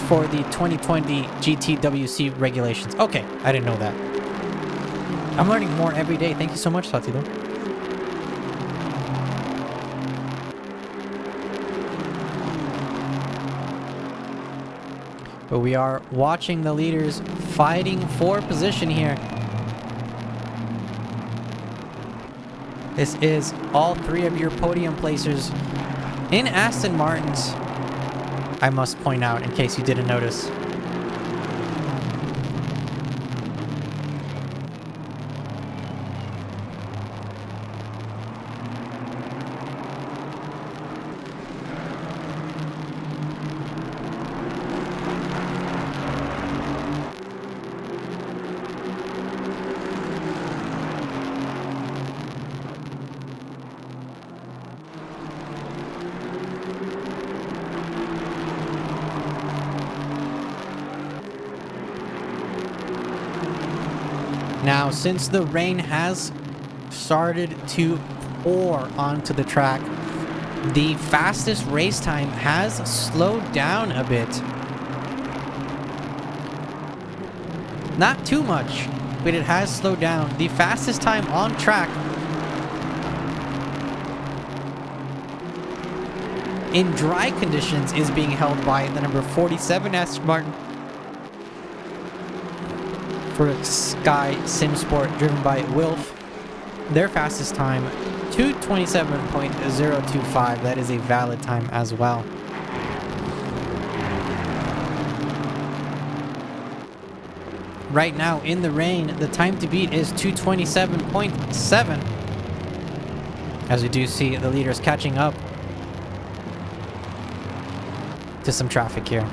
for the 2020 GTWC regulations. Okay, I didn't know that. I'm learning more every day. Thank you so much, Sati though. But we are watching the leaders fighting for position here. This is all three of your podium placers in Aston Martins, I must point out, in case you didn't notice. Now, since the rain has started to pour onto the track, the fastest race time has slowed down a bit. Not too much, but it has slowed down. The fastest time on track in dry conditions is being held by the number 47 Aston Martin for Sky Sim Sport, driven by Wilf. Their fastest time, 2:27.025. That is a valid time as well. Right now in the rain, the time to beat is 2:27.7. As we do see the leaders catching up to some traffic here.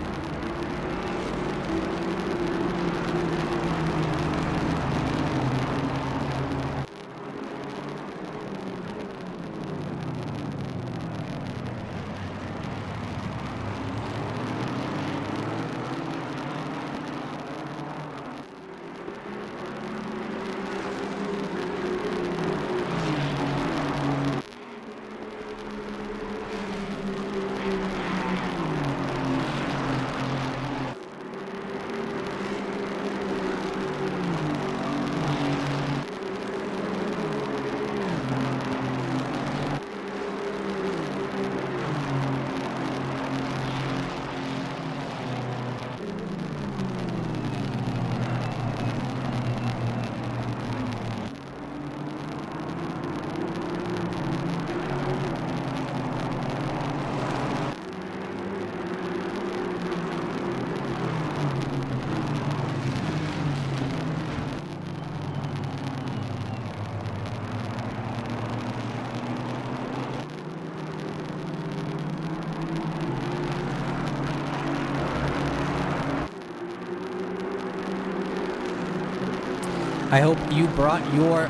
I hope you brought your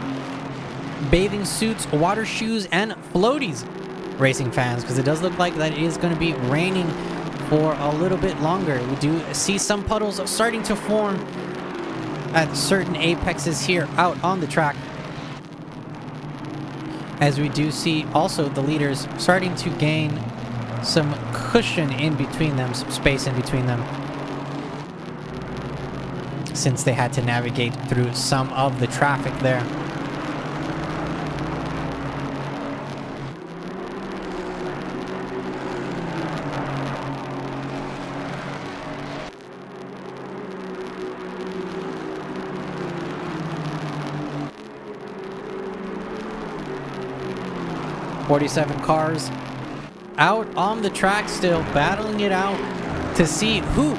bathing suits, water shoes, and floaties, racing fans, because it does look like that it is going to be raining for a little bit longer. We do see some puddles starting to form at certain apexes here out on the track, as we do see also the leaders starting to gain some cushion in between them, some space in between them, since they had to navigate through some of the traffic there. "47 cars out on the track still, battling it out to see who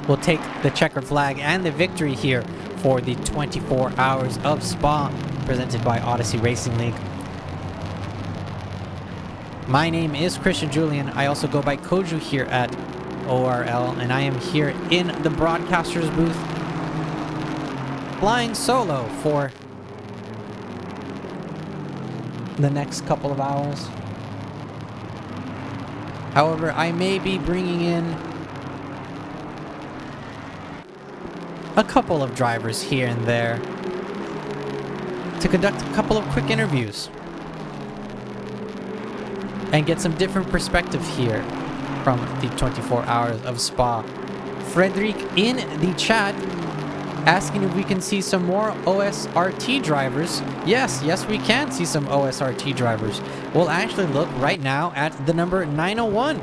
will take the checkered flag and the victory here for the 24 Hours of Spa, presented by Odyssey Racing League. My name is Christian Julian. I also go by Koju here at ORL, and I am here in the broadcaster's booth, flying solo for the next couple of hours. However, I may be bringing in a couple of drivers here and there to conduct a couple of quick interviews and get some different perspective here from the 24 Hours of Spa. Frederic in the chat asking if we can see some more OSRT drivers. Yes, we can see some OSRT drivers. We'll actually look right now at the number 901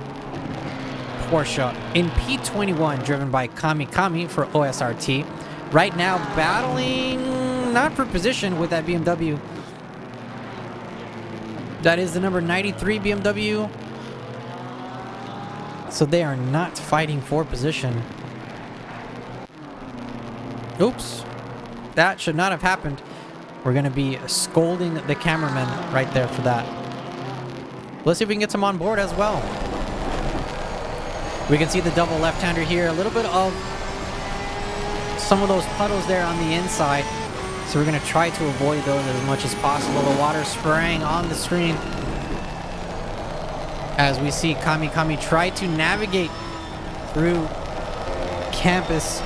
Porsche in P21, driven by Kami for OSRT. Right now battling, not for position with that BMW. That is the number 93 BMW. So they are not fighting for position. Oops. That should not have happened. We're going to be scolding the cameraman right there for that. Let's see if we can get some on board as well. We can see the double left-hander here. A little bit of some of those puddles there on the inside. So we're going to try to avoid those as much as possible. The water spraying on the screen as we see Kami try to navigate through campus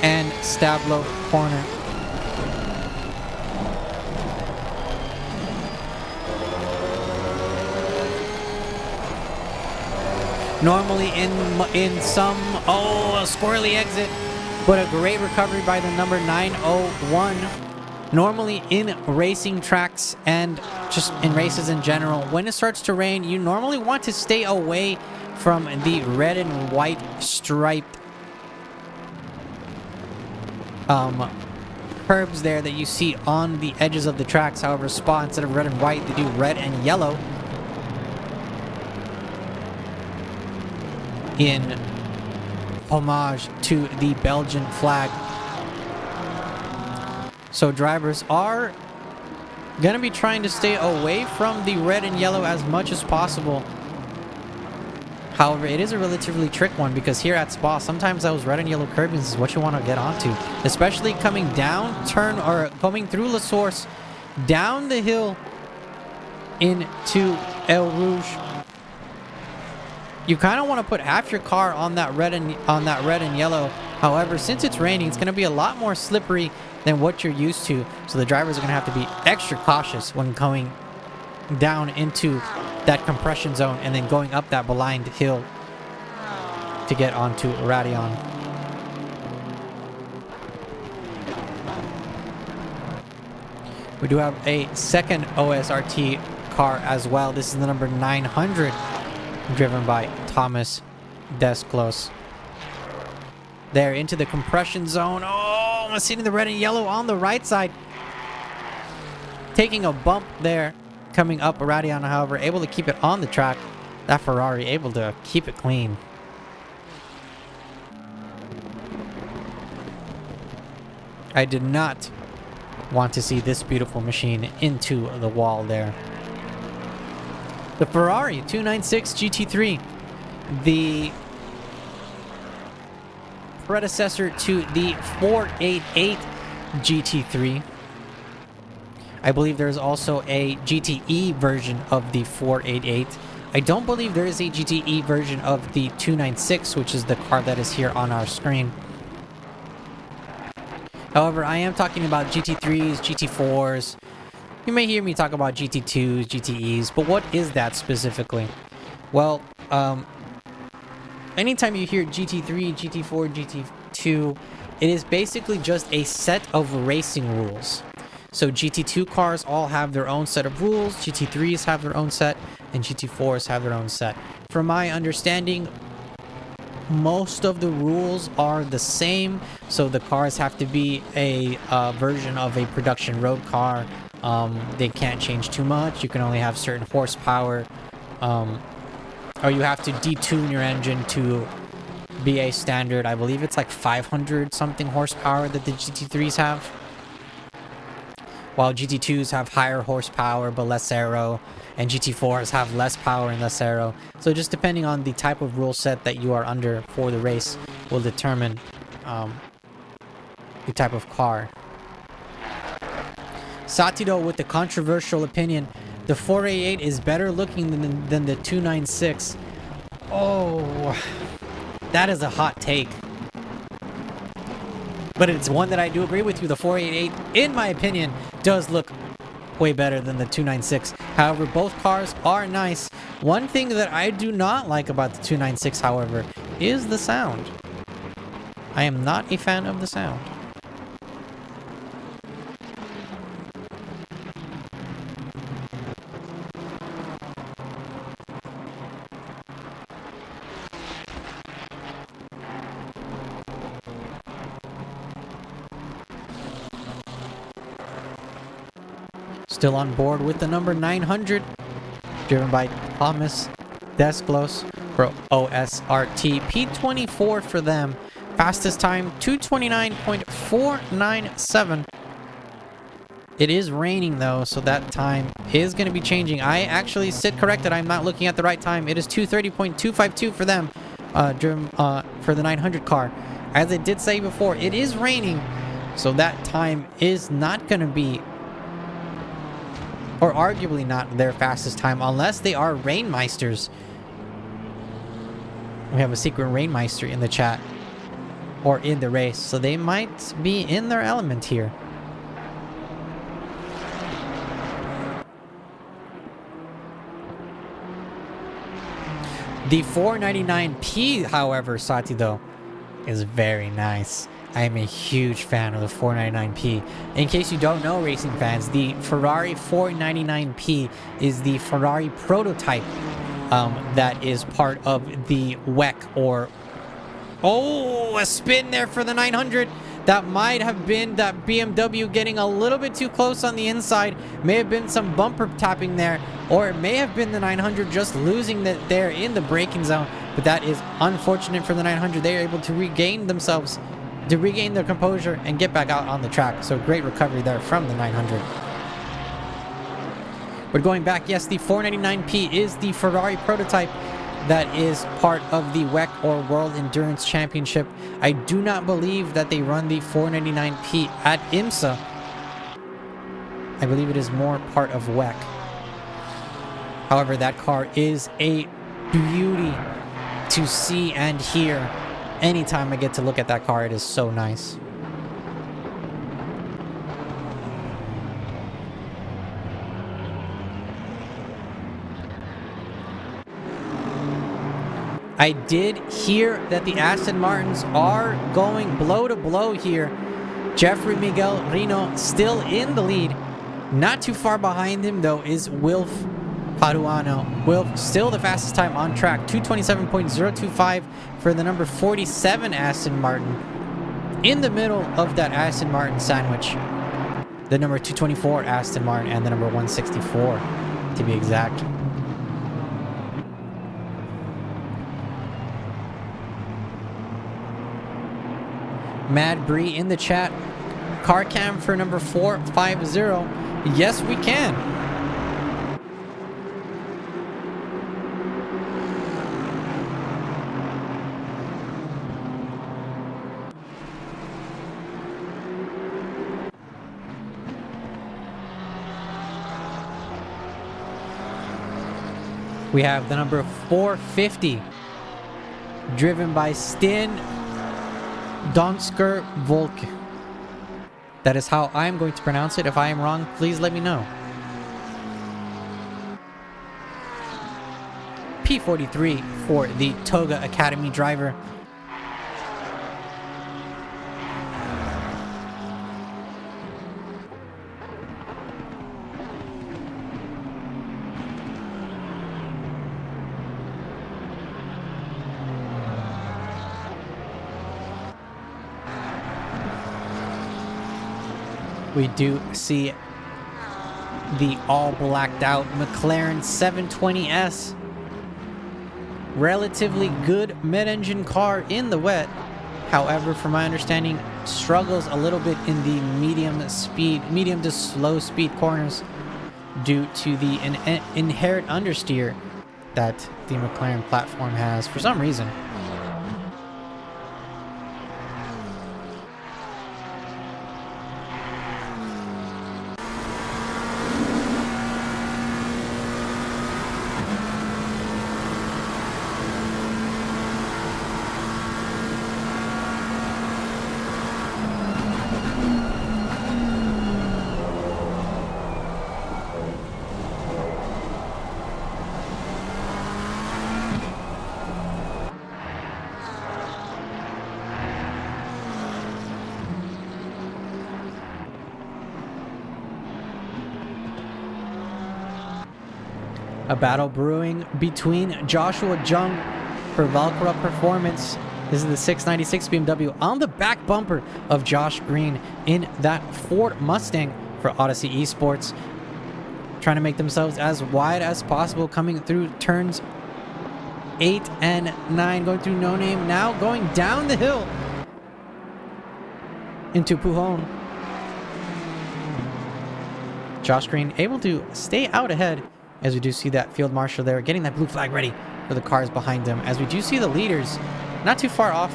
and Stablo corner. Normally in some, a squirrely exit, but a great recovery by the number 901. Normally in racing tracks and just in races in general, when it starts to rain, you normally want to stay away from the red and white striped curbs there that you see on the edges of the tracks. However, Spa, instead of red and white, they do red and yellow in homage to the Belgian flag. So drivers are gonna be trying to stay away from the red and yellow as much as possible. However, it is a relatively trick one, because here at Spa, sometimes those red and yellow curbings is what you want to get onto, especially coming down coming through La Source, down the hill into El Rouge. You kind of want to put half your car on that red and yellow. However, since it's raining, it's going to be a lot more slippery than what you're used to. So the drivers are going to have to be extra cautious when going down into that compression zone and then going up that blind hill to get onto Radion. We do have a second OSRT car as well. This is the number 900, driven by Thomas Desclos. There into the compression zone. Oh, I'm seeing the red and yellow on the right side. Taking a bump there, coming up Radion, however, able to keep it on the track. That Ferrari able to keep it clean. I did not want to see this beautiful machine into the wall there. The Ferrari 296 GT3, the predecessor to the 488 GT3. I believe there's also a GTE version of the 488. I don't believe there is a GTE version of the 296, which is the car that is here on our screen. However, I am talking about GT3s, GT4s. You may hear me talk about GT2s, GTEs, but what is that specifically? Well, anytime you hear GT3, GT4, GT2, it is basically just a set of racing rules. So GT2 cars all have their own set of rules, GT3s have their own set, and GT4s have their own set. From my understanding, most of the rules are the same. So the cars have to be a version of a production road car. They can't change too much. You can only have certain horsepower. Or you have to detune your engine to be a standard. I believe it's like 500 something horsepower that the GT3s have, while GT2s have higher horsepower but less aero, and GT4s have less power and less aero. So just depending on the type of rule set that you are under for the race will determine the type of car. Satido with the controversial opinion, the 488 is better looking than the 296. Oh, that is a hot take. But it's one that I do agree with you. The 488, in my opinion, does look way better than the 296. However, both cars are nice. One thing that I do not like about the 296, however, is the sound. I am not a fan of the sound. Still on board with the number 900, driven by Thomas Desclos for OSRT. P24 for them. Fastest time, 229.497. It is raining though, so that time is going to be changing. I actually sit corrected. I'm not looking at the right time. It is 230.252 for them, driven for the 900 car. As I did say before, it is raining, so that time is not going to be, or arguably not, their fastest time, unless they are Rainmeisters. We have a secret Rainmeister in the chat. or in the race. So they might be in their element here. The 499P, however, Sati, though, is very nice. I am a huge fan of the 499P. In case you don't know, racing fans, the Ferrari 499P is the Ferrari prototype that is part of the WEC, or... Oh, a spin there for the 900. That might have been that BMW getting a little bit too close on the inside. May have been some bumper tapping there, or it may have been the 900 just losing that there in the braking zone. But that is unfortunate for the 900. They are able to regain themselves, to regain their composure and get back out on the track. So great recovery there from the 900. But going back, yes, the 499P is the Ferrari prototype that is part of the WEC, or World Endurance Championship. I do not believe that they run the 499P at IMSA. I believe it is more part of WEC. However, that car is a beauty to see and hear. Anytime I get to look at that car, it is so nice. I did hear that the Aston Martins are going blow to blow here. Jeffrey Miguel Rino still in the lead. Not too far behind him, though, is Wilf Paduano. Wilf still the fastest time on track. 227.025 for the number 47 Aston Martin. In the middle of that Aston Martin sandwich, the number 224 Aston Martin and the number 164, to be exact. Mad Bree in the chat. Car cam for number 450. Yes, we can. We have the number 450, driven by Stin Donsker Volk. That is how I'm going to pronounce it. If I am wrong, please let me know. P43 for the Toga Academy driver. We do see the all blacked out McLaren 720S. Relatively good mid-engine car in the wet. However, from my understanding, struggles a little bit in the medium to slow speed corners due to the inherent understeer that the McLaren platform has for some reason. A battle brewing between Joshua Jung for Valkyra Performance. This is the 696 BMW on the back bumper of Josh Green in that Ford Mustang for Odyssey Esports. Trying to make themselves as wide as possible, coming through turns 8 and 9, going through No Name, now going down the hill into Pujon. Josh Green able to stay out ahead, as we do see that field marshal there getting that blue flag ready for the cars behind him, as we do see the leaders not too far off.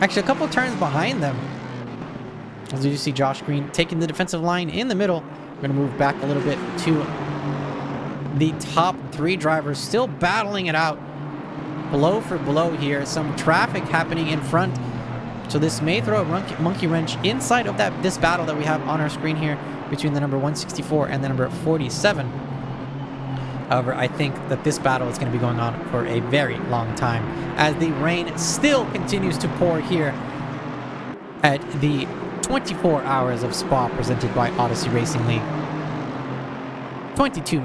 Actually, a couple turns behind them. As we do see Josh Green taking the defensive line in the middle. We're going to move back a little bit to the top three drivers, still battling it out blow for blow here. Some traffic happening in front. So this may throw a monkey wrench inside of this battle that we have on our screen here between the number 164 and the number 47. However, I think that this battle is going to be going on for a very long time as the rain still continues to pour here at the 24 Hours of Spa presented by Odyssey Racing League. 22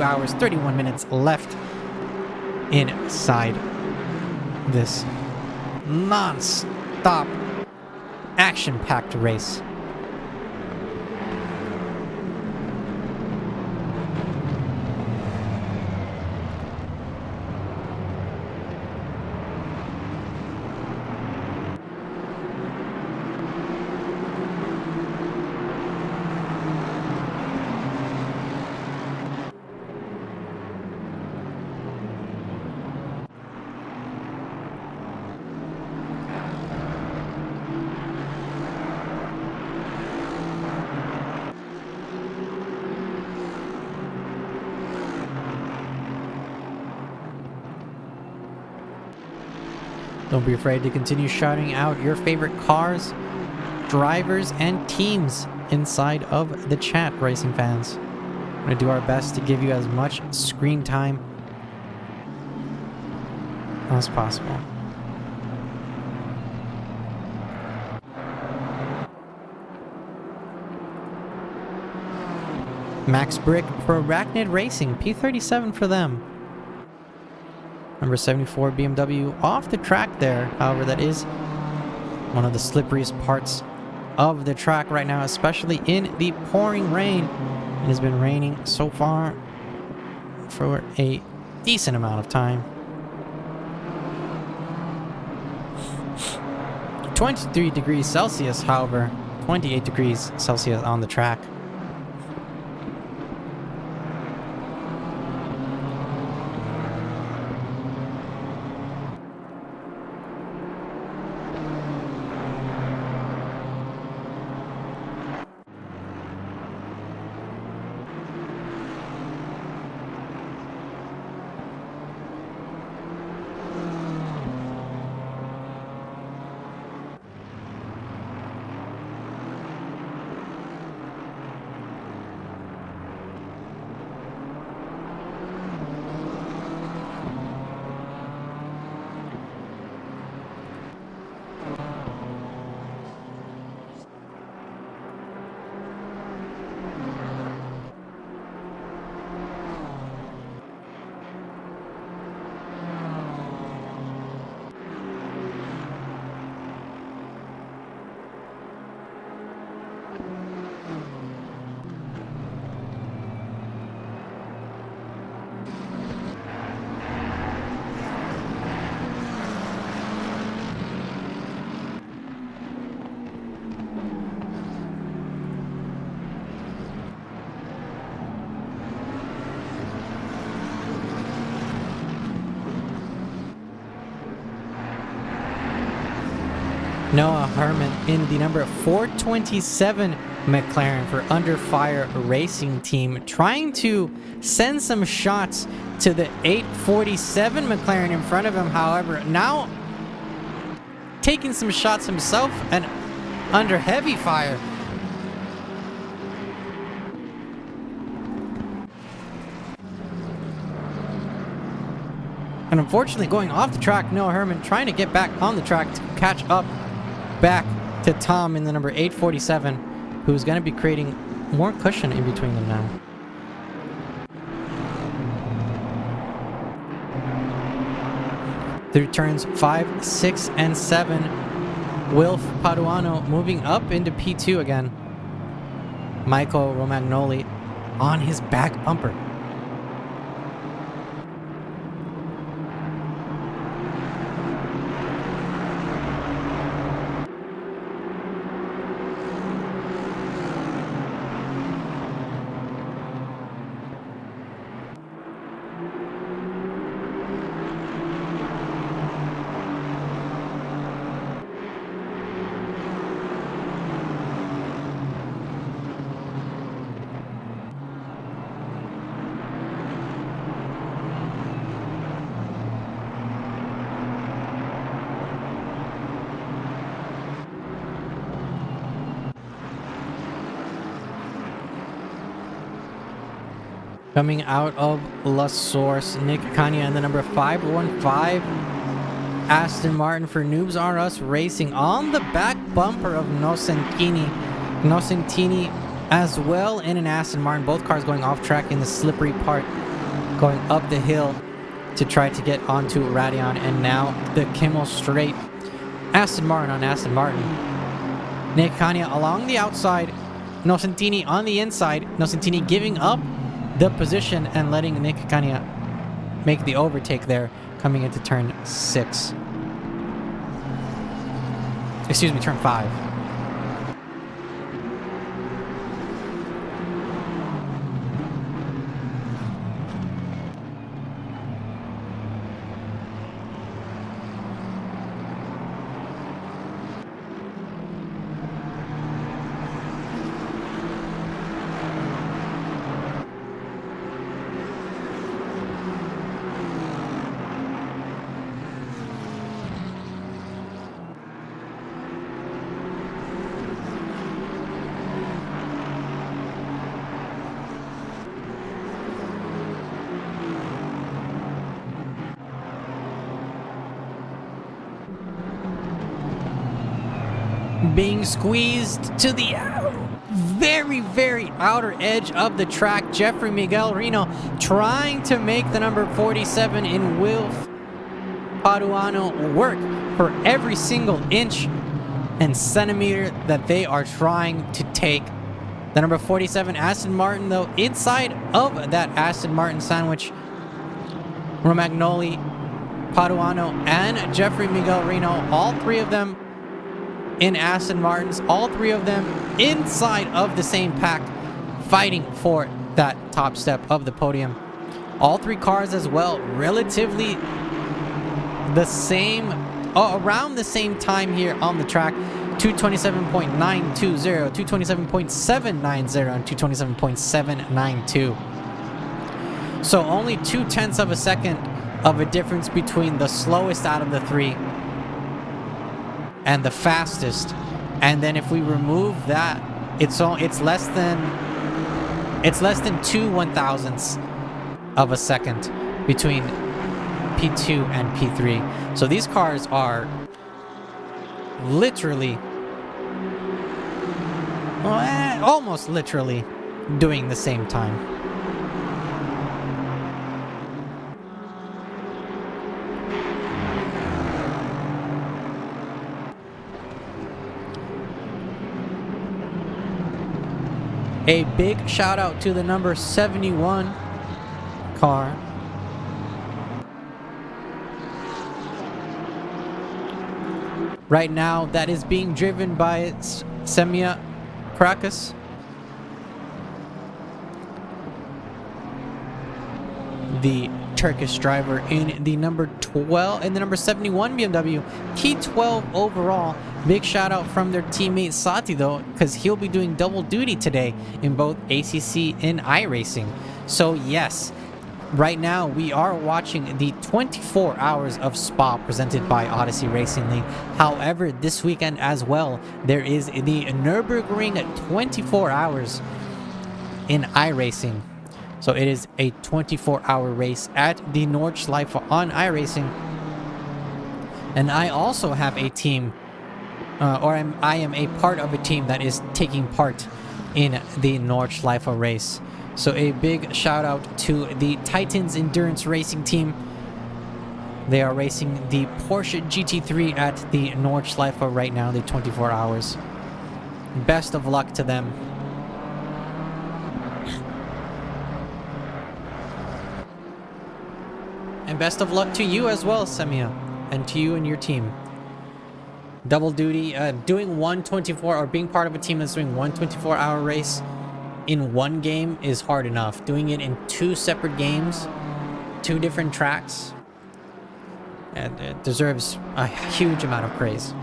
hours, 31 minutes left inside this non-stop action-packed race. Don't be afraid to continue shouting out your favorite cars, drivers, and teams inside of the chat, racing fans. We're going to do our best to give you as much screen time as possible. Max Brick for Arachnid Racing, P37 for them. Number 74 BMW off the track there. However, that is one of the slipperiest parts of the track right now, especially in the pouring rain. It has been raining so far for a decent amount of time. 23 degrees Celsius, however, 28 degrees Celsius on the track. Noah Herman in the number 427 McLaren for Under Fire Racing Team, trying to send some shots to the 847 McLaren in front of him. However, now taking some shots himself and under heavy fire. And unfortunately, going off the track, Noah Herman trying to get back on the track to catch up back to Tom in the number 847, who's going to be creating more cushion in between them now. Through turns 5, 6, and 7, Wilf Paduano moving up into P2 again. Michael Romagnoli on his back bumper. Coming out of La Source, Nick Kanya and the number 515 Aston Martin for Noobs R Us Racing on the back bumper of Nocentini. Nocentini as well in an Aston Martin. Both cars going off track in the slippery part, going up the hill to try to get onto Radion. And now the Kimmel Straight. Aston Martin on Aston Martin. Nick Kanya along the outside. Nocentini on the inside. Nocentini giving up the position and letting Nick Kanya make the overtake there coming into turn 6. Excuse me, turn 5. Being squeezed to the very, very outer edge of the track. Jeffrey Miguel Reno trying to make the number 47 in Wilf Paduano work for every single inch and centimeter that they are trying to take. The number 47 Aston Martin, though, inside of that Aston Martin sandwich, Romagnoli, Paduano, and Jeffrey Miguel Reno, all three of them in Aston Martins, all three of them inside of the same pack, fighting for that top step of the podium. All three cars as well, relatively the same, around the same time here on the track. 227.920, 227.790, and 227.792. So only 0.2 of a second of a difference between the slowest out of the three and the fastest. And then if we remove that, it's less than 2 1,000ths of a second between P2 and P3. So these cars are literally, almost literally doing the same time. A big shout out to the number 71 car. Right now, that is being driven by Semia Krakus. The Turkish driver in the number 12 and the number 71 BMW T12 overall. Big shout out from their teammate Sati though, because he'll be doing double duty today in both ACC and iRacing. So yes, right now we are watching the 24 hours of Spa presented by Odyssey Racing League. However, this weekend as well, there is the Nürburgring 24 hours in iRacing. So it is a 24-hour race at the Nordschleife on iRacing. And I also have a team, I am a part of a team that is taking part in the Nordschleife race. So a big shout out to the Titans Endurance Racing team. They are racing the Porsche GT3 at the Nordschleife right now, the 24 hours. Best of luck to them. And best of luck to you as well, Semia, and to you and your team. Double duty, doing one 24 or being part of a team that's doing one 24-hour race in one game is hard enough. Doing it in 2 separate games, 2 different tracks, it deserves a huge amount of praise.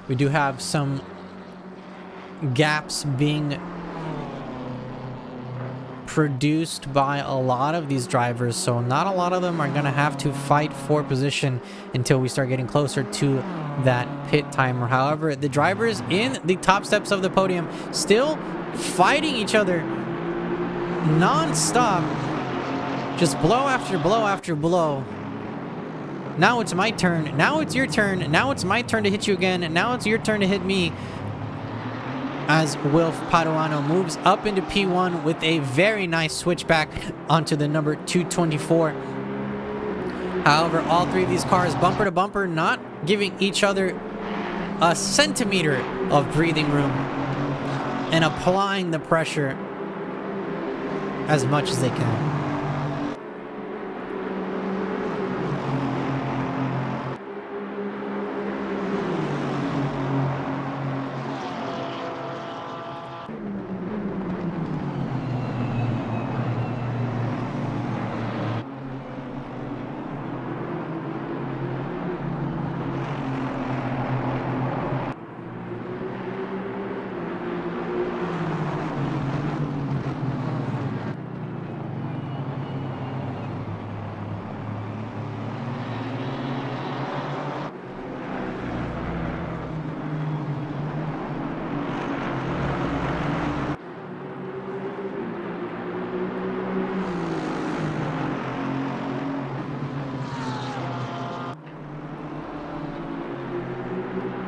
We do have some gaps being produced by a lot of these drivers, so not a lot of them are going to have to fight for position until we start getting closer to that pit timer. However, the drivers in the top steps of the podium still fighting each other non-stop, just blow after blow after blow. Now it's my turn, now it's your turn, now it's my turn to hit you again, and now it's your turn to hit me, as Wilf Paduano moves up into P1 with a very nice switchback onto the number 224. However, all three of these cars bumper to bumper, not giving each other a centimeter of breathing room and applying the pressure as much as they can.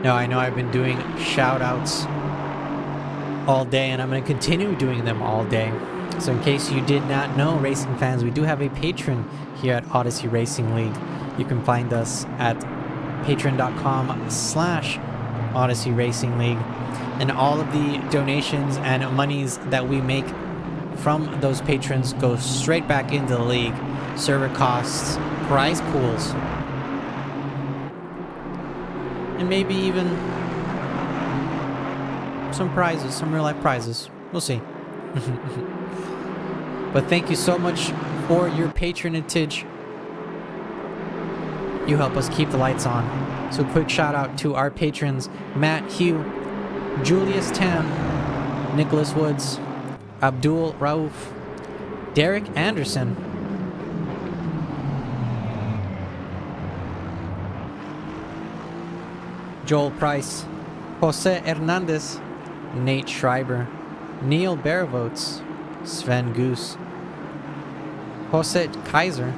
Now, I know I've been doing shout outs all day, and I'm going to continue doing them all day. So in case you did not know, racing fans, we do have a patron here at Odyssey Racing League. You can find us at patreon.com/Odyssey Racing League. And all of the donations and monies that we make from those patrons go straight back into the league. Server costs, prize pools, and maybe even some prizes, some real life prizes. We'll see. But thank you so much for your patronage. You help us keep the lights on. So quick shout out to our patrons: Matt Hugh, Julius Tam, Nicholas Woods, Abdul Rauf, Derek Anderson, Joel Price, Jose Hernandez, Nate Schreiber, Neil Baravotes, Sven Goose, Jose Kaiser,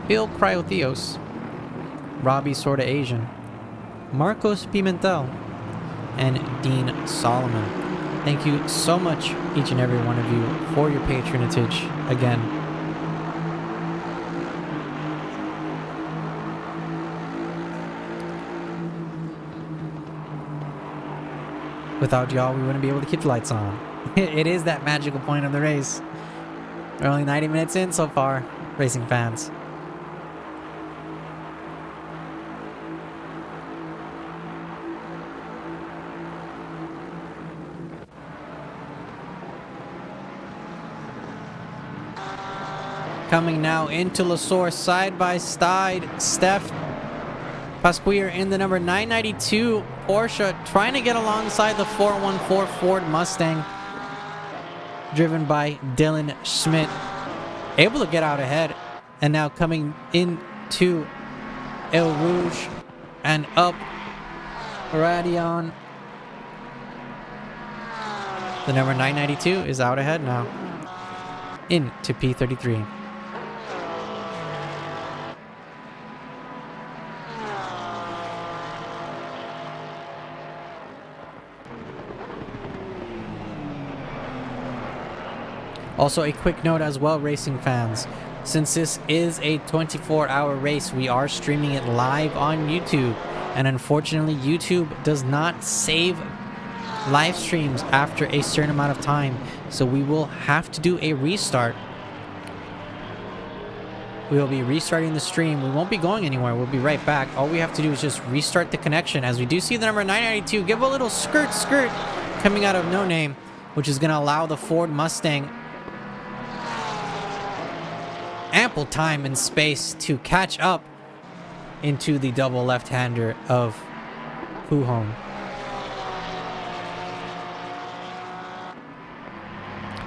Bill Cryotheos, Robbie Sorta Asian, Marcos Pimentel, and Dean Solomon. Thank you so much, each and every one of you, for your patronage again. Without y'all, we wouldn't be able to keep the lights on. It is that magical point of the race. We're only 90 minutes in so far, racing fans. Coming now into Le Source, side by side, Steph Pasquier in the number 992 Porsche, trying to get alongside the 414 Ford Mustang, driven by Dylan Schmidt, able to get out ahead. And now coming into El Rouge and up Radion. The number 992 is out ahead now into P33. Also, a quick note as well, racing fans. Since this is a 24-hour race, we are streaming it live on YouTube. And unfortunately, YouTube does not save live streams after a certain amount of time. So we will have to do a restart. We will be restarting the stream. We won't be going anywhere. We'll be right back. All we have to do is just restart the connection. As we do see the number 992 give a little skirt coming out of No Name, which is going to allow the Ford Mustang ample time and space to catch up into the double left-hander of poo home.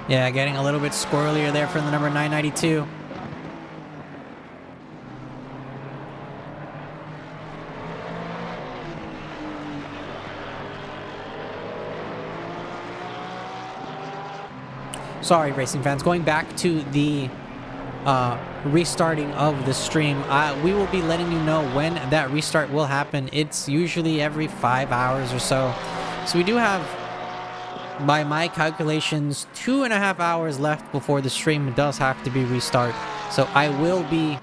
Yeah, getting a little bit squirrelier there from the number 992. Sorry, racing fans. Going back to the restarting of the stream, we will be letting you know when that restart will happen. It's usually every 5 hours or so. So we do have, by my calculations, 2.5 hours left before the stream does have to be restarted. So I will be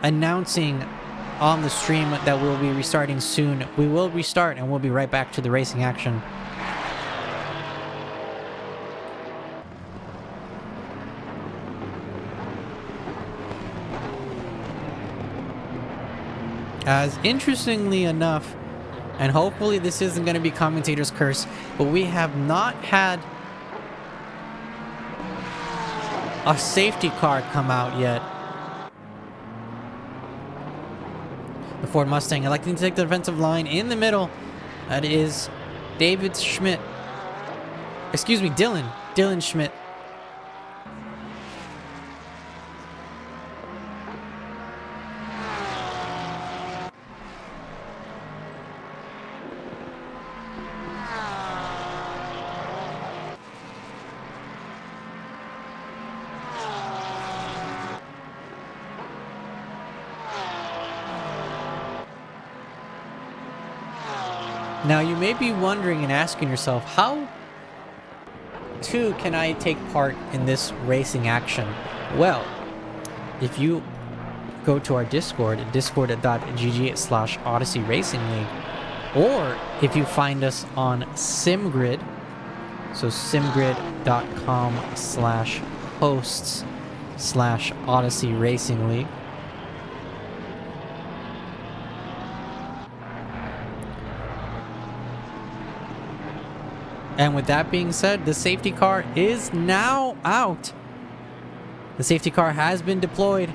announcing on the stream that we'll be restarting soon. We will restart and we'll be right back to the racing action. As interestingly enough, and hopefully this isn't going to be commentator's curse, but we have not had a safety car come out yet. The Ford Mustang electing to take the defensive line in the middle. That is David Schmidt. Excuse me, Dylan Schmidt. Now you may be wondering and asking yourself, how too can I take part in this racing action? Well, if you go to our Discord, discord.gg/Odyssey Racing League, or if you find us on SimGrid, so simgrid.com/hosts/Odyssey Racing League. And with that being said, the safety car is now out. The safety car has been deployed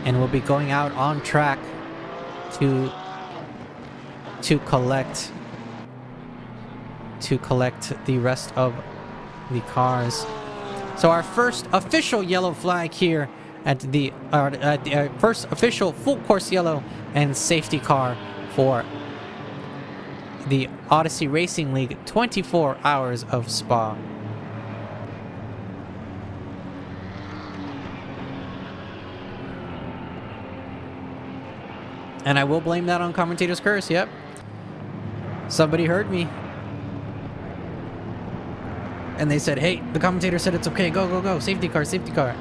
and will be going out on track to collect the rest of the cars. So our first official yellow flag here at the first official full course yellow and safety car for the Odyssey Racing League 24 Hours of Spa. And I will blame that on commentator's curse, yep. Somebody heard me. And they said, hey, the commentator said it's okay, go, go, go, safety car, safety car.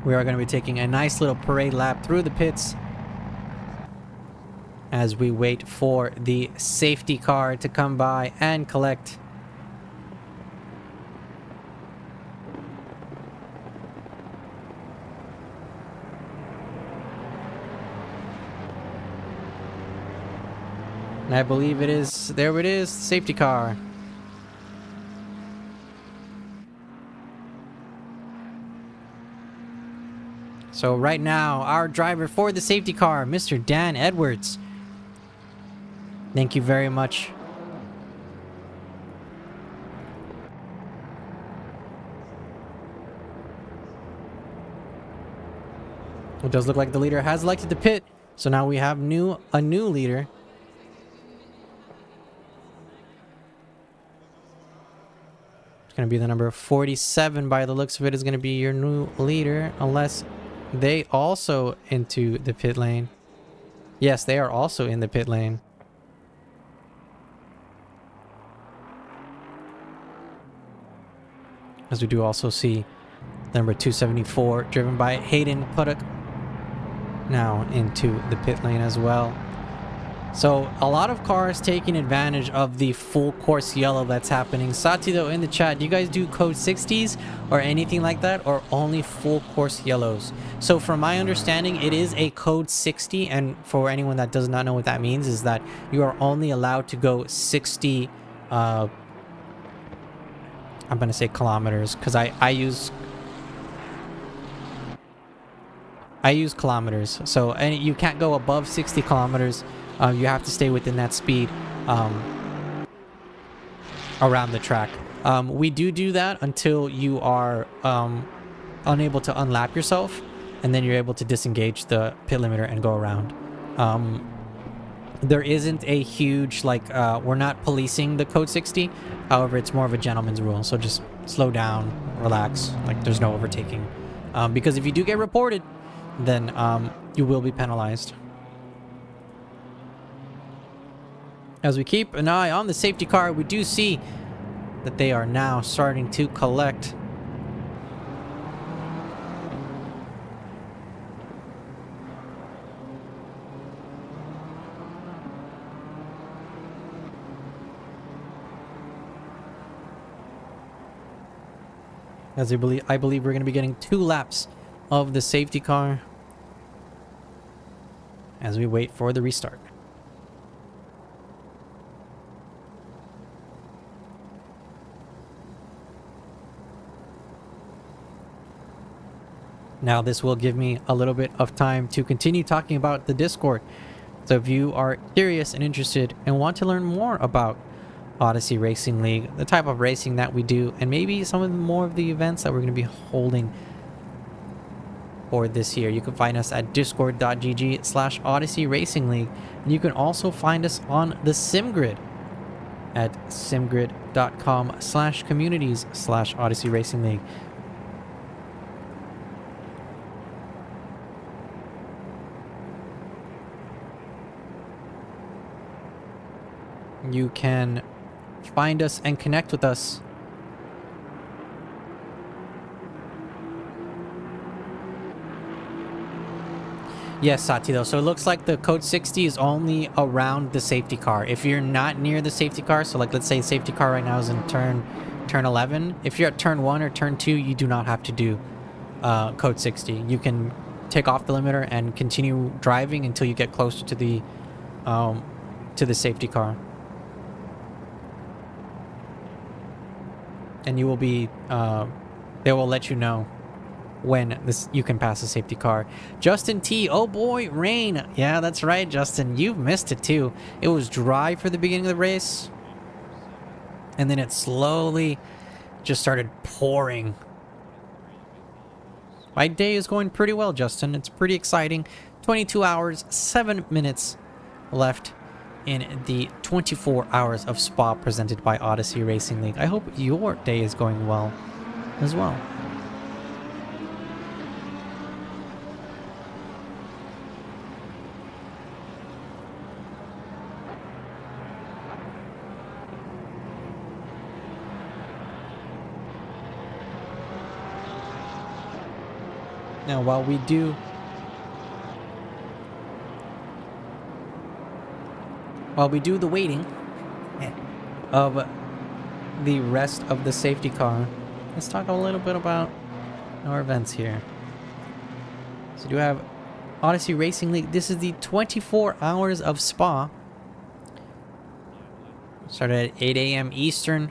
We are going to be taking a nice little parade lap through the pits as we wait for the safety car to come by and collect. And I believe it is, there it is, safety car. So right now, our driver for the safety car, Mr. Dan Edwards. Thank you very much. It does look like the leader has elected to pit. So now we have a new leader. It's going to be the number 47 by the looks of it is going to be your new leader, unless they also into the pit lane. Yes, they are also in the pit lane. As we do also see number 274 driven by Hayden Puddock now into the pit lane as well. So a lot of cars taking advantage of the full course yellow that's happening. Sati though in the chat, do you guys do code 60s or anything like that, or only full course yellows? So from my understanding, it is a code 60, and for anyone that does not know what that means, is that you are only allowed to go 60 I'm gonna say kilometers, because I use kilometers. So, and you can't go above 60 kilometers. You have to stay within that speed around the track. We do that until you are unable to unlap yourself, and then you're able to disengage the pit limiter and go around. There isn't a huge, like, we're not policing the code 60. However, it's more of a gentleman's rule. So just slow down, relax. Like, there's no overtaking. Because if you do get reported, then you will be penalized. As we keep an eye on the safety car, we do see that they are now starting to collect. As I believe we're going to be getting 2 laps of the safety car as we wait for the restart. Now this will give me a little bit of time to continue talking about the Discord. So if you are curious and interested and want to learn more about Odyssey Racing League, the type of racing that we do, and maybe some of more of the events that we're going to be holding for this year, you can find us at discord.gg/Odyssey Racing League. And you can also find us on the SimGrid at simgrid.com/communities/Odyssey Racing League. You can find us and connect with us Yes, Sati, though. So it looks like the code 60 is only around the safety car. If you're not near the safety car, so like let's say safety car right now is in turn 11. If you're at turn 1 or turn 2, you do not have to do code 60. You can take off the limiter and continue driving until you get closer to the safety car. And you will be, they will let you know when you can pass the safety car. Justin T, oh boy, rain. Yeah, that's right, Justin. You've missed it too. It was dry for the beginning of the race, and then it slowly just started pouring. My day is going pretty well, Justin. It's pretty exciting. 22 hours, 7 minutes left in the 24 hours of Spa presented by Odyssey Racing League. I hope your day is going well as well. Now, while we do the waiting of the rest of the safety car, let's talk a little bit about our events here. So we do have Odyssey Racing League. This is the 24 hours of Spa. Started at 8 a.m. Eastern.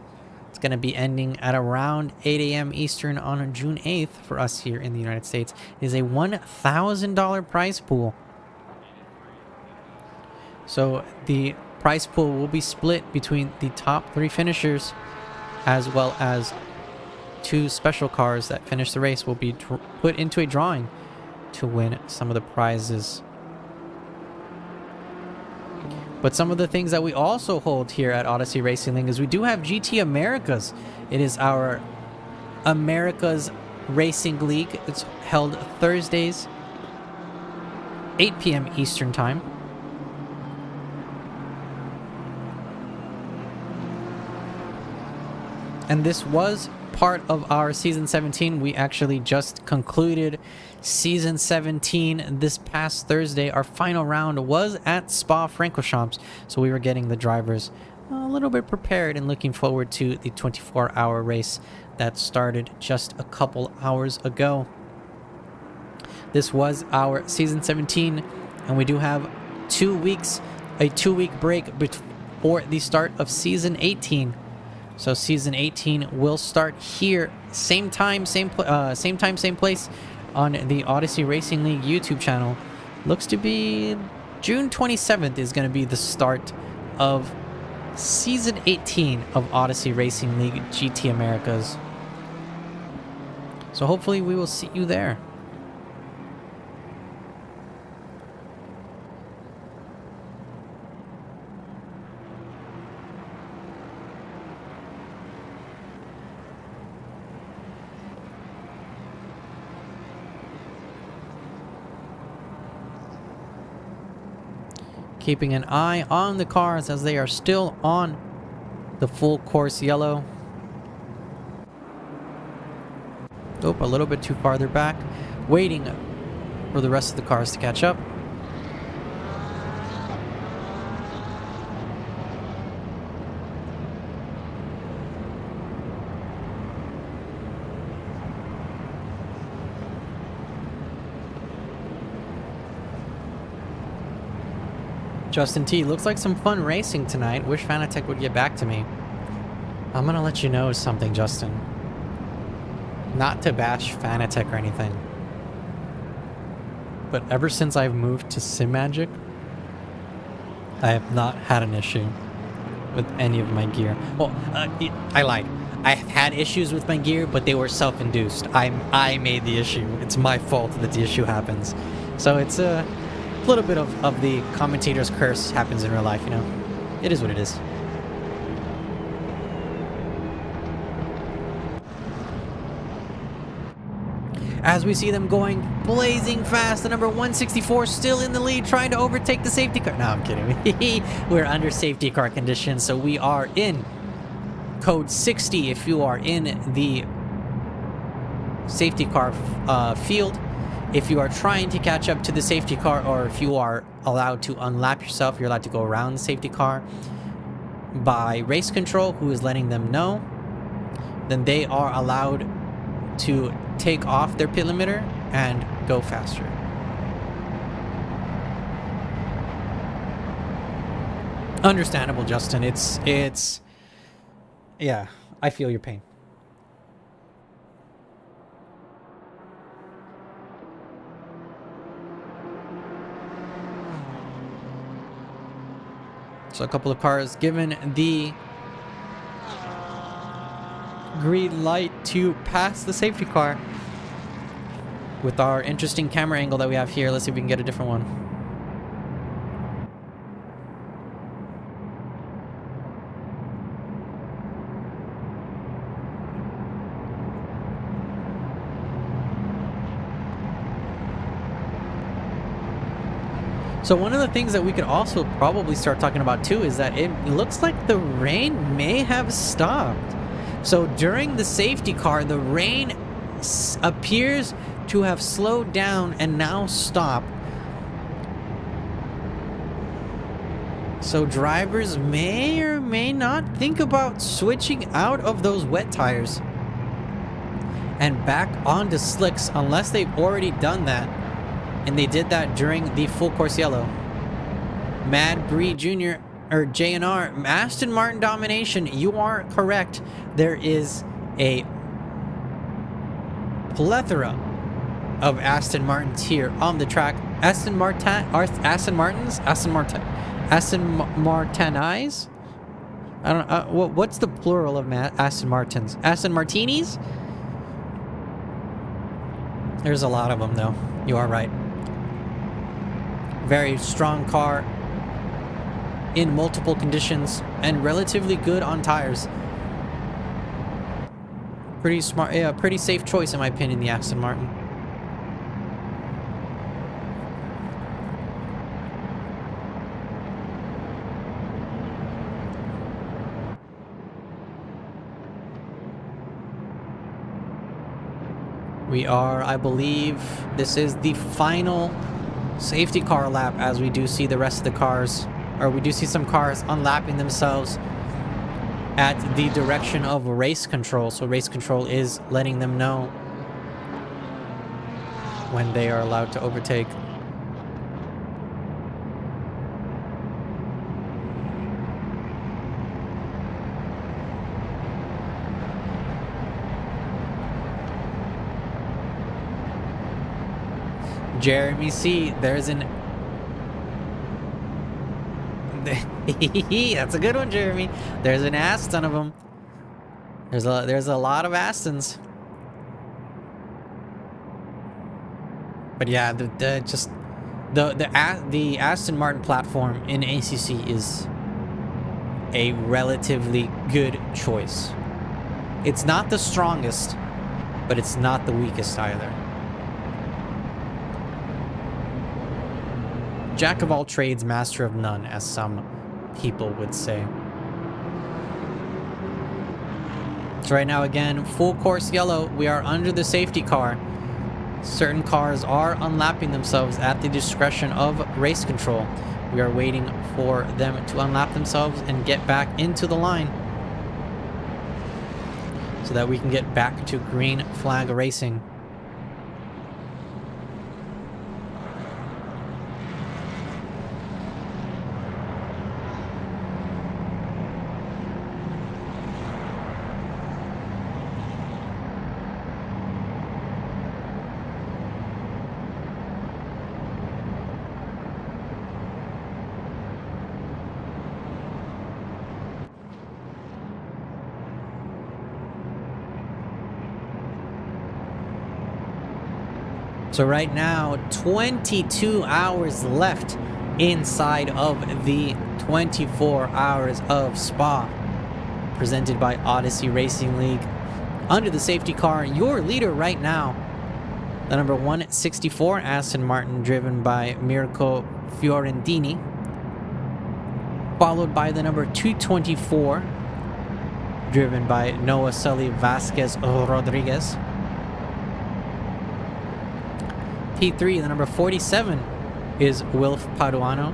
It's going to be ending at around 8 a.m. Eastern on June 8th for us here in the United States. It is a $1,000 prize pool. So the prize pool will be split between the top 3 finishers, as well as 2 special cars that finish the race will be put into a drawing to win some of the prizes. But some of the things that we also hold here at Odyssey Racing League is we do have GT Americas. It is our America's Racing League. It's held Thursdays, 8 p.m. Eastern Time. And this was part of our season 17. We actually just concluded season 17 this past Thursday. Our final round was at Spa-Francorchamps, so we were getting the drivers a little bit prepared and looking forward to the 24-hour race that started just a couple hours ago. This was our season 17, and we do have 2 weeks, a 2-week break before the start of season 18. So season 18 will start here, same time, same place, on the Odyssey Racing League YouTube channel. Looks to be June 27th is going to be the start of season 18 of Odyssey Racing League GT Americas. So hopefully we will see you there. Keeping an eye on the cars as they are still on the full course yellow. Oh, a little bit too farther back. Waiting for the rest of the cars to catch up. Justin T, looks like some fun racing tonight. Wish Fanatec would get back to me. I'm gonna let you know something, Justin. Not to bash Fanatec or anything, but ever since I've moved to SimMagic, I have not had an issue with any of my gear. Well, I lied. I have had issues with my gear, but they were self-induced. I made the issue. It's my fault that the issue happens. So it's a little bit of the commentator's curse happens in real life, you know. It is what it is. As we see them going blazing fast, the number 164 still in the lead, trying to overtake the safety car. No, I'm kidding. We're under safety car conditions, so we are in code 60 if you are in the safety car field. If you are trying to catch up to the safety car, or if you are allowed to unlap yourself, you're allowed to go around the safety car by race control, who is letting them know, then they are allowed to take off their pit limiter and go faster. Understandable, Justin. It's yeah, I feel your pain. So a couple of cars given the green light to pass the safety car. With our interesting camera angle that we have here, let's see if we can get a different one. So one of the things that we could also probably start talking about too is that it looks like the rain may have stopped. So during the safety car, the rain appears to have slowed down and now stopped. So drivers may or may not think about switching out of those wet tires and back onto slicks unless they've already done that. And they did that during the full course yellow. Mad Bree Jr. or JNR, Aston Martin domination. You are correct. There is a plethora of Aston Martins here on the track. Aston Martins? I don't know. What's the plural of Aston Martins? Aston Martinis? There's a lot of them, though. You are right. Very strong car in multiple conditions and relatively good on tires. Pretty smart, yeah, pretty safe choice in my opinion, the Aston Martin. We are, I believe, this is the final safety car lap, as we do see the rest of the cars, or we do see some cars unlapping themselves at the direction of race control. So race control is letting them know when they are allowed to overtake. Jeremy C, there's an that's a good one, Jeremy. There's an ass ton of them. There's a lot of Astons. But yeah, the Aston Martin platform in ACC is a relatively good choice. It's not the strongest, but it's not the weakest either. Jack of all trades, master of none, as some people would say. So right now, again, full course yellow. We are under the safety car. Certain cars are unlapping themselves at the discretion of race control. We are waiting for them to unlap themselves and get back into the line so that we can get back to green flag racing. So right now, 22 hours left inside of the 24 hours of Spa, presented by Odyssey Racing League. Under the safety car, your leader right now, the number 164 Aston Martin, driven by Mirko Fiorentini, followed by the number 224, driven by Noah Sully Vasquez Rodriguez. P3, the number 47, is Wilf Paduano.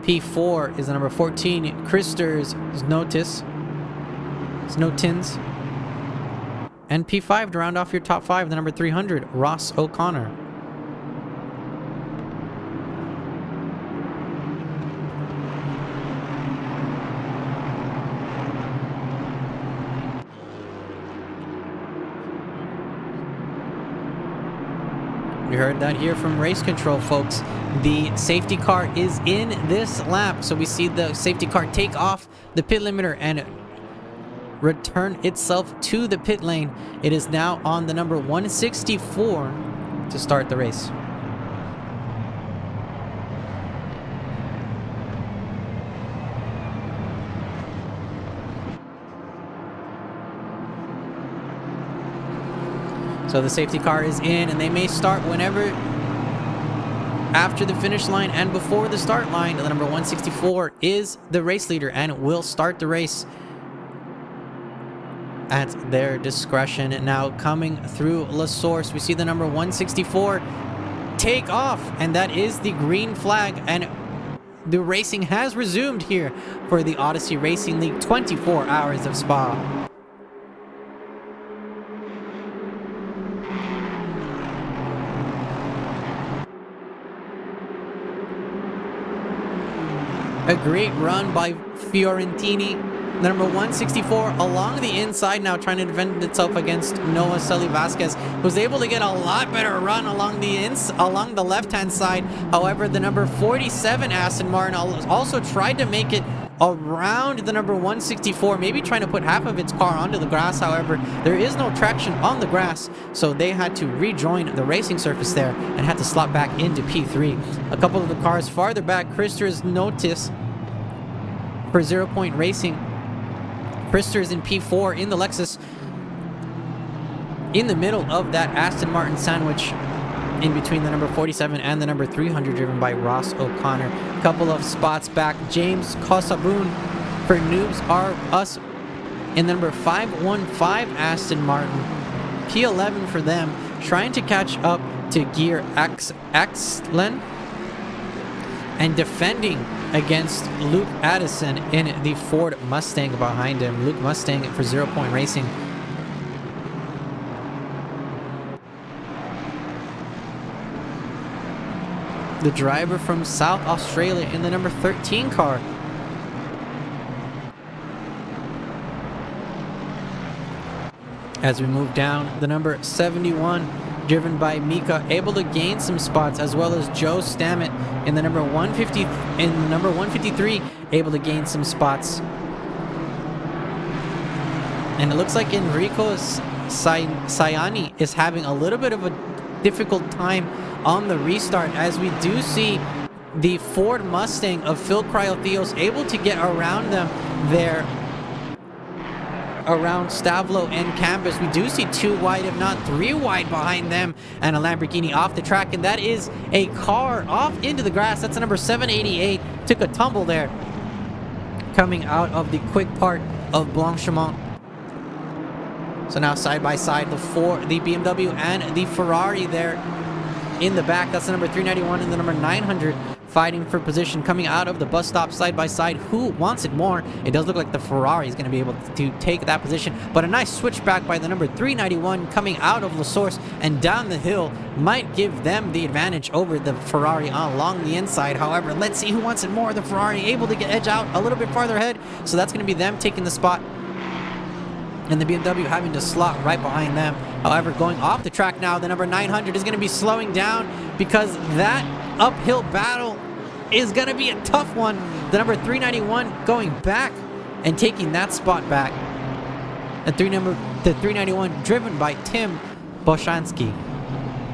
P4 is the number 14, Christers Snotins. And P5, to round off your top 5, the number 300, Ross O'Connor. You heard that here from race control, folks. The safety car is in this lap. So we see the safety car take off the pit limiter and return itself to the pit lane. It is now on the number 164 to start the race. So the safety car is in, and they may start whenever after the finish line and before the start line. The number 164 is the race leader and will start the race at their discretion. Now coming through La Source, we see the number 164 take off, and that is the green flag, and the racing has resumed here for the Odyssey Racing League 24 Hours of Spa. A great run by Fiorentini. The number 164 along the inside now, trying to defend itself against Noah Sully Vasquez, who's able to get a lot better run along the left-hand side. However, the number 47 Aston Martin also tried to make it around the number 164, maybe trying to put half of its car onto the grass. However, there is no traction on the grass, so they had to rejoin the racing surface there and had to slot back into P3. A couple of the cars farther back, Christers Notice for 0 Point Racing. Christers in P4 in the Lexus, in the middle of that Aston Martin sandwich, in between the number 47 and the number 300, driven by Ross O'Connor. Couple of spots back, James Kosaboon for Noobs R Us in the number 515 Aston Martin. P11 for them, trying to catch up to Gear Xlen and defending against Luke Addison in the Ford Mustang behind him. Luke Mustang for 0 Point Racing. The driver from South Australia in the number 13 car. As we move down, the number 71, driven by Mika, able to gain some spots, as well as Joe Stammet in the number 153, able to gain some spots. And it looks like Enrico Sayani is having a little bit of a difficult time on the restart, as we do see the Ford Mustang of Phil Cryotheos able to get around them there, around Stavlo and Campus. We do see 2 wide, if not 3 wide behind them, and a Lamborghini off the track, and that is a car off into the grass. That's the number 788. Took a tumble there, coming out of the quick part of Blanchimont. So now side by side, the BMW and the Ferrari there in the back. That's the number 391 and the number 900 fighting for position, coming out of the bus stop side by side. Who wants it more? It does look like the Ferrari is going to be able to take that position, but a nice switchback by the number 391 coming out of La Source and down the hill might give them the advantage over the Ferrari along the inside. However, let's see who wants it more. The Ferrari able to get edge out a little bit farther ahead, so that's going to be them taking the spot, and the BMW having to slot right behind them. However, going off the track now, the number 900 is going to be slowing down, because that uphill battle is going to be a tough one. The number 391 going back and taking that spot back. The 391 driven by Tim Boshansky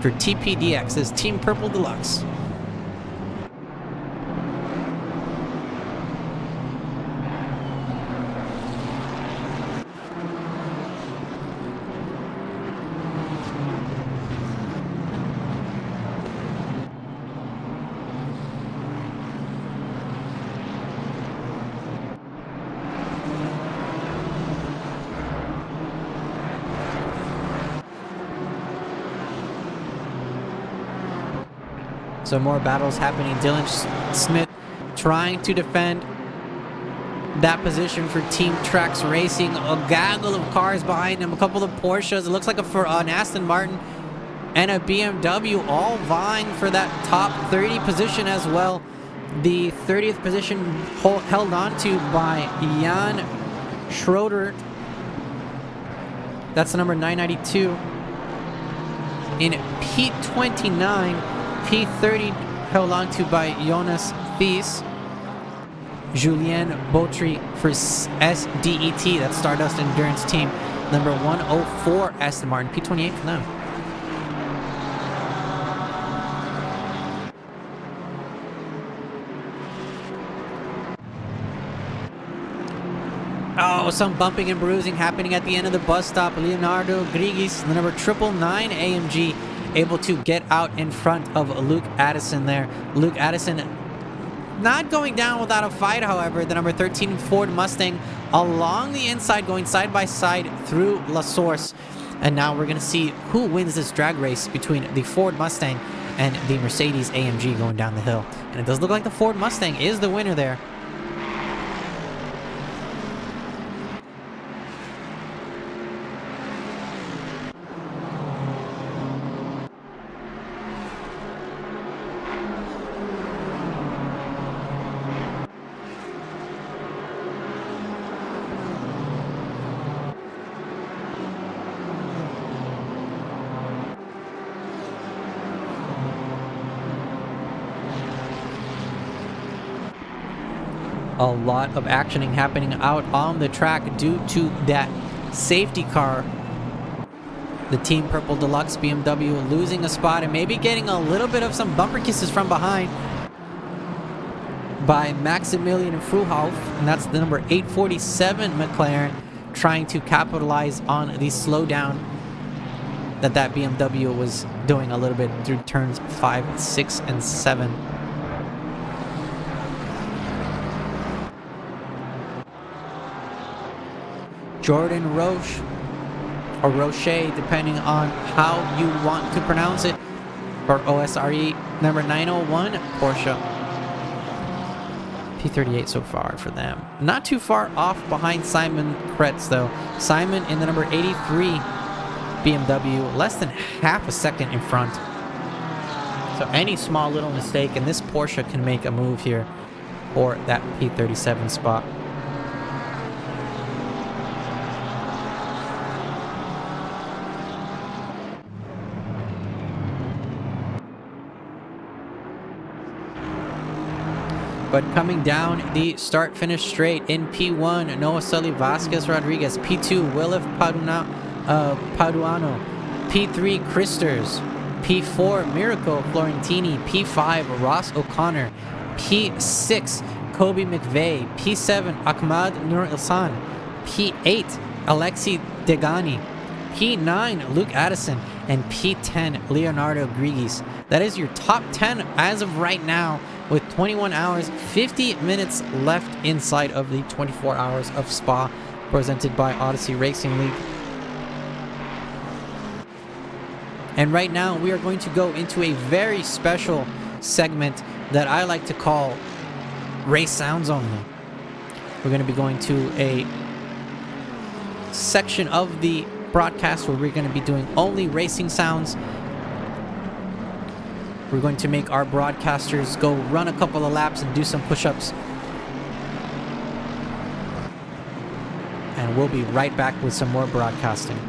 for TPDX's Team Purple Deluxe. So more battles happening. Dylan Smith trying to defend that position for Team Trax Racing. A gaggle of cars behind him. A couple of Porsches. It looks like an Aston Martin and a BMW all vying for that top 30 position as well. The 30th position held on to by Jan Schroeder. That's the number 992. In P29, P30 held on to by Jonas Thies. Julien Bautry for SDET, that's Stardust Endurance Team. Number 104, Aston Martin. P28 for them. Oh, some bumping and bruising happening at the end of the bus stop. Leonardo Grigis, the number 999 AMG, able to get out in front of Luke Addison there. Luke Addison not going down without a fight, however. The number 13 Ford Mustang along the inside, going side by side through La Source. And now we're going to see who wins this drag race between the Ford Mustang and the Mercedes AMG going down the hill. And it does look like the Ford Mustang is the winner there. A lot of actioning happening out on the track due to that safety car. The Team Purple Deluxe BMW losing a spot and maybe getting a little bit of some bumper kisses from behind by Maximilian Fruhauf, and that's the number 847 McLaren, trying to capitalize on the slowdown that BMW was doing a little bit through turns 5, 6, and 7. Jordan Roche, or Roche, depending on how you want to pronounce it, for OSRE number 901 Porsche. P38 so far for them. Not too far off behind Simon Kretz though. Simon in the number 83 BMW, less than half a second in front. So any small little mistake and this Porsche can make a move here for that P37 spot. But coming down the start-finish straight in P1, Noah Sully Vasquez Rodriguez. P2, Willif Paduano. P3, Christers. P4, Miracle Florentini. P5, Ross O'Connor. P6, Kobe McVeigh. P7, Ahmad Nur Ilsan. P8, Alexi Degani. P9, Luke Addison. And P10, Leonardo Grigis. That is your top 10 as of right now, with 21 hours, 50 minutes left inside of the 24 hours of Spa, presented by Odyssey Racing League. And right now, we are going to go into a very special segment that I like to call Race Sounds Only. We're going to be going to a section of the broadcast where we're going to be doing only racing sounds. We're going to make our broadcasters go run a couple of laps and do some push-ups. And we'll be right back with some more broadcasting.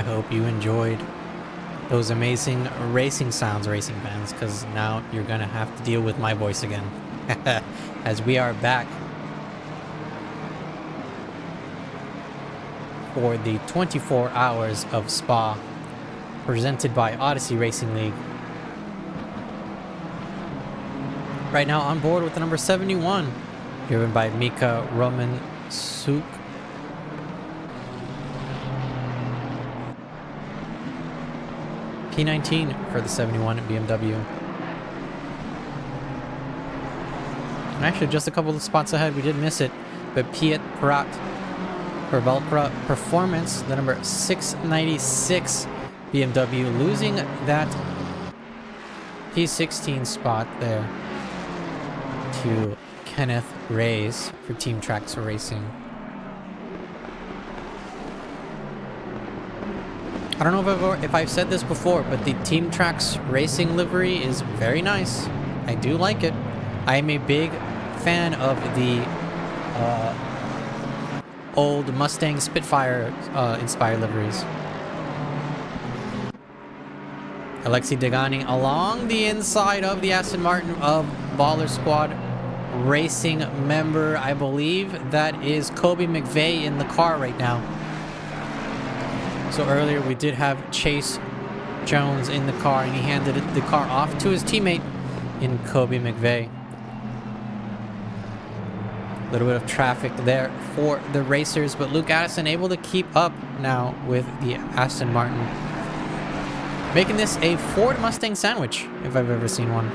hope you enjoyed those amazing racing sounds, racing fans, because now you're gonna have to deal with my voice again. As we are back for the 24 hours of Spa, presented by Odyssey Racing League. Right now on board with the number 71, driven by Mika Roman Suk. P19 for the 71 at BMW. And actually, just a couple of spots ahead, we did miss it, but Piet Prat for Velcro Performance, the number 696 BMW, losing that P16 spot there to Kenneth Reyes for Team Tracks Racing. I don't know if I've said this before, but the Team Tracks Racing livery is very nice. I do like it. I am a big fan of the old Mustang Spitfire inspired liveries. Alexi Degani along the inside of the Aston Martin of Baller Squad Racing member. I believe that is Kobe McVeigh in the car right now. So earlier we did have Chase Jones in the car, and he handed the car off to his teammate in Kobe McVeigh. A little bit of traffic there for the racers, but Luke Addison able to keep up now with the Aston Martin, making this a Ford Mustang sandwich, if I've ever seen one.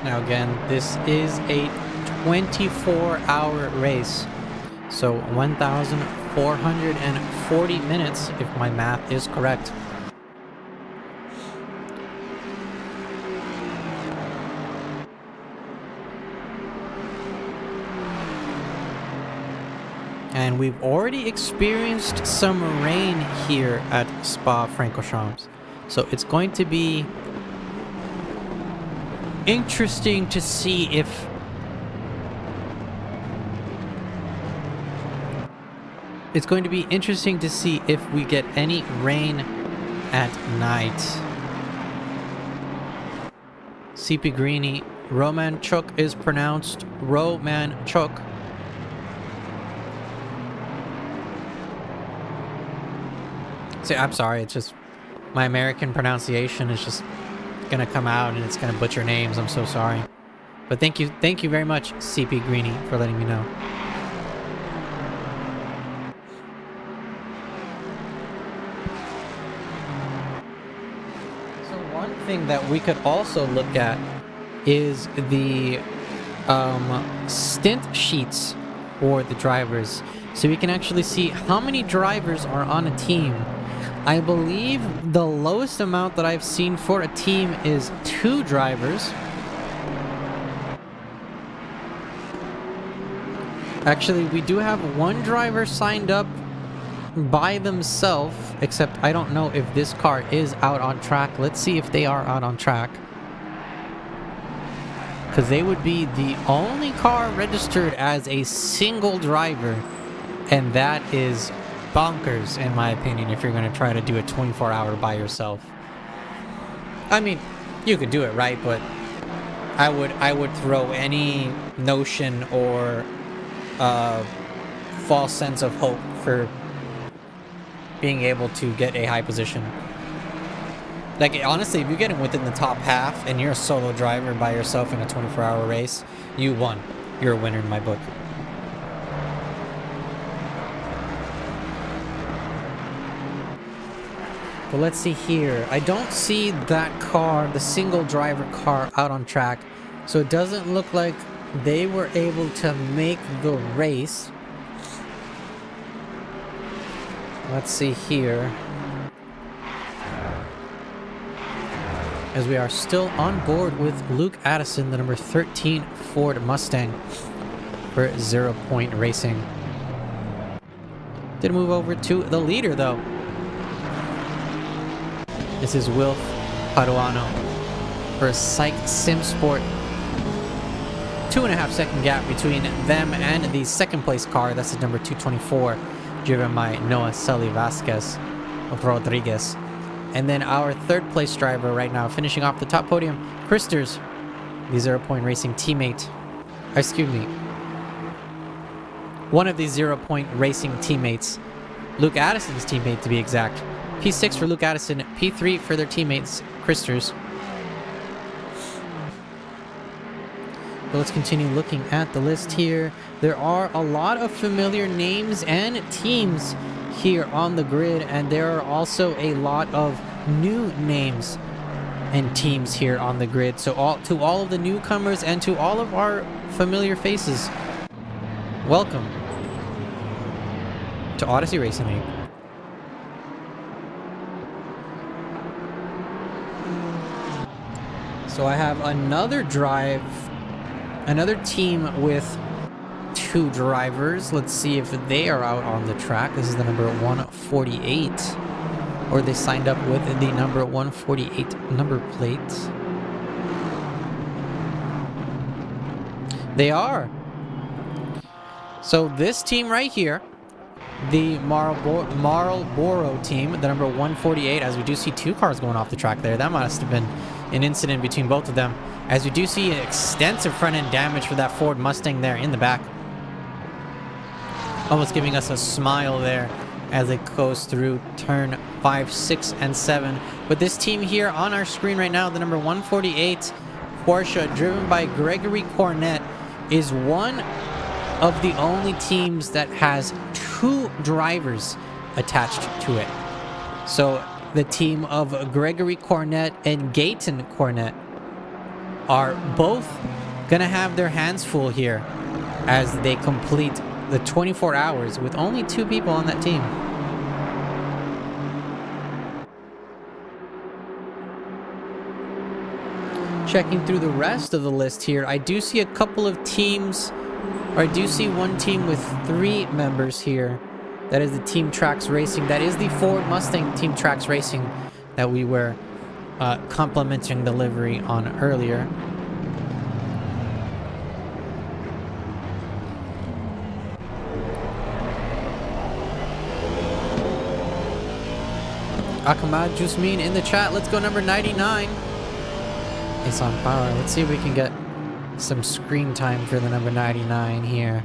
Now again, this is a 24-hour race, so 1,440 minutes if my math is correct. And we've already experienced some rain here at Spa-Francorchamps, so it's going to be interesting to see if we get any rain at night. CP Greeny, Romanchuk is pronounced Romanchuk. See, I'm sorry, it's just my American pronunciation is just gonna come out and it's gonna butcher names. I'm so sorry, but thank you very much, CP Greeny, for letting me know. So one thing that we could also look at is the stint sheets for the drivers, so we can actually see how many drivers are on a team. I believe the lowest amount that I've seen for a team is 2 drivers. Actually, we do have 1 driver signed up by themselves, except I don't know if this car is out on track. Let's see if they are out on track, because they would be the only car registered as a single driver, and that is bonkers in my opinion if you're going to try to do a 24-hour by yourself. I mean, you could do it, right? But I would throw any notion or false sense of hope for being able to get a high position. Like, honestly, if you're getting within the top half and you're a solo driver by yourself in a 24-hour race, you won. You're a winner in my book. But let's see here. I don't see that car, the single driver car, out on track. So it doesn't look like they were able to make the race. Let's see here. as we are still on board with Luke Addison, the number 13 Ford Mustang for 0 Point Racing. Did move over to the leader though. This is Wilf Paduano for Psych Sim Sport. 2.5 second gap between them and the second place car. That's the number 224, driven by Noah Sully Vasquez Rodriguez. And then our third place driver right now, finishing off the top podium, Christers, the 0 Point Racing teammate. Excuse me. One of the 0 Point Racing teammates. Luke Addison's teammate to be exact. P6 for Luke Addison, P3 for their teammates, Christers. But let's continue looking at the list here. There are a lot of familiar names and teams here on the grid, and there are also a lot of new names and teams here on the grid. So to all of the newcomers and to all of our familiar faces, welcome to Odyssey Racing League. So I have another team with 2 drivers. Let's see if they are out on the track. This is the number 148, or they signed up with the number 148 number plate. They are. So this team right here, the Marlboro team, the number 148, as we do see 2 cars going off the track there. That must have been an incident between both of them, as we do see extensive front end damage for that Ford Mustang there in the back. Almost giving us a smile there as it goes through turn 5, 6, and 7. But this team here on our screen right now, the number 148 Porsche, driven by Gregory Cornett, is one of the only teams that has 2 drivers attached to it. So the team of Gregory Cornett and Gayton Cornett are both gonna have their hands full here as they complete the 24 hours with only 2 people on that team. Checking through the rest of the list here, I do see a couple of teams, or I do see one team with 3 members here. That is the Team Trax Racing. That is the Ford Mustang Team Trax Racing that we were complimenting the livery on earlier. Ahmad Jusmin in the chat. Let's go number 99. It's on power. Let's see if we can get some screen time for the number 99 here.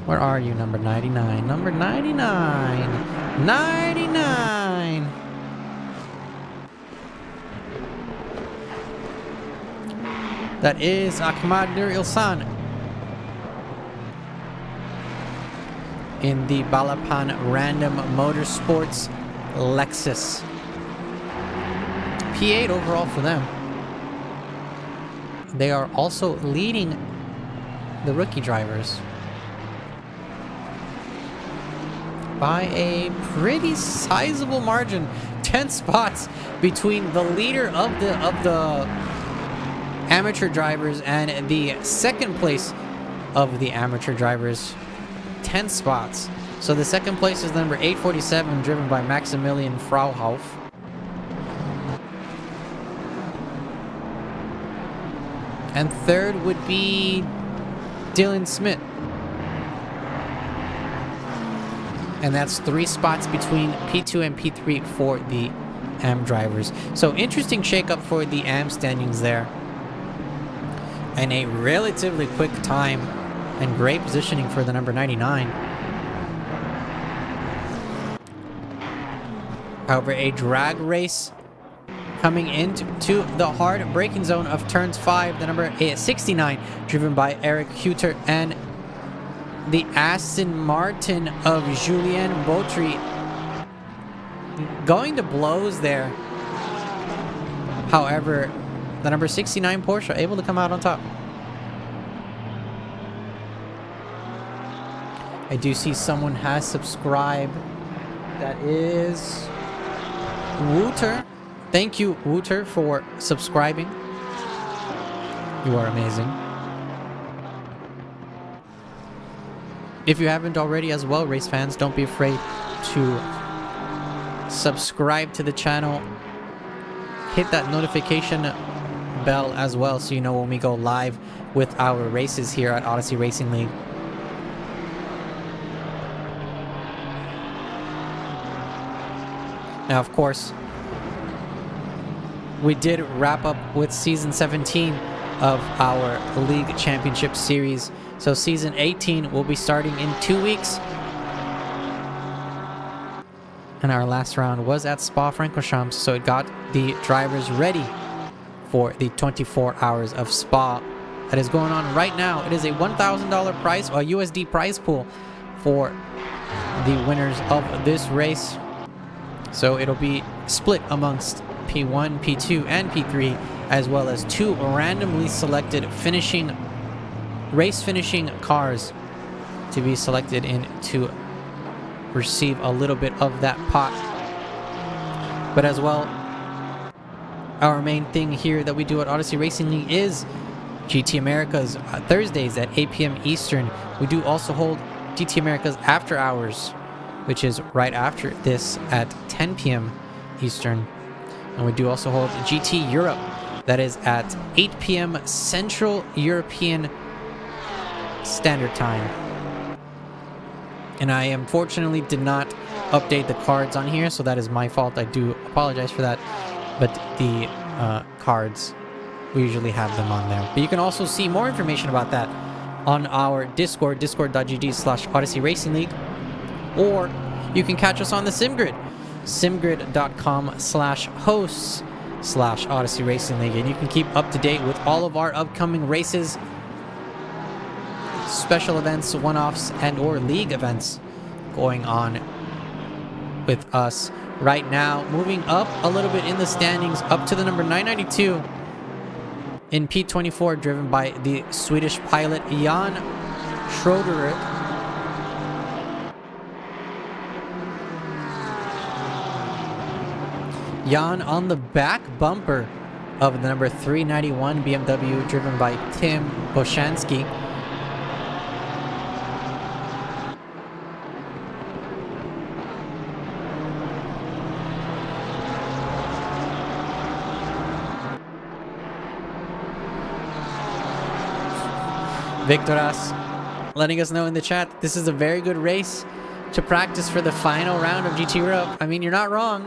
Where are you, number 99? Number 99! 99! That is Ahmad Nur Ilsan in the Balapan Random Motorsports Lexus. P8 overall for them. They are also leading the rookie drivers by a pretty sizable margin. 10 spots between the leader of the amateur drivers and the second place of the amateur drivers. 10 spots. So the second place is number 847, driven by Maximilian Frauhauf. And third would be Dylan Smith. And that's 3 spots between P2 and P3 for the AM drivers. So interesting shakeup for the AM standings there. And a relatively quick time and great positioning for the number 99. However, a drag race coming into the hard braking zone of turns 5, the number 69, driven by Eric Huter, and the Aston Martin of Julien Bautry going to blows there. However, the number 69 Porsche able to come out on top. I do see someone has subscribed. That is Wouter Thank you, Wooter, for subscribing. You are amazing. If you haven't already as well, race fans, don't be afraid to subscribe to the channel. Hit that notification bell as well so you know when we go live with our races here at Odyssey Racing League. Now, of course, we did wrap up with Season 17 of our League Championship Series. So Season 18 will be starting in 2 weeks. And our last round was at Spa-Francorchamps, so it got the drivers ready for the 24 hours of Spa that is going on right now. It is a $1,000 prize, or USD prize pool for the winners of this race. So it'll be split amongst P1, P2, and P3, as well as 2 randomly selected race finishing cars to be selected in to receive a little bit of that pot. But as well, our main thing here that we do at Odyssey Racing League is GT Americas Thursdays at 8 p.m. Eastern. We do also hold GT Americas After Hours, which is right after this at 10 p.m. Eastern. And we do also hold GT Europe, that is at 8 p.m. Central European Standard Time. And I unfortunately did not update the cards on here, so that is my fault. I do apologize for that. But the cards, we usually have them on there. But you can also see more information about that on our Discord, discord.gg/Odyssey Racing League. Or you can catch us on the SimGrid, simgrid.com/hosts/Odyssey Racing League. And you can keep up to date with all of our upcoming races, special events, one-offs, and or league events going on with us right now. Moving up a little bit in the standings, up to the number 992 in P24, driven by the Swedish pilot Jan Schroeder. Jan on the back bumper of the number 391 BMW, driven by Tim Boshansky. Victoras letting us know in the chat that this is a very good race to practice for the final round of GT Europe. I mean, you're not wrong.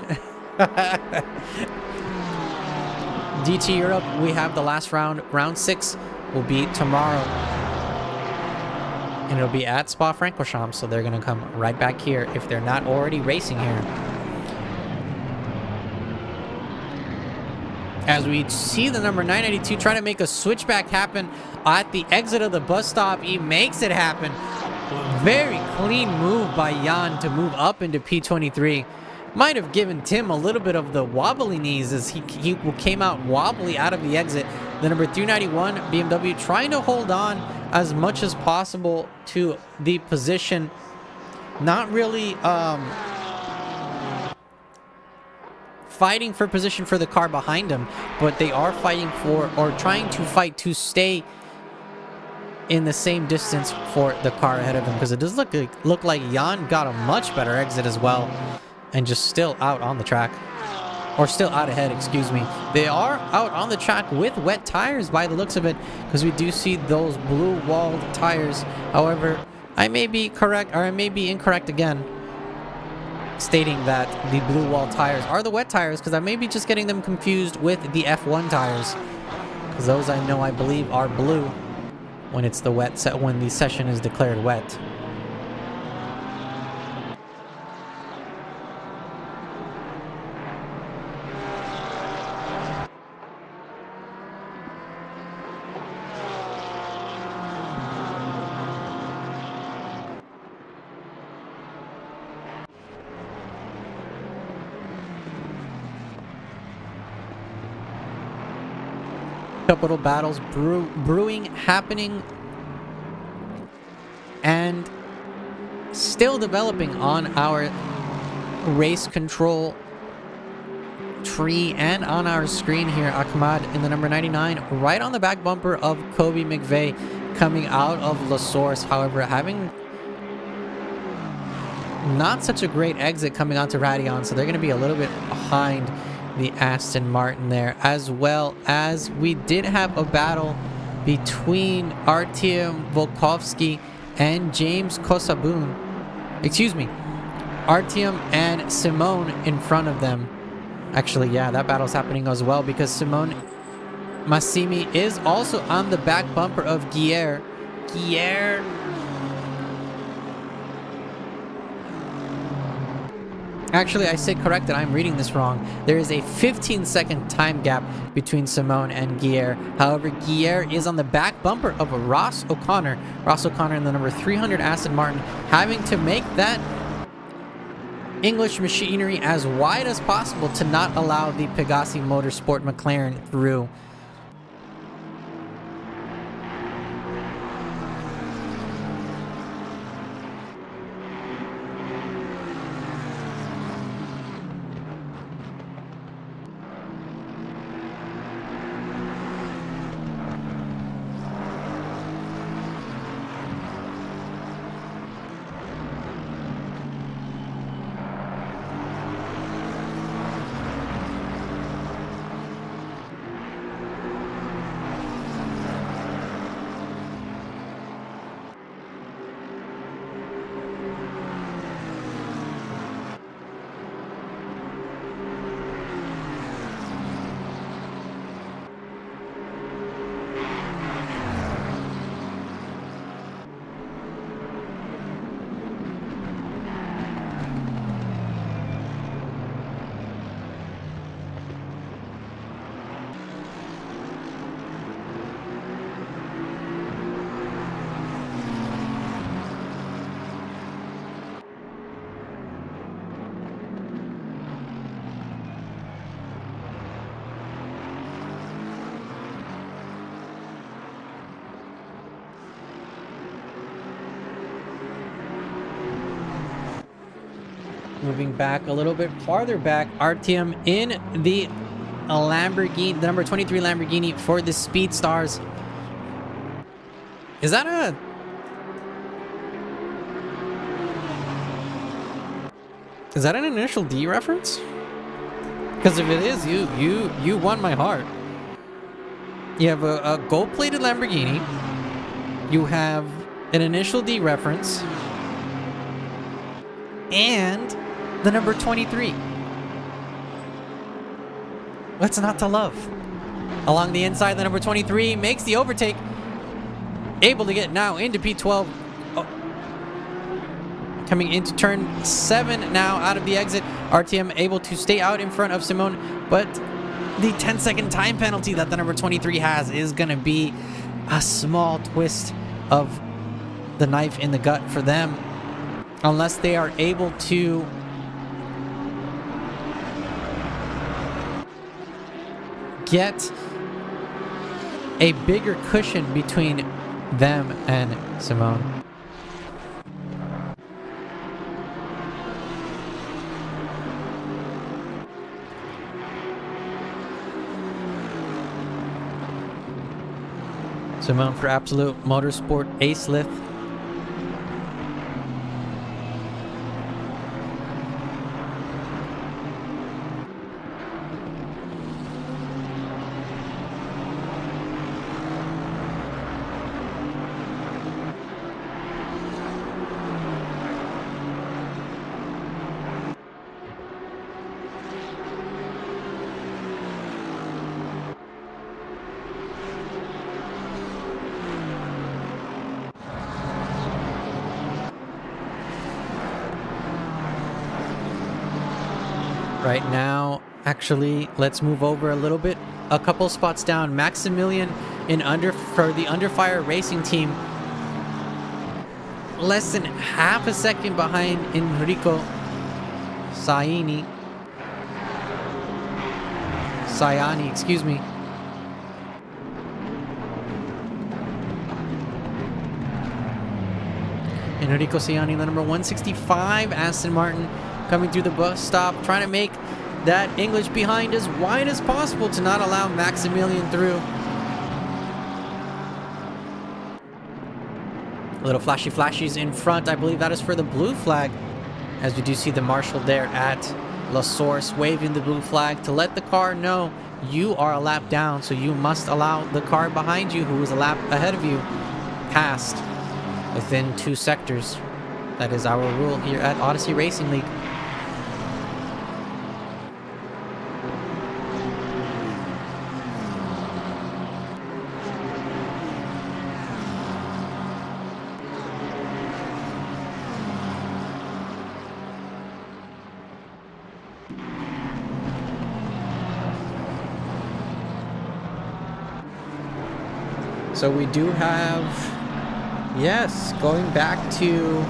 GT Europe, we have the last round. Round 6 will be tomorrow. And it'll be at Spa-Francorchamps, so they're going to come right back here if they're not already racing here. As we see the number 992 trying to make a switchback happen at the exit of the bus stop. He makes it happen. Very clean move by Jan to move up into P23. Might have given Tim a little bit of the wobbly knees as he came out wobbly out of the exit. The number 391 BMW trying to hold on as much as possible to the position. Not really fighting for position for the car behind him, but they are fighting for, or trying to fight to stay in the same distance for the car ahead of him, because it does look like Jan got a much better exit as well, and just still out on the track, or still out ahead, excuse me. They are out on the track with wet tires by the looks of it, because we do see those blue walled tires. However, I may be correct, or I may be incorrect again, stating that the blue wall tires are the wet tires, because I may be just getting them confused with the F1 tires, because those I know, I believe, are blue when it's the wet set, when the session is declared wet. Couple of battles brewing, happening, and still developing on our race control tree and on our screen here, Ahmad in the number 99, right on the back bumper of Kobe McVeigh coming out of La Source. However, having not such a great exit coming onto Radeon, so they're going to be a little bit behind the Aston Martin there, as well as we did have a battle between Artyom Volkovsky and James Kosabun. Excuse me, Artyom and Simone in front of them. Actually, yeah, that battle's happening as well because Simone Massimi is also on the back bumper of Guier. Actually, I say corrected. I'm reading this wrong. There is a 15-second time gap between Simone and Guier. However, Guier is on the back bumper of Ross O'Connor. Ross O'Connor in the number 300 Aston Martin, having to make that English machinery as wide as possible to not allow the Pegassi Motorsport McLaren through. Moving back a little bit farther back, Artyom in the Lamborghini, the number 23 Lamborghini for the Speed Stars. Is that an initial D reference? Because if it is, you won my heart. You have a gold-plated Lamborghini. You have an initial D reference. And the number 23. What's not to love? Along the inside, the number 23 makes the overtake. Able to get now into P12. Oh. Coming into turn 7 now out of the exit. RTM able to stay out in front of Simone. But the 10-second time penalty that the number 23 has is going to be a small twist of the knife in the gut for them. Unless they are able to get a bigger cushion between them and Simone. Simone for Absolute Motorsport Ace Lift. Right now, actually, let's move over a little bit. A couple spots down. Maximilian for the Under Fire Racing team. Less than half a second behind Enrico Sayani, excuse me. Enrico Sayani, the number 165 Aston Martin, coming through the bus stop, trying to make that English behind as wide as possible to not allow Maximilian through. Little flashies in front. I believe that is for the blue flag, as we do see the marshal there at La Source waving the blue flag to let the car know you are a lap down, so you must allow the car behind you, who is a lap ahead of you, past within 2 sectors. That is our rule here at Odyssey Racing League. So we do have, yes, going back to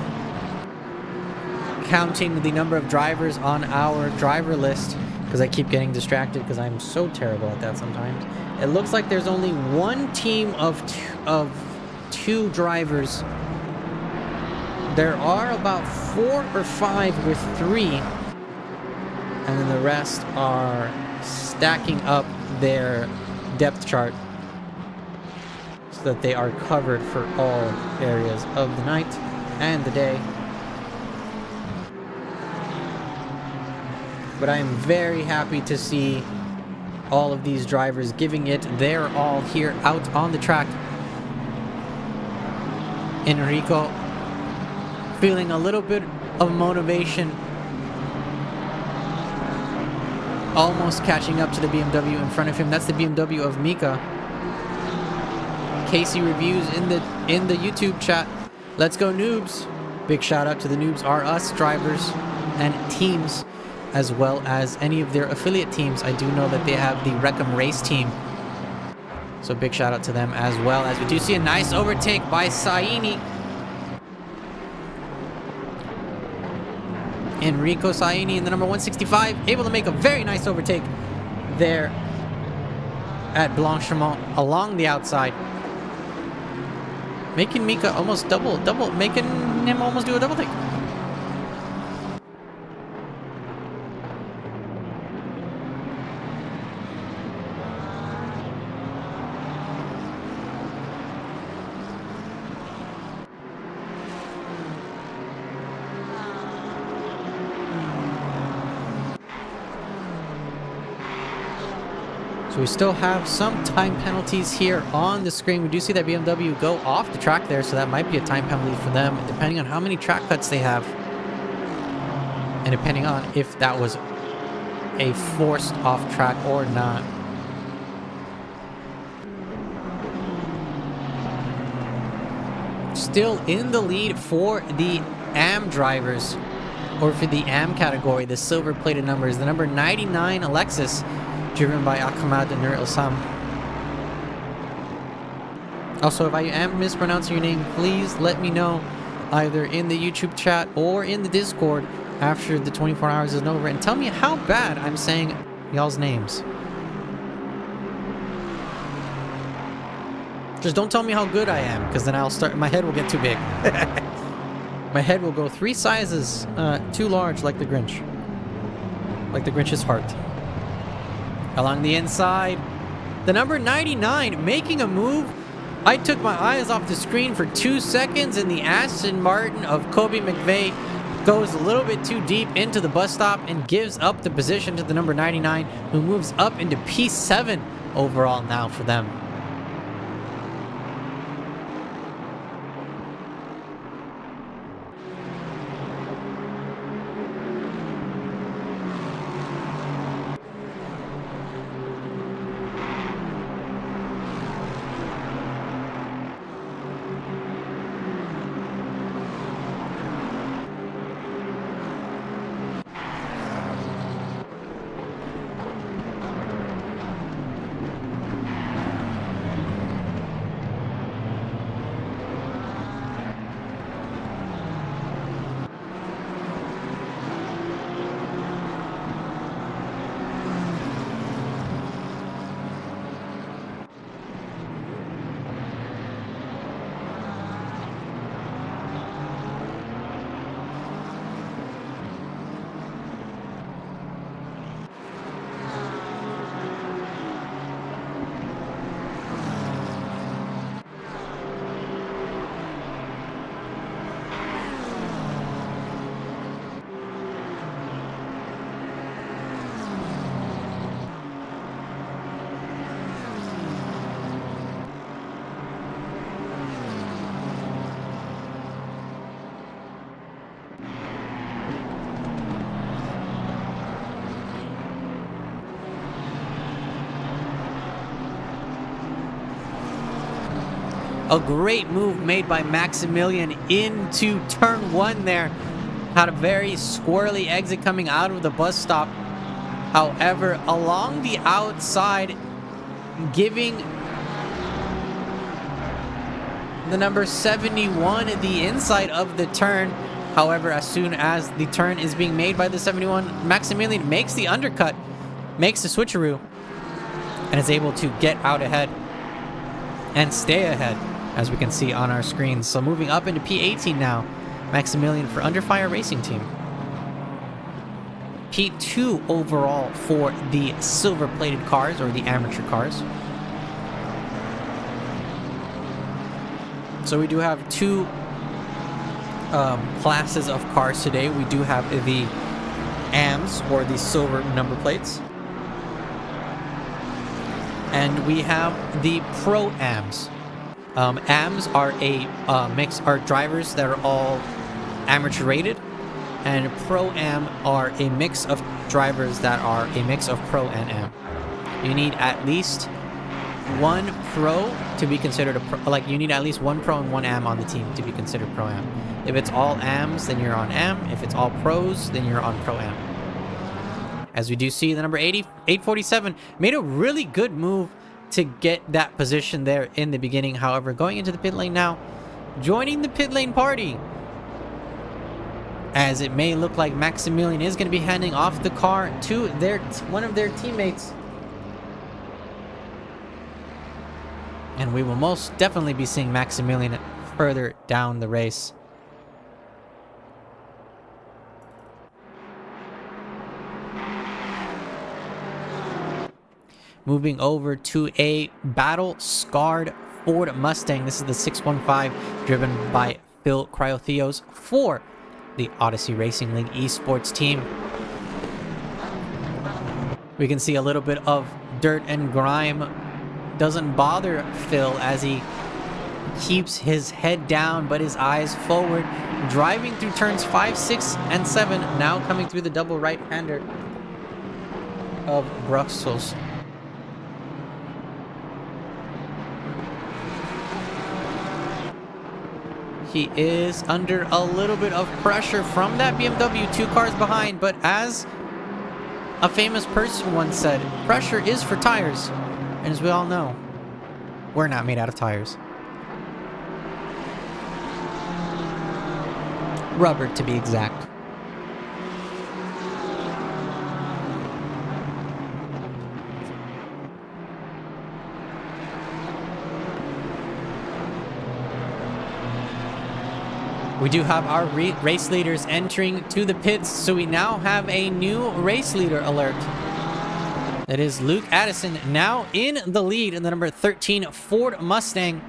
counting the number of drivers on our driver list, because I keep getting distracted because I'm so terrible at that sometimes. It looks like there's only one team of two drivers. There are about 4 or 5 with 3, and then the rest are stacking up their depth chart, that they are covered for all areas of the night and the day. But I am very happy to see all of these drivers giving it their all here out on the track. Enrico feeling a little bit of motivation, almost catching up to the BMW in front of him. That's the BMW of Mika. Casey reviews in the YouTube chat. Let's go noobs. Big shout out to the Noobs R Us drivers and teams, as well as any of their affiliate teams. I do know that they have the Reckham Race team, so big shout out to them, as well as we do see a nice overtake by Saini. Enrico Saini in the number 165, able to make a very nice overtake there at Blanchimont along the outside, making Mika almost making him almost do a double take. So we still have some time penalties here on the screen. We do see that BMW go off the track there, so that might be a time penalty for them, depending on how many track cuts they have, and depending on if that was a forced off track or not. Still in the lead for the AM drivers, or for the AM category, the silver plated numbers, the number 99 Alexis, driven by Ahmad Nur Ilsam. Also, if I am mispronouncing your name, please let me know either in the YouTube chat or in the Discord after the 24 hours is over, and tell me how bad I'm saying y'all's names. Just don't tell me how good I am, because then my head will get too big. My head will go 3 sizes too large, like the Grinch. Like the Grinch's heart. Along the inside, the number 99 making a move. I took my eyes off the screen for 2 seconds, and the Aston Martin of Kobe McVeigh goes a little bit too deep into the bus stop and gives up the position to the number 99, who moves up into P7 overall now for them. A great move made by Maximilian into turn 1 there. Had a very squirrely exit coming out of the bus stop. However, along the outside, giving the number 71 the inside of the turn. However, as soon as the turn is being made by the 71, Maximilian makes the undercut, makes the switcheroo, and is able to get out ahead and stay ahead, as we can see on our screens. So moving up into P18 now, Maximilian for Under Fire Racing Team. P2 overall for the silver-plated cars, or the amateur cars. So we do have two classes of cars today. We do have the AMs, or the silver number plates. And we have the Pro AMs. AMs are are drivers that are all amateur rated, and Pro Am are a mix of drivers that are a mix of Pro and Am. You need at least one Pro to be considered a Pro. Like, you need at least one Pro and one Am on the team to be considered Pro Am. If it's all Ams, then you're on Am. If it's all Pros, then you're on Pro Am. As we do see, the number 847 made a really good move to get that position there in the beginning. However, going into the pit lane now, joining the pit lane party, as it may look like Maximilian is going to be handing off the car to one of their teammates. And we will most definitely be seeing Maximilian further down the race. Moving over to a battle-scarred Ford Mustang. This is the 615, driven by Phil Cryotheos for the Odyssey Racing League esports team. We can see a little bit of dirt and grime. Doesn't bother Phil as he keeps his head down but his eyes forward, driving through turns 5, 6, and 7, now coming through the double right-hander of Brussels. He is under a little bit of pressure from that BMW 2 cars behind, but as a famous person once said, pressure is for tires. And as we all know, we're not made out of tires. Rubber, to be exact. We do have our race leaders entering to the pits, so we now have a new race leader alert. That is Luke Addison, now in the lead in the number 13 Ford Mustang.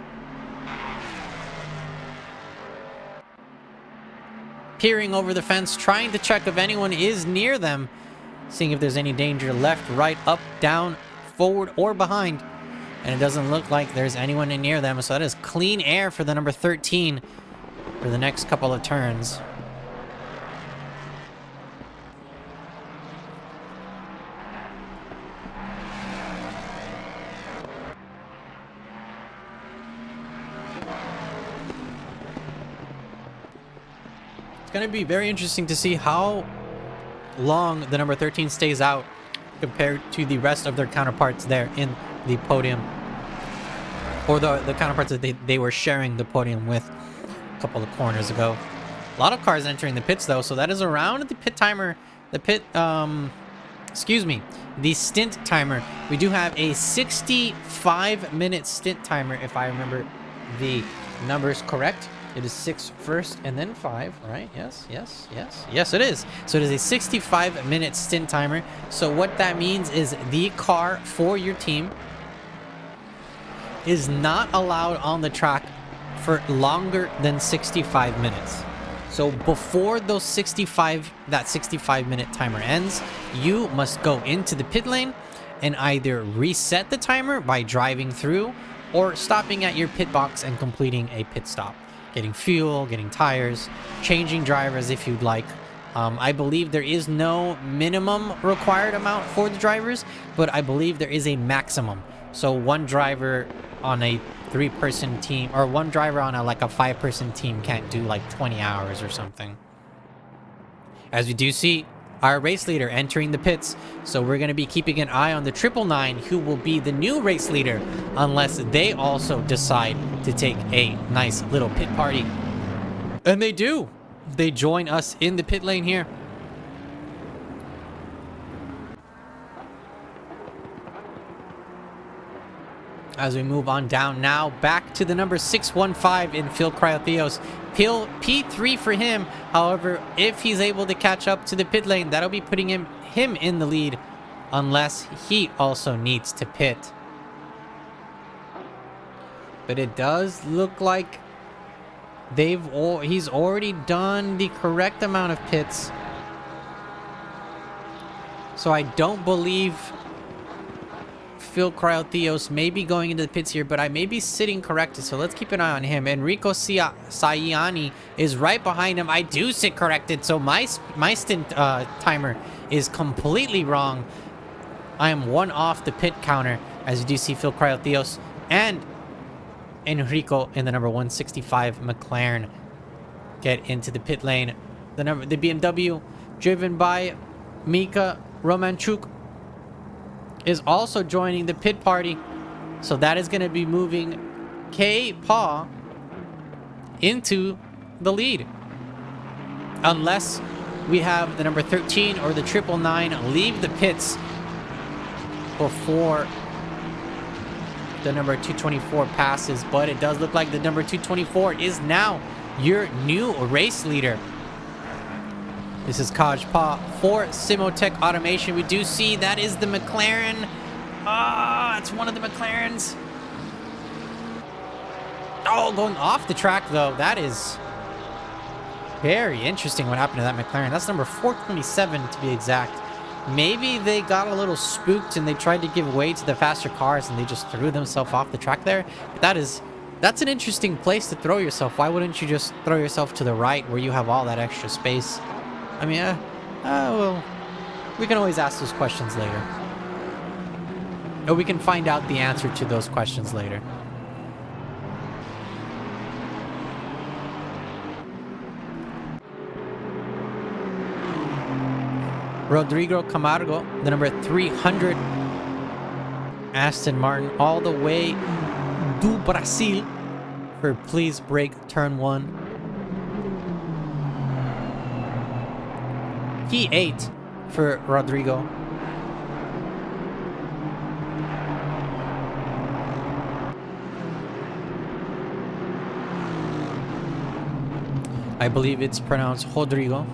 Peering over the fence, trying to check if anyone is near them, seeing if there's any danger left, right, up, down, forward, or behind. And it doesn't look like there's anyone near them, so that is clean air for the number 13 for the next couple of turns. It's going to be very interesting to see how long the number 13 stays out compared to the rest of their counterparts there in the podium, or the counterparts that they were sharing the podium with couple of corners ago. A lot of cars entering the pits though, so that is around the pit timer, the stint timer. We do have a 65-minute stint timer, if I remember the numbers correct. It is 6 first and then 5, right? Yes, it is. So it is a 65-minute stint timer. So what that means is the car for your team is not allowed on the track for longer than 65 minutes. So before that 65-minute timer ends, you must go into the pit lane and either reset the timer by driving through or stopping at your pit box and completing a pit stop. Getting fuel, getting tires, changing drivers if you'd like. I believe there is no minimum required amount for the drivers, but I believe there is a maximum. So one driver on a 3-person team or one driver on a 5-person team can't do like 20 hours or something. As we do see our race leader entering the pits, so we're going to be keeping an eye on the 999, who will be the new race leader unless they also decide to take a nice little pit party. And they do. They join us in the pit lane here. As we move on down now, back to the number 615 in Phil Cryotheos. P3 for him. However, if he's able to catch up to the pit lane, that'll be putting him in the lead, unless he also needs to pit. But it does look like he's already done the correct amount of pits. So I don't believe Phil Cryotheos may be going into the pits here, but I may be sitting corrected, so let's keep an eye on him. Enrico Saiani is right behind him. I do sit corrected, so my stint timer is completely wrong. I am one off the pit counter, as you do see Phil Cryotheos and Enrico in the number 165 McLaren get into the pit lane. The BMW driven by Mika Romanchuk is also joining the pit party. So that is going to be moving K. Paw into the lead. Unless we have the number 13 or the 999 leave the pits before the number 224 passes. But it does look like the number 224 is now your new race leader. This is Kaj Pa for Simotech Automation. We do see that is the McLaren. It's one of the McLarens. Oh, going off the track though. That is very interesting what happened to that McLaren. That's number 427 to be exact. Maybe they got a little spooked and they tried to give way to the faster cars and they just threw themselves off the track there. But that's an interesting place to throw yourself. Why wouldn't you just throw yourself to the right where you have all that extra space? I mean, well, we can always ask those questions later. Or we can find out the answer to those questions later. Rodrigo Camargo, the number 300 Aston Martin, all the way do Brasil for Please Break Turn 1. P8 for Rodrigo. I believe it's pronounced Rodrigo.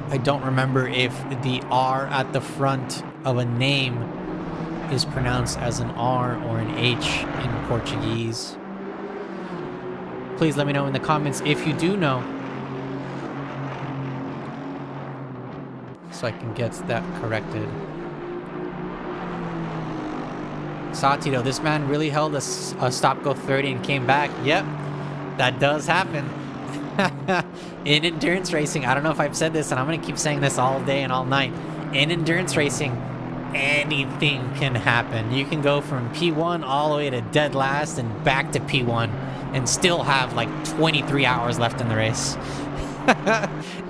I don't remember if the R at the front of a name is pronounced as an R or an H in Portuguese. Please let me know in the comments if you do know, so I can get that corrected. Satiro, this man really held a stop-go 30 and came back. Yep, that does happen. In endurance racing, I don't know if I've said this, and I'm going to keep saying this all day and all night. In endurance racing, anything can happen. You can go from P1 all the way to dead last and back to P1 and still have like 23 hours left in the race.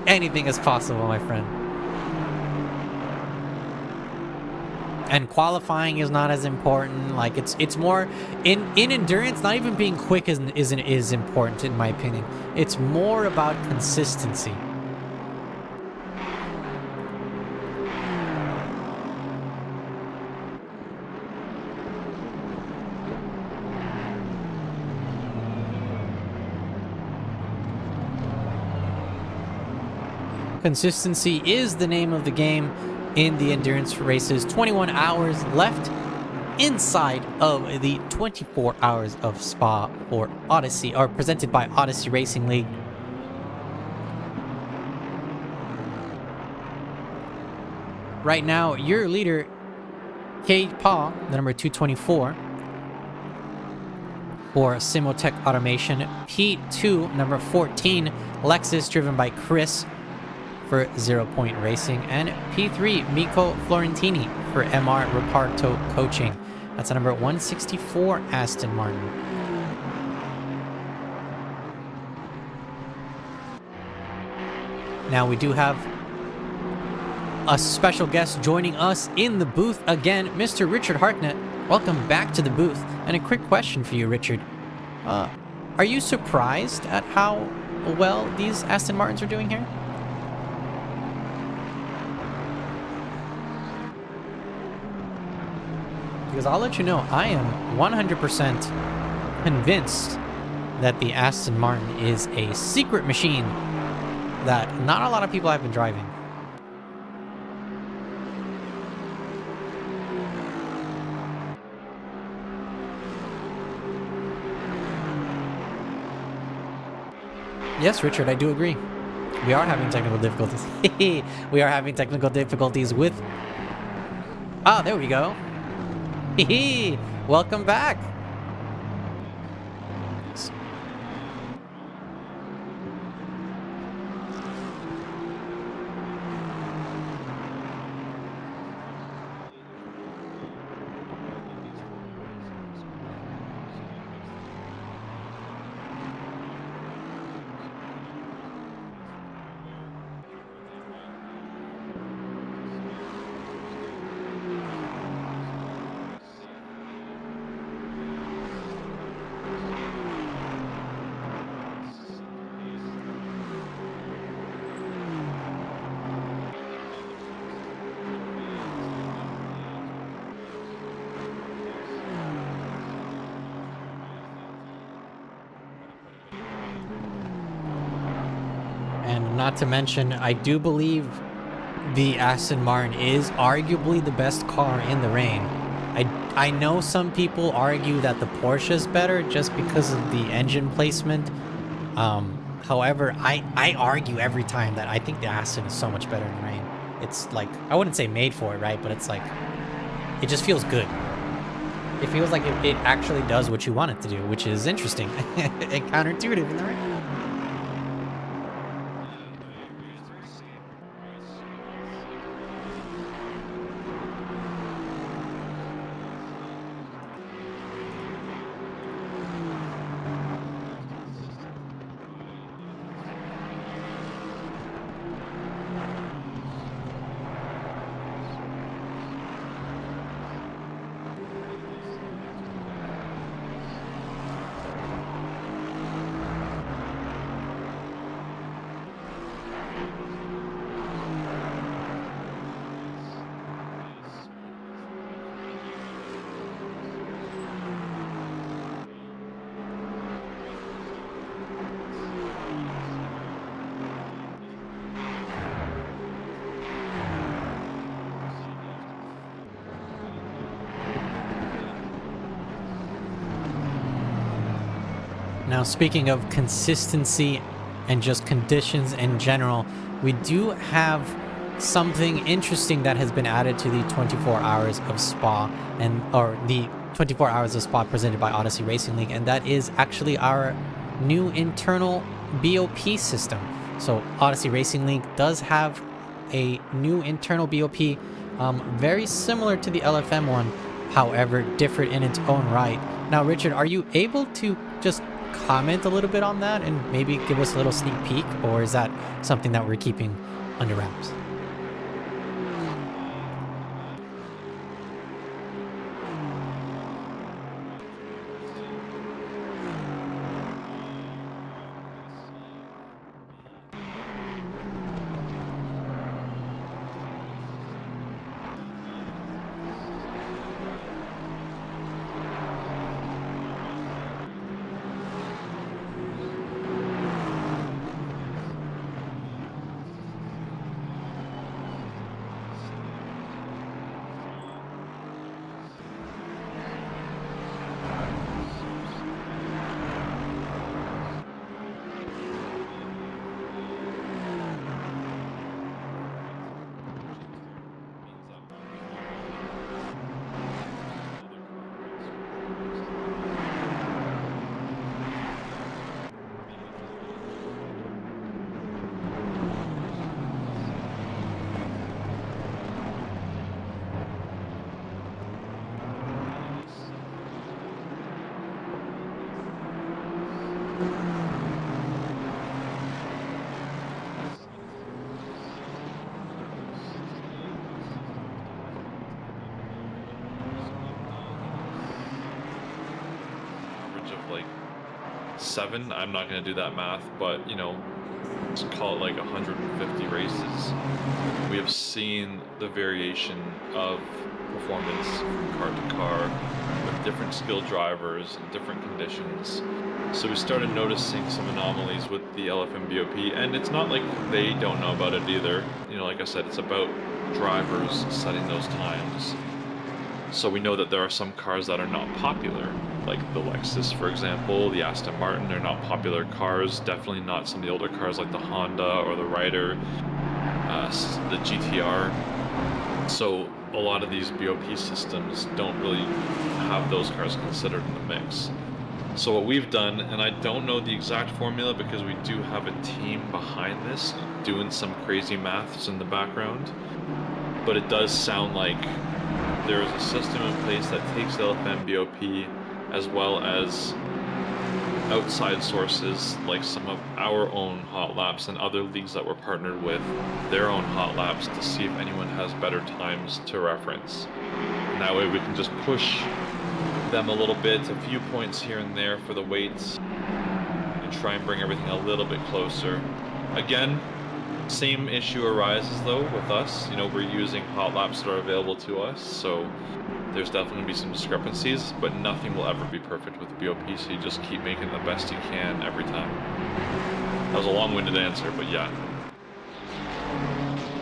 Anything is possible, my friend. And qualifying is not as important. Like it's more in endurance. Not even being quick is important in my opinion. It's more about consistency. Consistency is the name of the game in the endurance races. 21 hours left inside of the 24 hours of Spa for Odyssey, or presented by Odyssey Racing League. Right now, your leader, Cade Paw, the number 224 for Simotech Automation. P2, number 14, Lexus, driven by Chris for 0 Point Racing, and P3 Miko Florentini for MR Reparto Coaching. That's a number 164 Aston Martin. Now we do have a special guest joining us in the booth again, Mr. Richard Hartnett. Welcome back to the booth. And a quick question for you, Richard. Are you surprised at how well these Aston Martins are doing here? Because I'll let you know, I am 100% convinced that the Aston Martin is a secret machine that not a lot of people have been driving. Yes, Richard, I do agree. We are having technical difficulties. We are having technical difficulties with... Ah, there we go. Welcome back. And not to mention, I do believe the Aston Martin is arguably the best car in the rain. I know some people argue that the Porsche is better just because of the engine placement. However, I argue every time that I think the Aston is so much better in the rain. It's like, I wouldn't say made for it, right? But it's like, it just feels good. It feels like it actually does what you want it to do, which is interesting and counterintuitive in the rain. Now, speaking of consistency and just conditions in general, we do have something interesting that has been added to the 24 Hours of Spa, or the 24 Hours of Spa presented by Odyssey Racing League, and that is actually our new internal BOP system. So Odyssey Racing League does have a new internal BOP, very similar to the LFM one, however different in its own right. Now, Richard, are you able to just comment a little bit on that and maybe give us a little sneak peek, or is that something that we're keeping under wraps? like 7. I'm not going to do that math, but you know, let's call it like 150 races. We have seen the variation of performance from car to car with different skill drivers and different conditions. So we started noticing some anomalies with the LFM BOP, and it's not like they don't know about it either. You know, like I said, it's about drivers setting those times. So we know that there are some cars that are not popular, like the Lexus, for example, the Aston Martin. They're not popular cars, definitely not some of the older cars like the Honda or the Ryder, the GTR. So a lot of these BOP systems don't really have those cars considered in the mix. So what we've done, and I don't know the exact formula because we do have a team behind this doing some crazy maths in the background, but it does sound like there is a system in place that takes LFM BOP as well as outside sources like some of our own hot laps and other leagues that we're partnered with, their own hot laps, to see if anyone has better times to reference. And that way we can just push them a little bit, a few points here and there for the weights, and try and bring everything a little bit closer. Again, same issue arises though with us. You know, we're using hot laps that are available to us, so there's definitely going to be some discrepancies, but nothing will ever be perfect with the BOP, so you just keep making the best you can every time. That was a long-winded answer, but yeah.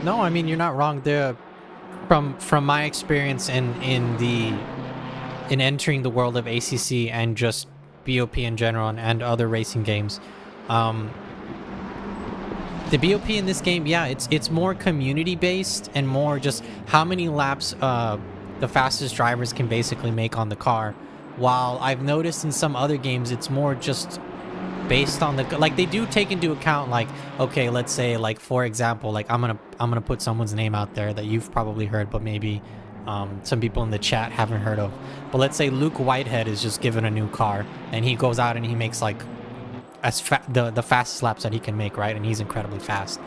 No, I mean, you're not wrong. From my experience in entering the world of ACC and just BOP in general and other racing games, the BOP in this game, yeah, it's more community based and more just how many laps the fastest drivers can basically make on the car. While I've noticed in some other games, it's more just based on the, like, they do take into account, like, okay, let's say, like, for example, like, I'm gonna put someone's name out there that you've probably heard, but maybe some people in the chat haven't heard of. But let's say Luke Whitehead is just given a new car and he goes out and he makes like the fastest laps that he can make, right? And he's incredibly fast.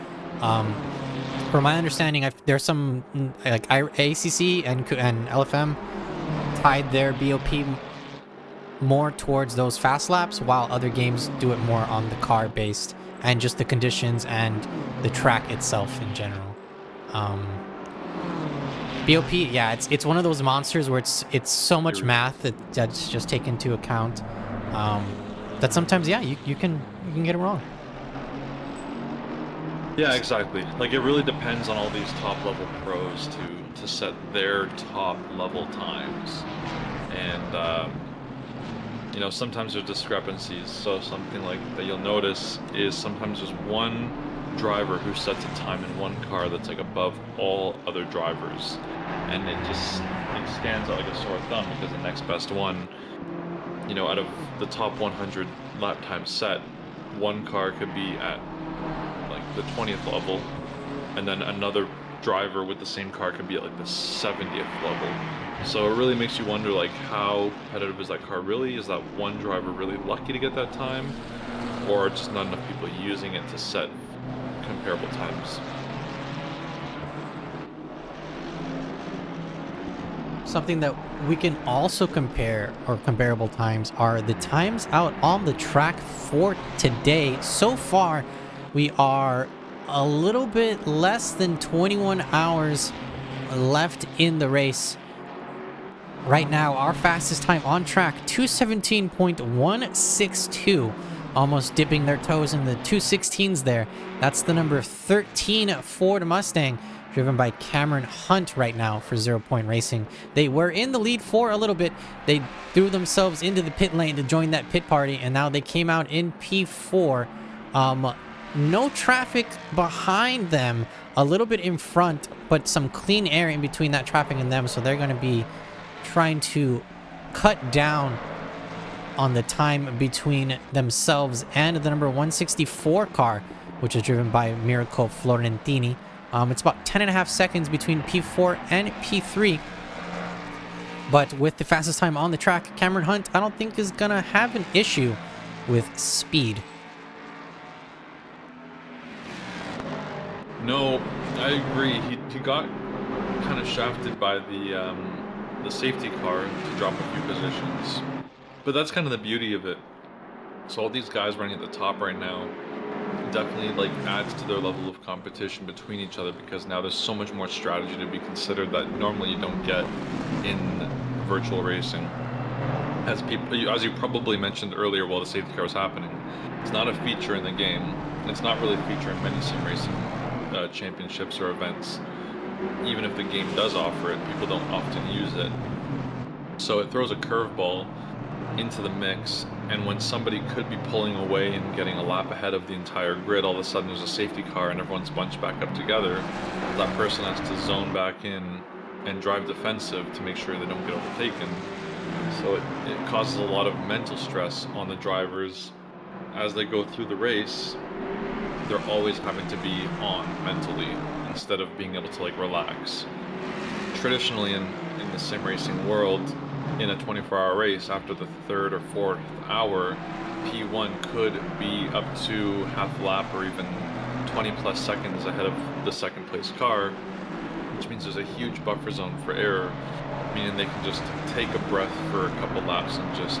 From my understanding, there's some like ACC and LFM tied their BOP more towards those fast laps, while other games do it more on the car based and just the conditions and the track itself in general. BOP, yeah, it's one of those monsters where it's so much math that's just taken into account that sometimes, yeah, you can get it wrong. Yeah, exactly. Like, it really depends on all these top level pros to set their top level times, and you know, sometimes there's discrepancies. So something like that you'll notice is sometimes there's one driver who sets a time in one car that's like above all other drivers, and it stands out like a sore thumb because the next best one, you know, out of the top 100 lap time set, one car could be at like the 20th level, and then another driver with the same car could be at like the 70th level. So it really makes you wonder, like, how competitive is that car really? Is that one driver really lucky to get that time, or just not enough people using it to set comparable times? Something that we can also compare, or comparable times, are the times out on the track for today. So far, we are a little bit less than 21 hours left in the race. Right now, our fastest time on track, 2:17.162. Almost dipping their toes in the 2:16s there. That's the number 13 Ford Mustang, driven by Cameron Hunt right now for 0 Point Racing. They were in the lead for a little bit. They threw themselves into the pit lane to join that pit party, and now they came out in P4. No traffic behind them, a little bit in front, but some clean air in between that traffic and them, so they're going to be trying to cut down on the time between themselves and the number 164 car, which is driven by Mirko Florentini. It's about 10.5 seconds between P4 and P3. But with the fastest time on the track, Cameron Hunt, I don't think is going to have an issue with speed. No, I agree. He got kind of shafted by the safety car to drop a few positions. But that's kind of the beauty of it. So all these guys running at the top right now definitely like adds to their level of competition between each other, because now there's so much more strategy to be considered that normally you don't get in virtual racing. As you probably mentioned earlier while the safety car was happening, it's not a feature in the game. It's not really a feature in many sim racing championships or events. Even if the game does offer it, people don't often use it. So it throws a curveball into the mix, and when somebody could be pulling away and getting a lap ahead of the entire grid, all of a sudden there's a safety car and everyone's bunched back up together. That person has to zone back in and drive defensive to make sure they don't get overtaken. So it causes a lot of mental stress on the drivers as they go through the race. They're always having to be on mentally instead of being able to like relax. Traditionally in the sim racing world, in a 24-hour race, after the third or fourth hour, P1 could be up to half lap or even 20 plus seconds ahead of the second place car, which means there's a huge buffer zone for error, meaning they can just take a breath for a couple laps and just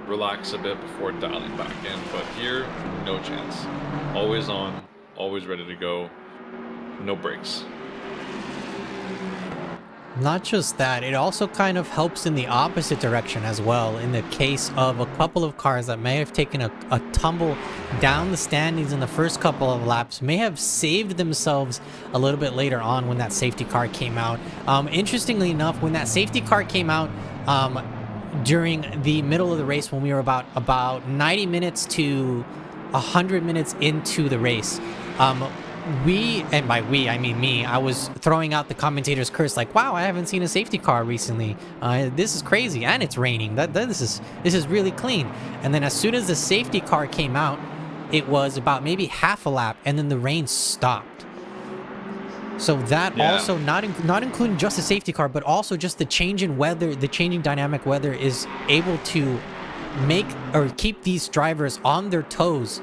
relax a bit before dialing back in. But here, no chance. Always on, always ready to go, no brakes. Not just that, it also kind of helps in the opposite direction as well, in the case of a couple of cars that may have taken a tumble down the standings in the first couple of laps, may have saved themselves a little bit later on when that safety car came out. Interestingly enough, when that safety car came out during the middle of the race, when we were about 90 minutes to 100 minutes into the race, we, and by we I mean me, I was throwing out the commentator's curse like, wow, I haven't seen a safety car recently, this is crazy, and it's raining, this is really clean. And then as soon as the safety car came out, it was about maybe half a lap and then the rain stopped. So that also, not including just the safety car, but also just the change in weather, the changing dynamic weather is able to make or keep these drivers on their toes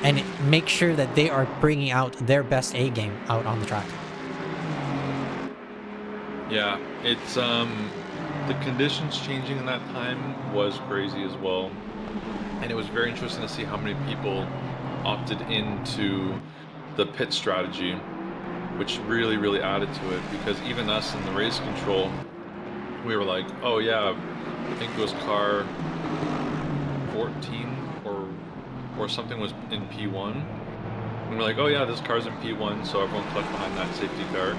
and make sure that they are bringing out their best A game out on the track. Yeah, it's the conditions changing in that time was crazy as well, and it was very interesting to see how many people opted into the pit strategy, which really added to it, because even us in the race control, we were like, oh yeah, I think it was car 14 or something was in P1. And we're like, oh yeah, this car's in P1, so everyone clicked behind that safety car.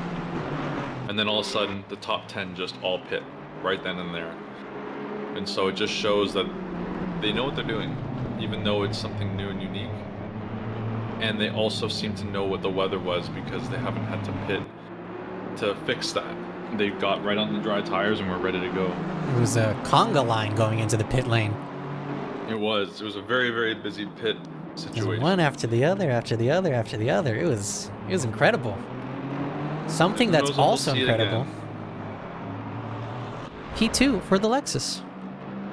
And then all of a sudden, the top 10 just all pit, right then and there. And so it just shows that they know what they're doing, even though it's something new and unique. And they also seem to know what the weather was, because they haven't had to pit to fix that. They got right on the dry tires and were ready to go. It was a conga line going into the pit lane. It was a very busy pit situation. One after the other, after the other, after the other. It was incredible. Something that's also incredible. P2 for the Lexus.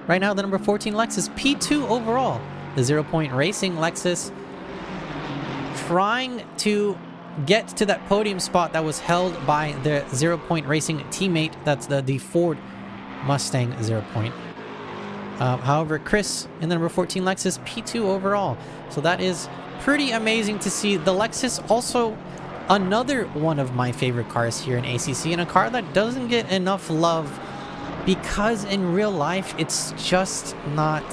Right now, the number 14 Lexus, P2 overall. The 0 Point Racing Lexus trying to get to that podium spot that was held by the 0 Point Racing teammate. That's the Ford Mustang 0 Point. However, Chris in the number 14 Lexus, P2 overall. So that is pretty amazing to see. The Lexus also another one of my favorite cars here in ACC, and a car that doesn't get enough love because in real life it's just not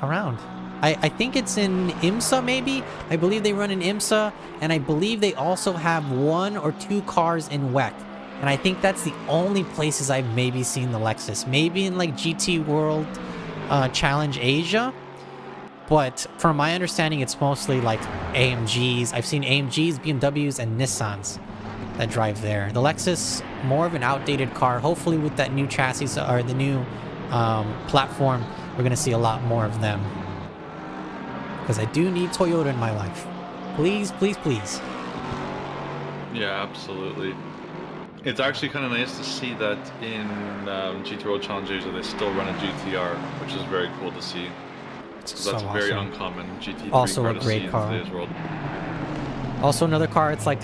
around. I think it's in IMSA maybe. I believe they run in IMSA, and I believe they also have 1 or 2 cars in WEC. And I think that's the only places I've maybe seen the Lexus. Maybe in like GT World Challenge Asia. But from my understanding, it's mostly like AMGs. I've seen AMGs, BMWs, and Nissans that drive there. The Lexus, more of an outdated car. Hopefully with that new chassis or the new platform, we're going to see a lot more of them. Because I do need Toyota in my life. Please, please, please. Yeah, absolutely. It's actually kind of nice to see that in GT World Challenge Asia they still run a GTR, which is very cool to see. So that's very awesome. uncommon GT3 Also car a to great see car. in today's world. Also another car, it's like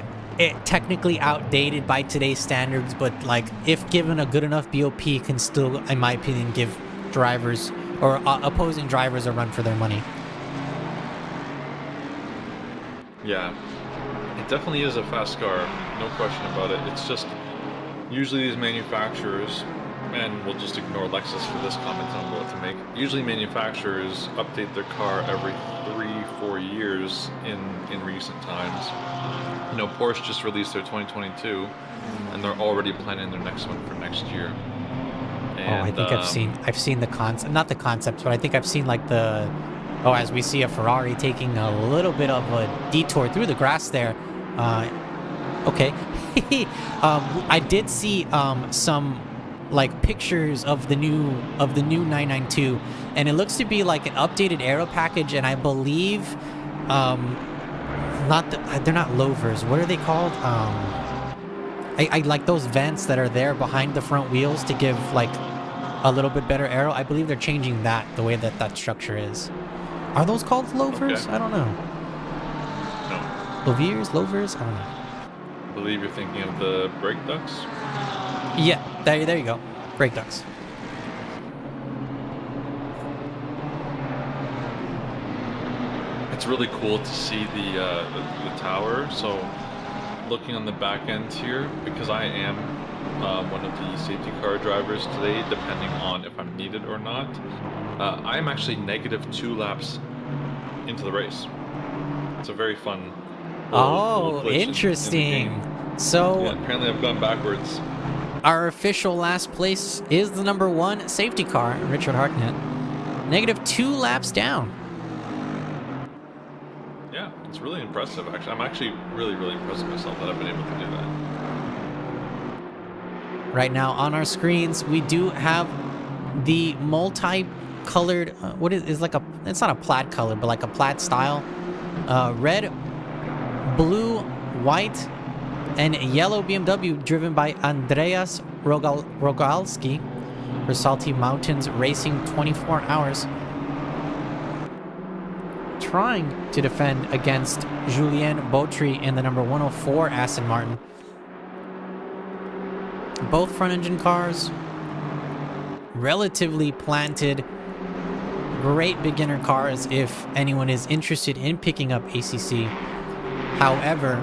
technically outdated by today's standards, but like if given a good enough BOP, can still, in my opinion, give drivers or opposing drivers a run for their money. Yeah, it definitely is a fast car, no question about it. It's just usually these manufacturers, and we'll just ignore Lexus for this comment I'm about to make. Usually manufacturers update their car every 3-4 years in recent times. You know, Porsche just released their 2022, and they're already planning their next one for next year. And, I think I've seen the concept, not the concepts, but I think I've seen like the, as we see a Ferrari taking a little bit of a detour through the grass there. Okay. I did see some like pictures of the new 992, and it looks to be like an updated aero package, and I believe they're not louvers. What are they called? I like those vents that are there behind the front wheels to give like a little bit better aero. I believe they're changing the way that structure is. Are those called louvers? Okay. I don't know. No, Louvers? I don't know. I believe you're thinking of the brake ducts. Yeah, there you go. Brake ducts. It's really cool to see the tower. So looking on the back end here, because I am one of the safety car drivers today, depending on if I'm needed or not, I'm actually -2 laps into the race. It's a very fun little glitch in the interesting. game. So Yeah, apparently I've gone backwards. our official last place is the number 1 safety car, Richard Hartnett. -2 laps down. Yeah, it's really impressive, actually. I'm actually really, really impressed with myself that I've been able to do that. Right now on our screens, we do have the multi-colored, what is like it's not a plaid color, but like a plaid style. Red, blue, white, and yellow BMW driven by Andreas Rogalski for Salty Mountains Racing 24 Hours. Trying to defend against Julien Bautry in the number 104 Aston Martin. Both front-engine cars, relatively planted, great beginner cars if anyone is interested in picking up ACC. However,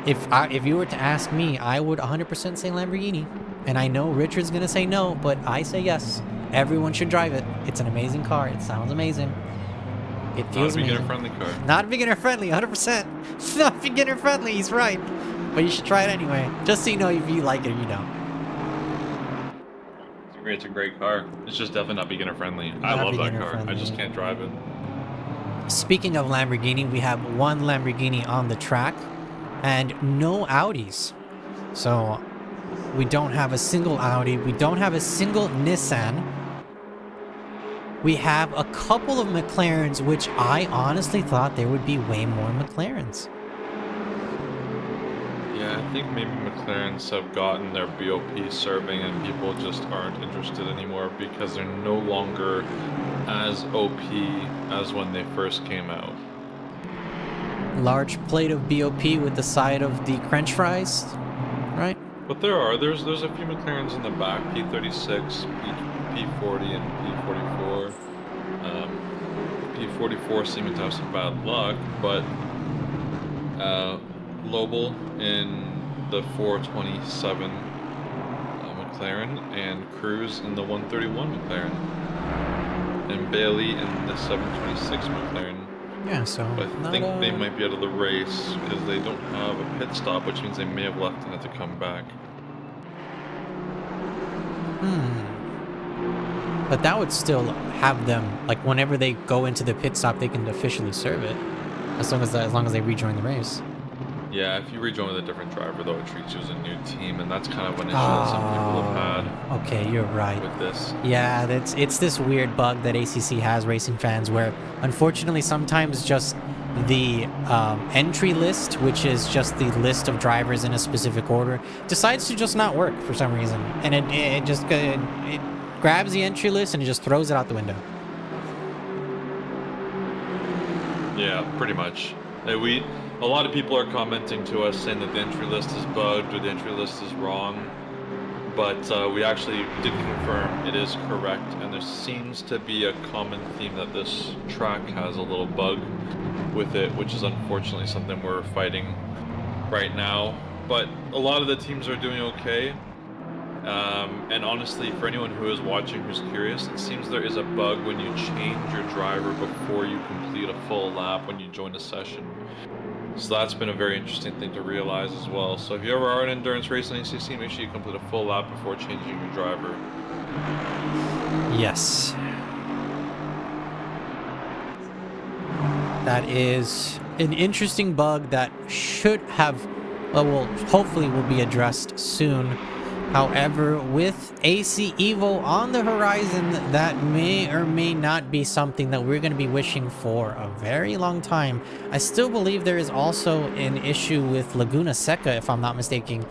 if you were to ask me, I would 100% say Lamborghini. And I know Richard's going to say no, but I say yes. Everyone should drive it. It's an amazing car. It sounds amazing. It feels Not a amazing. beginner-friendly car. Not beginner friendly, 100%. It's not beginner friendly, he's right. But you should try it anyway, just so you know if you like it or you don't. It's a great car. It's just definitely not beginner-friendly. I Not love that car. beginner-friendly. I just can't drive it. Speaking of Lamborghini, we have one Lamborghini on the track and no Audis. So we don't have a single Audi. We don't have a single Nissan. We have a couple of McLarens, which I honestly thought there would be way more McLarens. Yeah, I think maybe McLarens have gotten their BOP serving and people just aren't interested anymore because they're no longer as OP as when they first came out. Large plate of BOP with the side of the French fries, right? But there's a few McLarens in the back, P36, P40, and P44. P44 seeming to have some bad luck, but Lobel in the 427 McLaren, and Cruz in the 131 McLaren, and Bailey in the 726 McLaren. Yeah, so I think they might be out of the race because they don't have a pit stop, which means they may have left and had to come back. But that would still have them, like whenever they go into the pit stop, they can officially serve it, as long as they rejoin the race. Yeah, if you rejoin with a different driver, though, it treats you as a new team, and that's kind of an issue that some people have had Okay, you're right. with this. Yeah, it's this weird bug that ACC has, racing fans, where unfortunately sometimes just the entry list, which is just the list of drivers in a specific order, decides to just not work for some reason, and it just grabs the entry list and it just throws it out the window. Yeah, pretty much. A a lot of people are commenting to us saying that the entry list is bugged or the entry list is wrong, but we actually did confirm it is correct, and there seems to be a common theme that this track has a little bug with it, which is unfortunately something we're fighting right now. But a lot of the teams are doing okay. And honestly, for anyone who is watching who's curious, it seems there is a bug when you change your driver before you complete a full lap when you join a session. So that's been a very interesting thing to realize as well. So if you ever are in endurance racing ACC, make sure you complete a full lap before changing your driver. Yes. That is an interesting bug that should have, well, hopefully will be addressed soon. However, with AC Evo on the horizon, that may or may not be something that we're going to be wishing for a very long time. I still believe there is also an issue with Laguna Seca, if I'm not mistaken.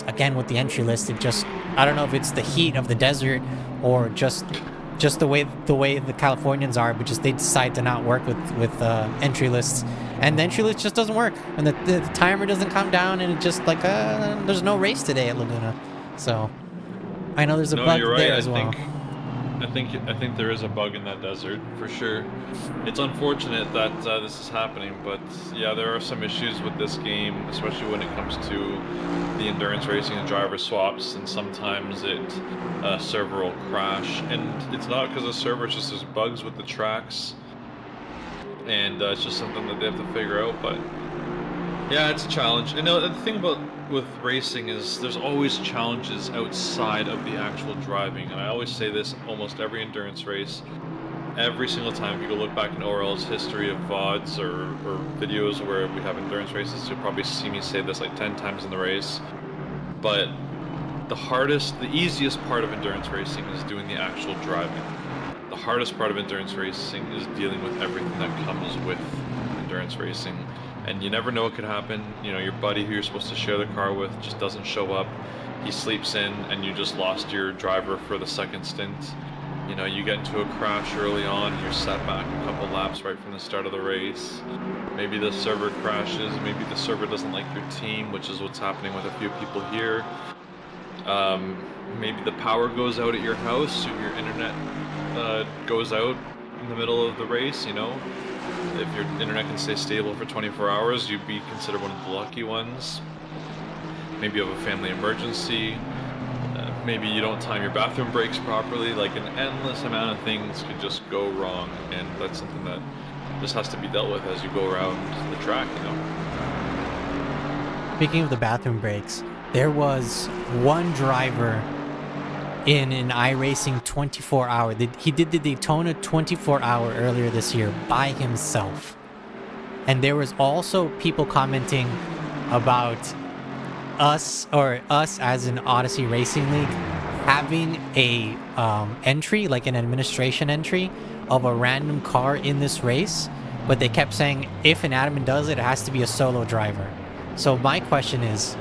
Again, with the entry list, it just, I don't know if it's the heat of the desert or just the way the Californians are, but just they decide to not work with entry lists, and the entry list just doesn't work, and the timer doesn't come down, and it just like there's no race today at Laguna. So I know there's a bug you're right. there as well. I think there is a bug in that desert for sure. It's unfortunate that this is happening, but yeah, there are some issues with this game, especially when it comes to the endurance racing and driver swaps, and sometimes server will crash, and it's not because of server, it's just there's bugs with the tracks, and it's just something that they have to figure out. But yeah, it's a challenge. And the thing with racing is there's always challenges outside of the actual driving, and I always say this almost every endurance race. Every single time, if you go look back in ORL's history of VODs or videos where we have endurance races, you'll probably see me say this like 10 times in the race. But the easiest part of endurance racing is doing the actual driving. The hardest part of endurance racing is dealing with everything that comes with endurance racing. And you never know what could happen. You know, your buddy who you're supposed to share the car with just doesn't show up. He sleeps in, and you just lost your driver for the second stint. You know, you get into a crash early on, you're set back a couple laps right from the start of the race. Maybe the server crashes, maybe the server doesn't like your team, which is what's happening with a few people here. Maybe the power goes out at your house, or your internet goes out in the middle of the race, you know. If your internet can stay stable for 24 hours, you'd be considered one of the lucky ones. Maybe you have a family emergency. Maybe you don't time your bathroom breaks properly. Like, an endless amount of things could just go wrong, and that's something that just has to be dealt with as you go around the track, you know. Speaking of the bathroom breaks, there was one driver in an iRacing 24-hour. He did the Daytona 24-hour earlier this year by himself. And there was also people commenting about us as an Odyssey Racing League having a entry, like an administration entry of a random car in this race, but they kept saying if an admin does it, it has to be a solo driver. So my question is,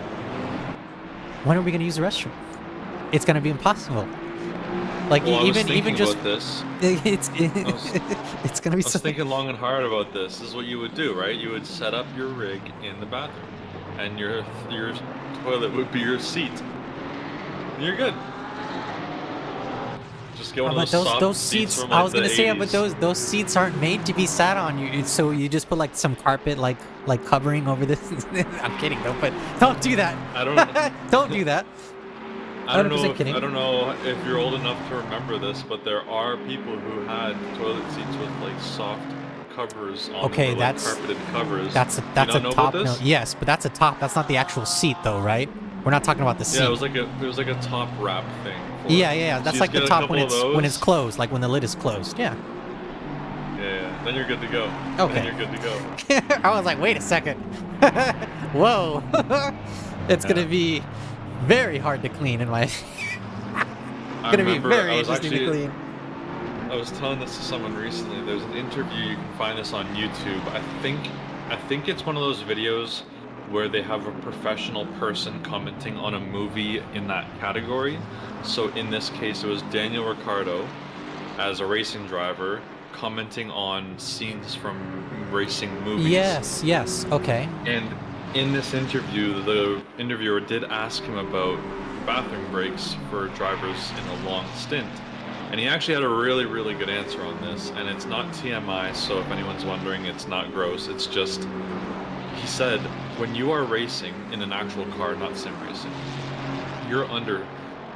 when are we going to use the restroom? It's going to be impossible. Like, well, even just about this. it's going to be. I was thinking long and hard about this. This is what you would do, right? You would set up your rig in the bathroom, and your toilet would be your seat. You're good. Just get one of those seats. from, I like, was gonna the say, 80s. but those seats aren't made to be sat on. So you just put like some carpet, like covering over this. I'm kidding though, but don't do that. I don't. Don't do that. I don't 100% know. kidding. I don't know if you're old enough to remember this, but there are people who had toilet seats with like soft covers on Okay, them, or, like, that's carpeted covers. That's a You don't know top about this? note. Yes, but that's a top. That's not the actual seat though, right? We're not talking about the seat. Yeah, it was like a top wrap thing. Yeah. That's So you like just the get a top when couple of it's those. closed, like when the lid is closed. Yeah. Yeah. Then you're good to go. Okay. Then you're good to go. I was like, wait a second. Whoa. It's gonna be very hard to clean in my. I gonna be remember very I was interesting to clean. I was telling this to someone recently. There's an interview, you can find this on YouTube. I think it's one of those videos where they have a professional person commenting on a movie in that category. So in this case, it was Daniel Ricciardo as a racing driver commenting on scenes from racing movies. Yes, okay. And in this interview, the interviewer did ask him about bathroom breaks for drivers in a long stint. And he actually had a really, really good answer on this. And it's not TMI, so if anyone's wondering, it's not gross. It's just, he said, when you are racing in an actual car, not sim racing, you're under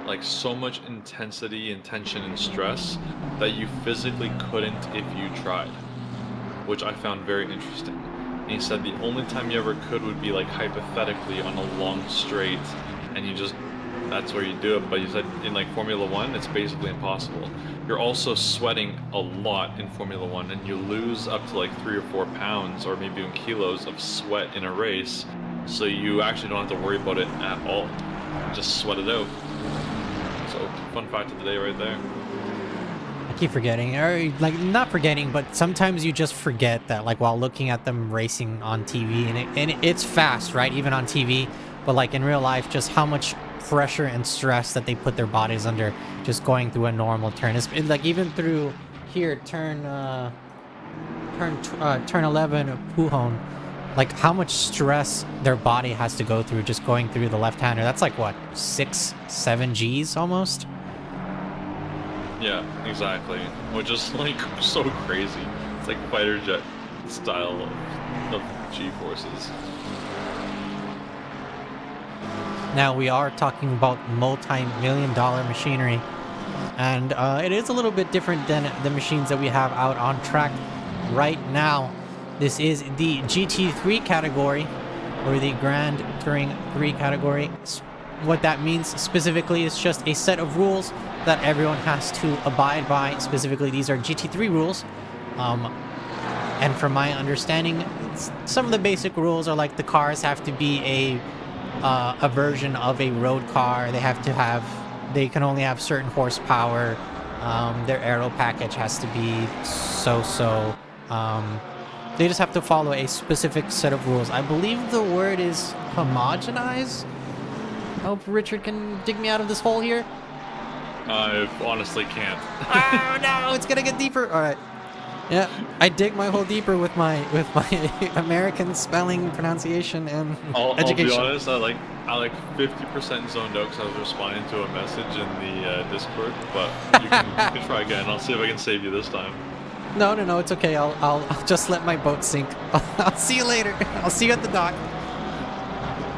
like so much intensity and tension and stress that you physically couldn't if you tried, which I found very interesting. And he said the only time you ever could would be like hypothetically on a long straight, and you just, that's where you do it. But he said in like Formula One, it's basically impossible. You're also sweating a lot in Formula One, and you lose up to like 3 or 4 pounds or maybe even kilos of sweat in a race, so you actually don't have to worry about it at all. Just sweat it out. So, fun fact of the day right there. I keep forgetting, or like not forgetting, but sometimes you just forget that, like while looking at them racing on TV, and it's fast, right? Even on TV, but like in real life, just how much pressure and stress that they put their bodies under just going through a normal turn. It's like even through here, turn 11, Pujon. Like how much stress their body has to go through just going through the left-hander. That's like what, 6-7 G's almost? Yeah, exactly. Which is like so crazy. It's like fighter jet style of G-forces. Now we are talking about multi-million-dollar machinery, and it is a little bit different than the machines that we have out on track right now. This is the GT3 category, or the Grand Touring 3 category. What that means specifically is just a set of rules that everyone has to abide by. Specifically, these are GT3 rules. And from my understanding, some of the basic rules are like the cars have to be a version of a road car. They can only have certain horsepower. Their aero package has to be so. They just have to follow a specific set of rules. I believe the word is homogenize. I hope Richard can dig me out of this hole here. I honestly can't. Oh no, it's gonna get deeper. All right. Yeah, I dig my hole deeper with my American spelling, pronunciation, and education. I'll be honest. I like 50% zoned out because I was responding to a message in the Discord. But you can try again. I'll see if I can save you this time. No, it's okay. I'll just let my boat sink. I'll see you later. I'll see you at the dock.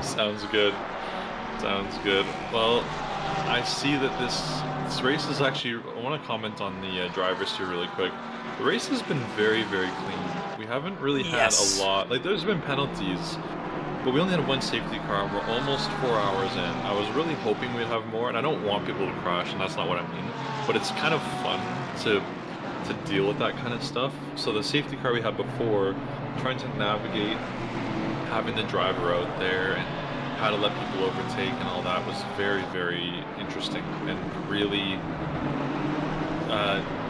Sounds good. Well, I see that this race is actually. I want to comment on the drivers here really quick. The race has been very, very clean. We haven't really had a lot. Like, there's been penalties, but we only had one safety car, and we're almost 4 hours in. I was really hoping we'd have more, and I don't want people to crash, and that's not what I mean. But it's kind of fun to deal with that kind of stuff. So the safety car we had before, trying to navigate having the driver out there and how to let people overtake and all that was very, very interesting and really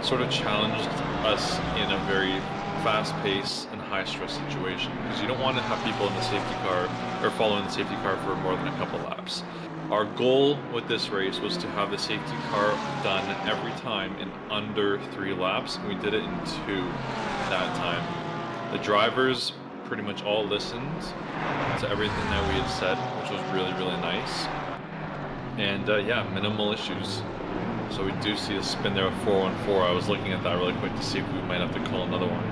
sort of challenged us in a very fast-paced and high-stress situation, because you don't want to have people in the safety car or following the safety car for more than a couple laps. Our goal with this race was to have the safety car done every time in under 3 laps, and we did it in 2 that time. The drivers pretty much all listened to everything that we had said, which was really, really nice. And yeah, minimal issues. So we do see a spin there with 414. I was looking at that really quick to see if we might have to call another one.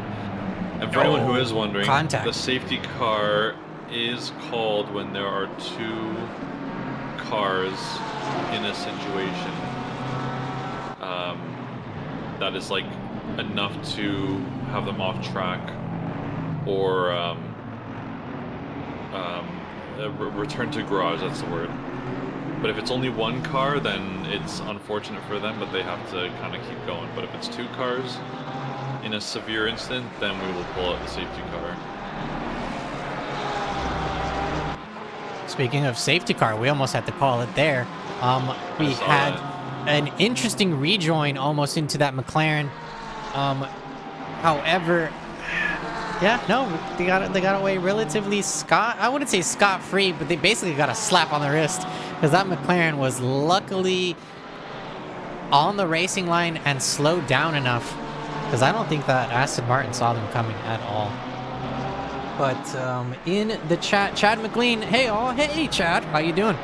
And for anyone who is wondering, the safety car is called when there are 2 cars in a situation that is like enough to have them off track or return to garage, that's the word. But if it's only 1 car, then it's unfortunate for them, but they have to kind of keep going. But if it's 2 cars in a severe incident, then we will pull out the safety car. Speaking of safety car, we almost had to call it there. We had an interesting rejoin almost into that McLaren. However, yeah, no, they got away relatively I wouldn't say scot-free, but they basically got a slap on the wrist, because that McLaren was luckily on the racing line and slowed down enough because I don't think that Aston Martin saw them coming at all. But in the chat, Chad McLean, hey all, hey Chad, how you doing?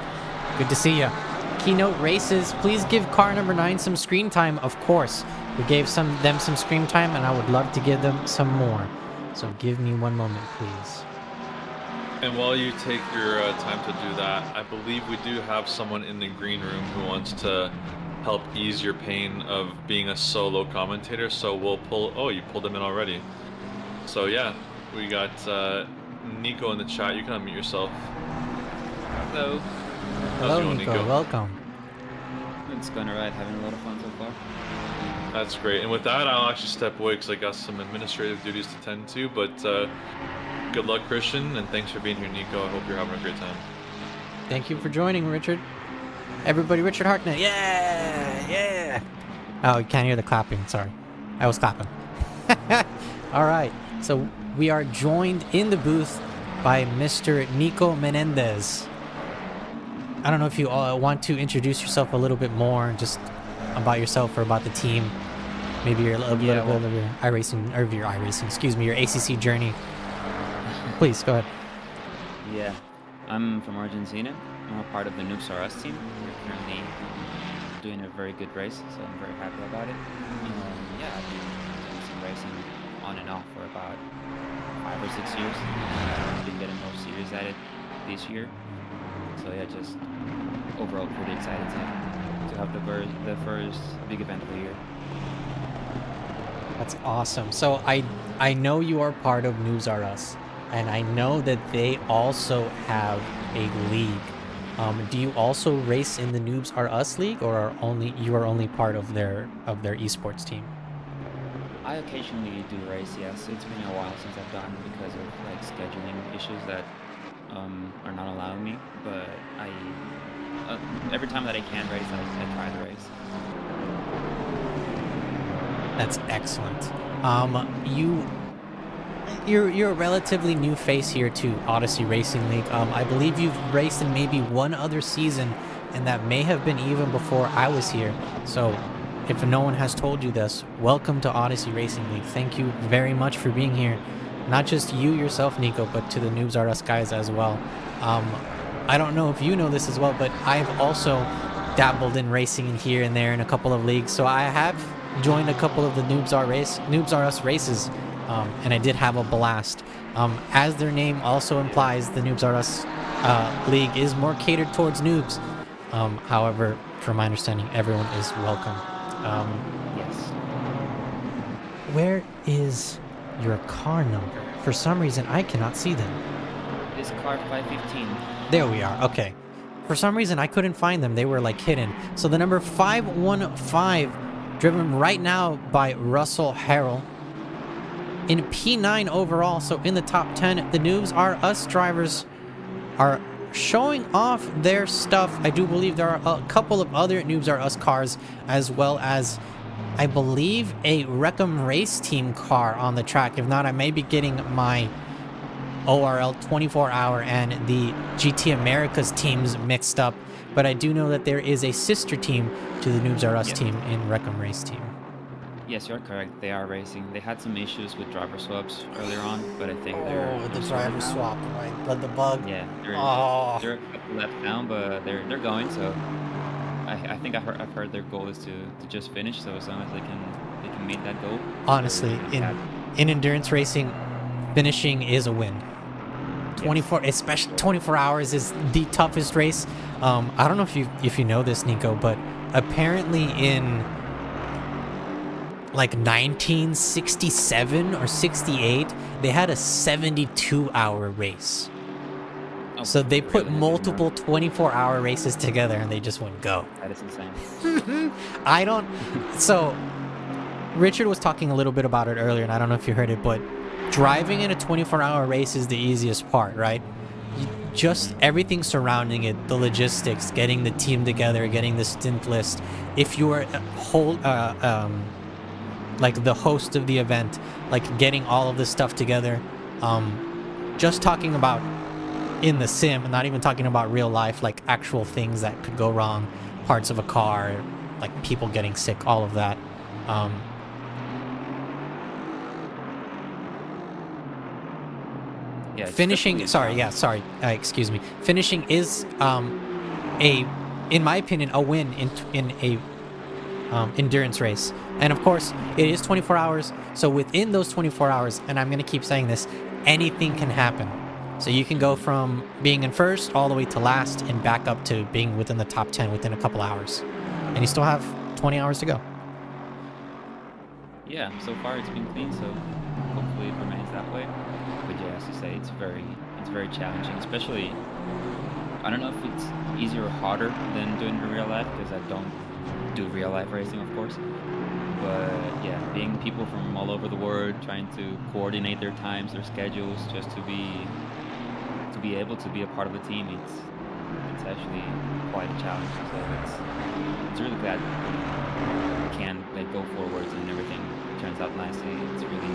Good to see you. Keynote Races, please give car number 9 some screen time. Of course, we gave them some screen time, and I would love to give them some more. So give me one moment, please. And while you take your time to do that, I believe we do have someone in the green room who wants to help ease your pain of being a solo commentator. So we'll pull. Oh, you pulled him in already. So yeah, we got Nico in the chat. You can unmute yourself. Hello. How's it Hello, going, Nico. Welcome. It's going alright, having a lot of fun so far. That's great. And with that, I'll actually step away because I got some administrative duties to tend to. But good luck, Christian, and thanks for being here, Nico. I hope you're having a great time. Thank you for joining, Richard. Everybody, Richard Harknett. Yeah, yeah. Oh, you can't hear the clapping. Sorry. I was clapping. All right. So we are joined in the booth by Mr. Nico Menendez. I don't know if you all want to introduce yourself a little bit more, just about yourself or about the team. Maybe your little bit of your iRacing, or your iRacing, excuse me, your ACC journey. Please, go ahead. Yeah, I'm from Argentina. I'm a part of the Noobs R Us team. We're currently doing a very good race, so I'm very happy about it. Yeah, I've been doing some racing on and off for about 5 or 6 years. I've been getting more serious at it this year. So yeah, just overall pretty excited to have the first big event of the year. That's awesome. So I know you are part of Noobs R Us, and I know that they also have a league. Do you also race in the Noobs R Us league, or are you only part of their esports team? I occasionally do race, yes. It's been a while since I've done because of like scheduling issues that are not allowing me. But every time that I can race, I try to race. That's excellent. You're a relatively new face here to Odyssey Racing League. I believe you've raced in maybe one other season, and that may have been even before I was here. So if no one has told you this, welcome to Odyssey Racing League. Thank you very much for being here. Not just you yourself, Nico, but to the Noobs R Us guys as well. I don't know if you know this as well, but I've also dabbled in racing in here and there in a couple of leagues. So I have joined a couple of the Noobs R Us races, and I did have a blast. As their name also implies, the Noobs R Us league is more catered towards noobs. However, from my understanding, everyone is welcome. Yes. Where is your car number? For some reason, I cannot see them. It is car 515. There we are. Okay. For some reason, I couldn't find them. They were like hidden. So the number 515, driven right now by Russell Harrell. In P9 overall, so in the top 10, the Noobs R Us drivers are showing off their stuff. I do believe there are a couple of other Noobs R Us cars, as well as, I believe, a Wreckham Race Team car on the track. If not, I may be getting my ORL 24-hour and the GT Americas teams mixed up. But I do know that there is a sister team to the Noobs R Us team in Wreckham Race Team. Yes, you're correct. They are racing. They had some issues with driver swaps earlier on, but I think the driver swap, right? But the bug. Yeah, they're Oh. a couple left down, but they're going. So I think I've heard their goal is to just finish. So as long as they can meet that goal. Honestly, in endurance racing, finishing is a win. 24, especially 24 hours is the toughest race. I don't know if you know this, Nico, but apparently in like 1967 or 68, they had a 72-hour race. Oh, So they put really? multiple 24-hour races together and they just went go. That is insane. I don't. So Richard was talking a little bit about it earlier, and I don't know if you heard it, but driving in a 24-hour race is the easiest part, right? Just everything surrounding it, the logistics, getting the team together, getting the stint list. If you are like the host of the event, like getting all of this stuff together, just talking about in the sim, not even talking about real life, like actual things that could go wrong, parts of a car, like people getting sick, all of that. Yeah, it's finishing. definitely a Sorry. Excuse me. Finishing is in my opinion, a win in a endurance race. And of course, it is 24 hours. So within those 24 hours, and I'm gonna keep saying this, anything can happen. So you can go from being in first all the way to last and back up to being within the top 10 within a couple hours. And you still have 20 hours to go. Yeah, so far it's been clean, so hopefully it remains that way. But yeah, as you say, it's very challenging, especially. I don't know if it's easier or harder than doing the real life, because I don't do real life racing, of course. But yeah, being people from all over the world, trying to coordinate their times, their schedules, just to be able to be a part of the team, it's actually quite a challenge. So it's really glad we can like go forwards and everything turns out nicely. It's really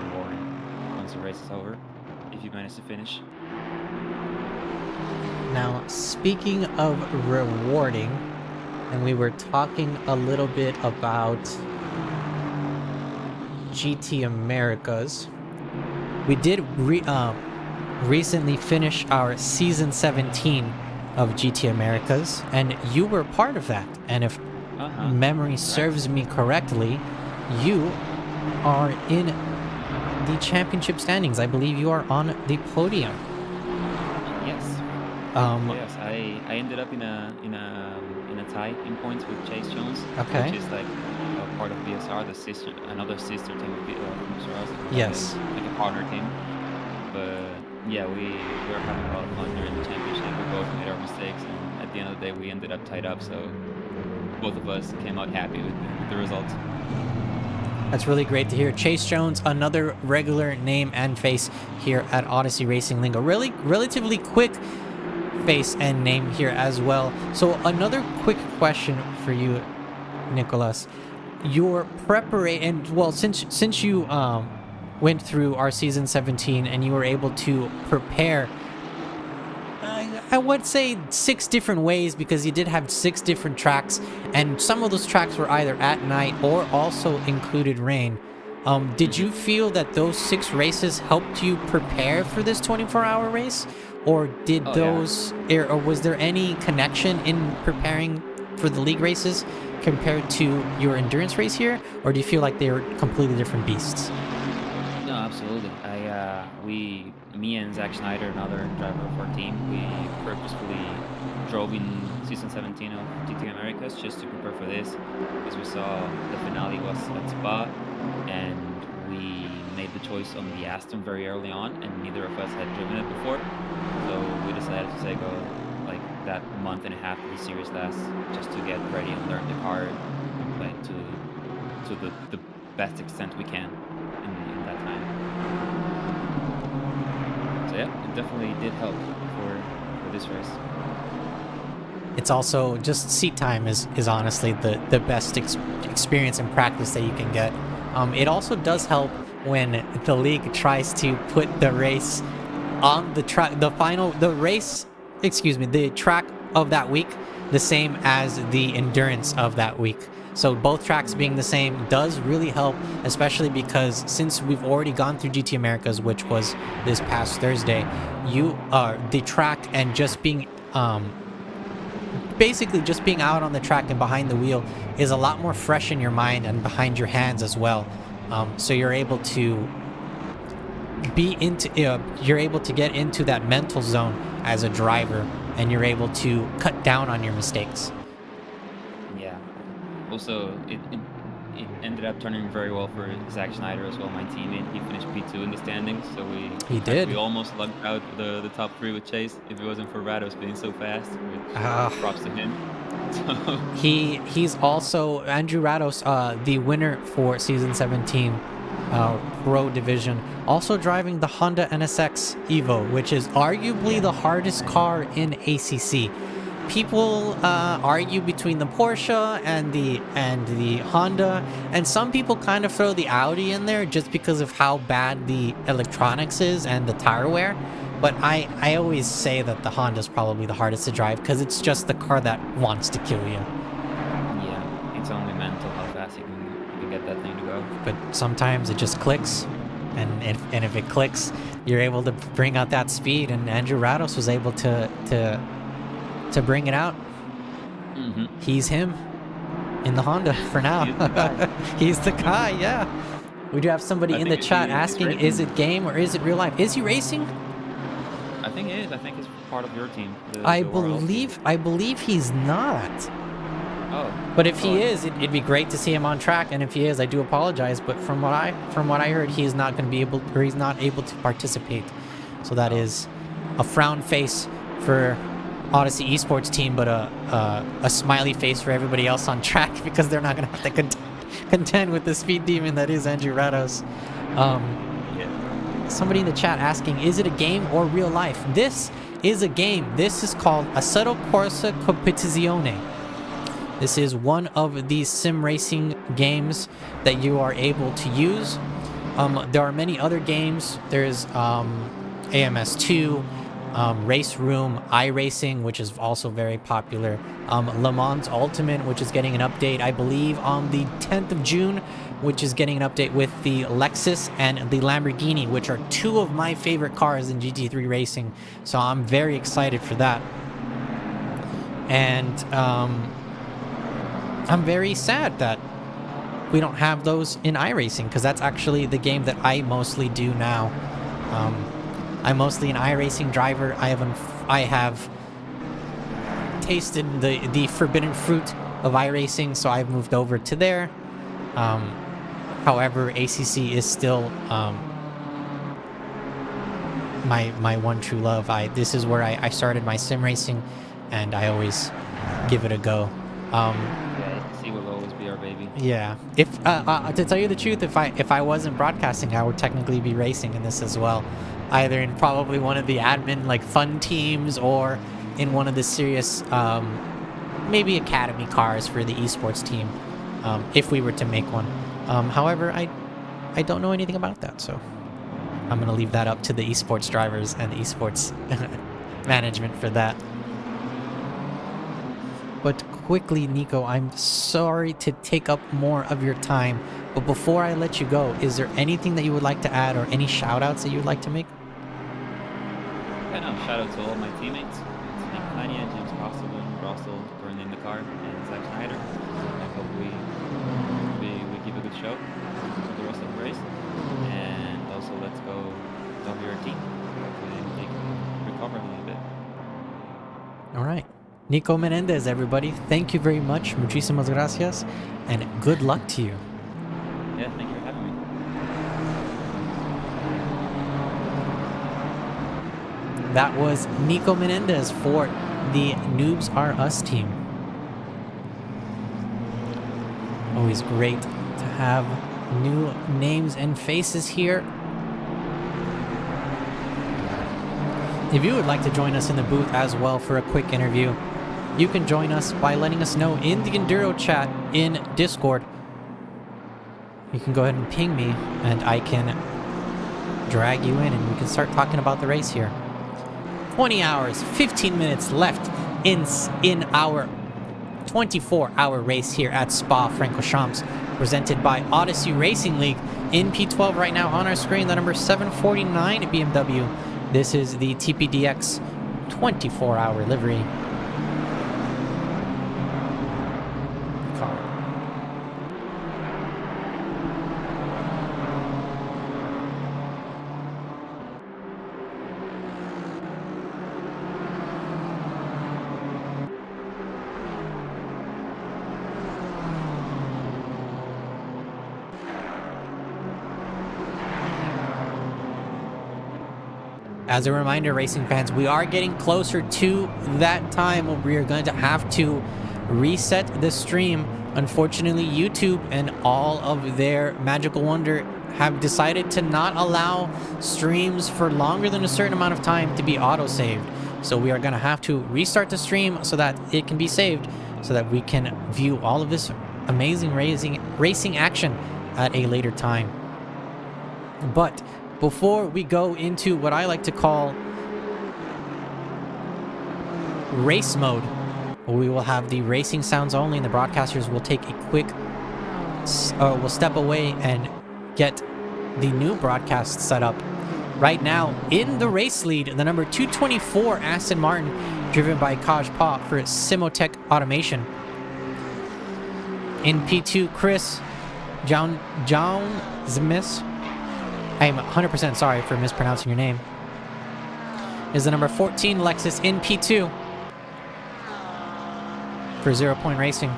rewarding once the race is over, if you manage to finish. Now, speaking of rewarding, and we were talking a little bit about GT Americas, we did recently finish our season 17 of GT Americas, and you were part of that. And if memory serves me correctly, you are in the championship standings. I believe you are on the podium. Yes. Yes, I ended up in a tie in points with Chase Jones, Okay. which is like a part of BSR, another sister team of BSR, Yes. like a partner team. But yeah, we were having a lot of fun during the championship. We both made our mistakes, and at the end of the day, we ended up tied up. So both of us came out happy with the result. That's really great to hear. Chase Jones, another regular name and face here at Odyssey Racing Lingo. Really, relatively quick face and name here as well. So another quick question for you, Nicholas. Your preparation, well, since you went through our season 17 and you were able to prepare, I would say 6 different ways, because you did have 6 different tracks, and some of those tracks were either at night or also included rain. Did you feel that those 6 races helped you prepare for this 24-hour race? Or did or was there any connection in preparing for the league races compared to your endurance race here? Or do you feel like they were completely different beasts? No, absolutely. Me and Zach Schneider, another driver of our team, we purposefully drove in season 17 of GT Americas just to prepare for this, because we saw the finale was at Spa, and we made the choice on the Aston very early on, and neither of us had driven it before. So we decided to go like that month and a half of the series last, just to get ready and learn the car like to the best extent we can in that time. So yeah, it definitely did help for this race. It's also just seat time is honestly the best experience and practice that you can get. It also does help when the league tries to put the race on the track, the track of that week, the same as the endurance of that week. So both tracks being the same does really help, especially because since we've already gone through GT Americas, which was this past Thursday, the track and just being basically just being out on the track and behind the wheel is a lot more fresh in your mind and behind your hands as well. So you're able to get into that mental zone as a driver, and you're able to cut down on your mistakes. Yeah. Also, it ended up turning very well for Zach Schneider as well, my teammate. He finished P2 in the standings, so He did. We almost lucked out the top 3 with Chase. If it wasn't for Rados being so fast, which props to him. So. He's also Andrew Rados, the winner for season 17 Pro Division, also driving the Honda NSX Evo, which is arguably the hardest car in ACC. People argue between the Porsche and the Honda, and some people kind of throw the Audi in there just because of how bad the electronics is and the tire wear. But I always say that the Honda is probably the hardest to drive because it's just the car that wants to kill you. Yeah, it's only mental how fast you can get that thing to go. But sometimes it just clicks. and if it clicks, you're able to bring out that speed. And Andrew Rados was able to bring it out. Mm-hmm. He's him in the Honda for now. He's the guy. He's the guy, yeah. We do have somebody I in think the chat he's asking, racing. is it game or is it real life? Is he racing? I think it is. I think it's part of your team. I the URL team. believe he's not. Oh. But if Oh, he is, it'd be great to see him on track. And if he is, I do apologize. But from what I heard, he is not going to be able, or he's not able to participate. So that is a frown face for Odyssey Esports team, but a smiley face for everybody else on track because they're not going to have to contend with the speed demon that is Andrew Rados. Yeah. Somebody in the chat asking, is it a game or real life? This is a game. This is called Assetto Corsa Competizione. This is one of these sim racing games that you are able to use. There are many other games. There's AMS2, Race Room, iRacing, which is also very popular. Le Mans Ultimate, which is getting an update, I believe, on the 10th of June, which is getting an update with the Lexus and the Lamborghini, which are two of my favorite cars in GT3 racing. So I'm very excited for that. And I'm very sad that we don't have those in iRacing, because that's actually the game that I mostly do now. I'm mostly an iRacing driver. I have tasted the forbidden fruit of iRacing, so I've moved over to there. However, ACC is still my one true love. This is where I started my sim racing, and I always give it a go. Yeah, ACC will always be our baby. Yeah. If to tell you the truth, if I wasn't broadcasting, I would technically be racing in this as well, either in probably one of the admin like fun teams or in one of the serious maybe academy cars for the esports team, if we were to make one. However, I don't know anything about that, so I'm gonna leave that up to the esports drivers and the esports management for that. But quickly, Nico, I'm sorry to take up more of your time, but before I let you go, is there anything that you would like to add or any shout outs that you would like to make? Yeah, no, shout out to all my teammates. It's Nick Klania, James Costable, Russell, currently in the car, and Zach Schneider. I hope we give a good show for the rest of the race. And also, let's go WRT. Hopefully they can recover a little bit. All right. Nico Menendez, everybody. Thank you very much. Muchísimas gracias. And good luck to you. Yeah, thank you for having me. That was Nico Menendez for the Noobs Are Us team. Always great to have new names and faces here. If you would like to join us in the booth as well for a quick interview, you can join us by letting us know in the Enduro chat in Discord. You can go ahead and ping me, and I can drag you in, and we can start talking about the race here. 20 hours, 15 minutes left in our 24-hour race here at Spa-Francorchamps, presented by Odyssey Racing League in P12 right now on our screen, the number 749 BMW. This is the TPDX 24-hour livery car. As a reminder, racing fans, we are getting closer to that time where we are going to have to reset the stream. Unfortunately, YouTube and all of their magical wonder have decided to not allow streams for longer than a certain amount of time to be auto-saved. So we are going to have to restart the stream so that it can be saved, so that we can view all of this amazing racing action at a later time. But before we go into what I like to call race mode, we will have the racing sounds only, and the broadcasters will take a quick, will step away and get the new broadcast setup. Right now, in the race lead, the number 224 Aston Martin, driven by Kaj Pa for Simotech Automation. In P2, Chris Zmis, I am 100% sorry for mispronouncing your name, is the number 14 Lexus in P2 for 0 Point Racing.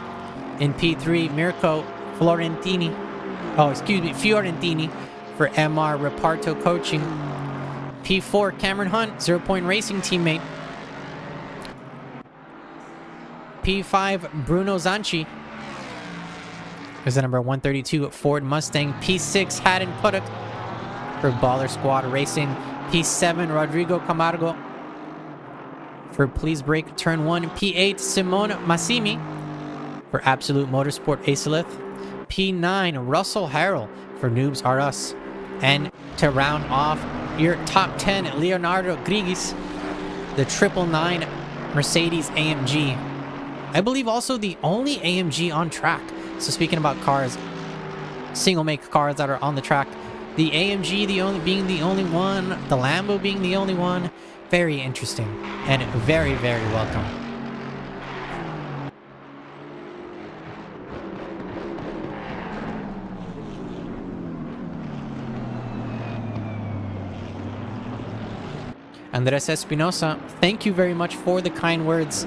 In P3, Mirko Fiorentini for MR Reparto Coaching. P4, Cameron Hunt, 0 Point Racing teammate. P5, Bruno Zanchi is the number 132 Ford Mustang. P6, Haddon Puddock for Baller Squad Racing. P7, Rodrigo Camargo for Please Brake Turn 1. P8, Simone Massimi for Absolute Motorsport Acelith. P9, Russell Harrell for Noobs R Us. And to round off your top 10, Leonardo Grigis, the 999 Mercedes AMG. I believe also the only AMG on track. So speaking about cars, single make cars that are on the track, the AMG being the only one, the Lambo being the only one. Very interesting and very, very welcome. Andres Espinosa, thank you very much for the kind words.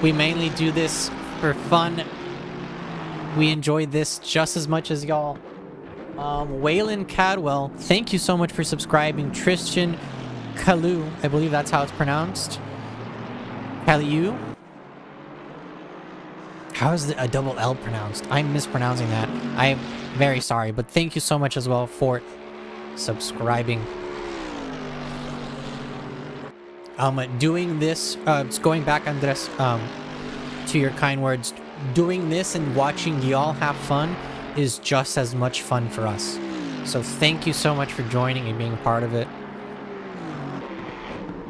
We mainly do this for fun. We enjoy this just as much as y'all. Waylon Cadwell, thank you so much for subscribing. Tristan Kalu, I believe that's how it's pronounced. Kaliu? How is a double L pronounced? I'm mispronouncing that. I'm very sorry, but thank you so much as well for subscribing. Doing this, it's going back, Andres, to your kind words. Doing this and watching y'all have fun is just as much fun for us. So thank you so much for joining and being a part of it.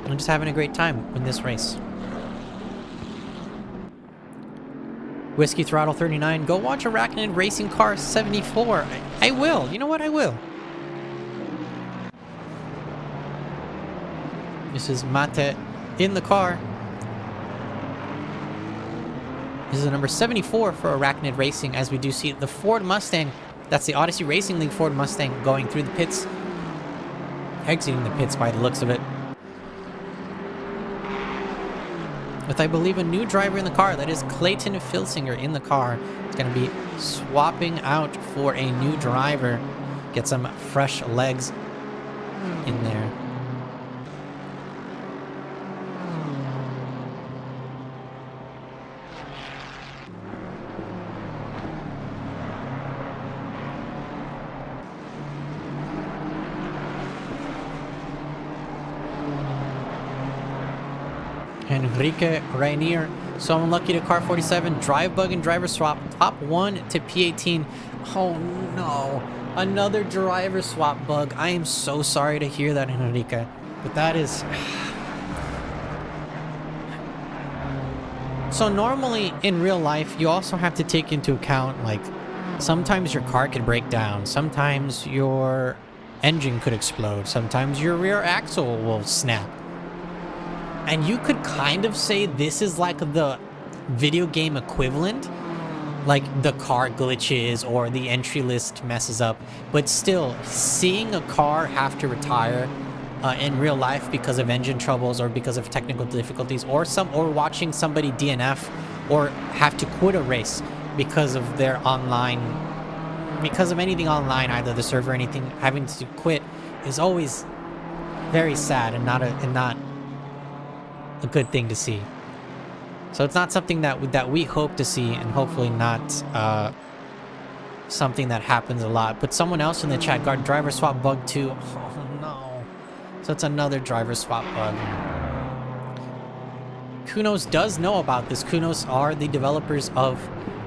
I'm just having a great time in this race. Whiskey Throttle 39, go watch Arachnid Racing Car 74. I will. You know what? I will. This is Mate in the car. This is the number 74 for Arachnid Racing, as we do see the Ford Mustang. That's the Odyssey Racing League Ford Mustang going through the pits. Exiting the pits by the looks of it. With, I believe, a new driver in the car. That is Clayton Filsinger in the car. It's going to be swapping out for a new driver. Get some fresh legs in there. Enrique Rainier, so unlucky to car 47, drive bug and driver swap, top 1 to P18. Oh no, another driver swap bug. I am so sorry to hear that, Enrique, but that is... So normally in real life, you also have to take into account, like, sometimes your car could break down, sometimes your engine could explode, sometimes your rear axle will snap. And you could kind of say this is like the video game equivalent, like the car glitches or the entry list messes up. But still, seeing a car have to retire in real life because of engine troubles or because of technical difficulties, or watching somebody DNF or have to quit a race because of their online, because of anything online, either the server or anything, having to quit, is always very sad and not a good thing to see. So it's not something that we hope to see, and hopefully not something that happens a lot. But someone else in the chat got driver swap bug too. Oh no. So it's another driver swap bug. Kunos does know about this. Kunos are the developers of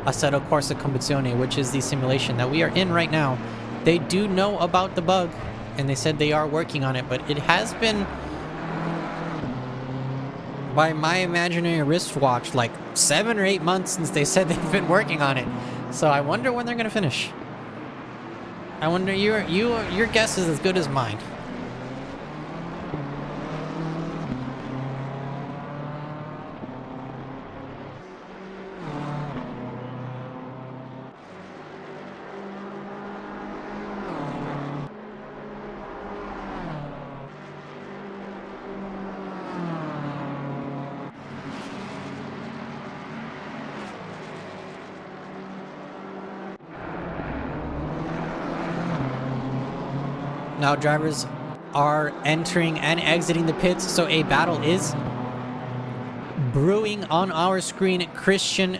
Assetto Corsa Competizione, which is the simulation that we are in right now. They do know about the bug, and they said they are working on it, but it has been, by my imaginary wristwatch, like 7 or 8 months since they said they've been working on it. So I wonder when they're going to finish. I wonder, your guess is as good as mine. Now drivers are entering and exiting the pits, so a battle is brewing on our screen. Christian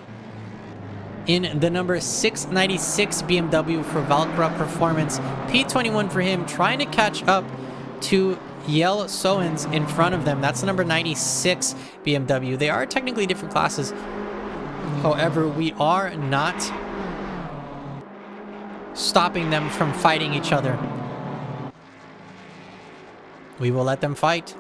in the number 696 BMW for Valkyra Performance. P21 for him, trying to catch up to Yel Soens in front of them. That's the number 96 BMW. They are technically different classes. However, we are not stopping them from fighting each other. We will let them fight.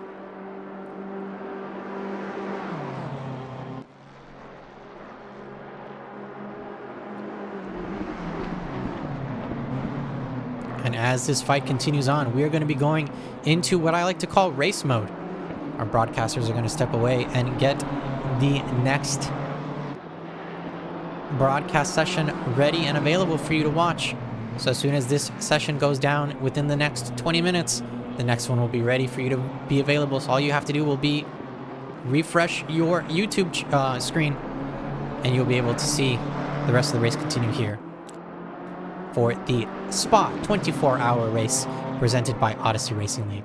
And as this fight continues on, we are going to be going into what I like to call race mode. Our broadcasters are going to step away and get the next broadcast session ready and available for you to watch. So as soon as this session goes down within the next 20 minutes, the next one will be ready for you to be available. So all you have to do will be refresh your YouTube screen, and you'll be able to see the rest of the race continue here for the Spa 24-hour race presented by Odyssey Racing League.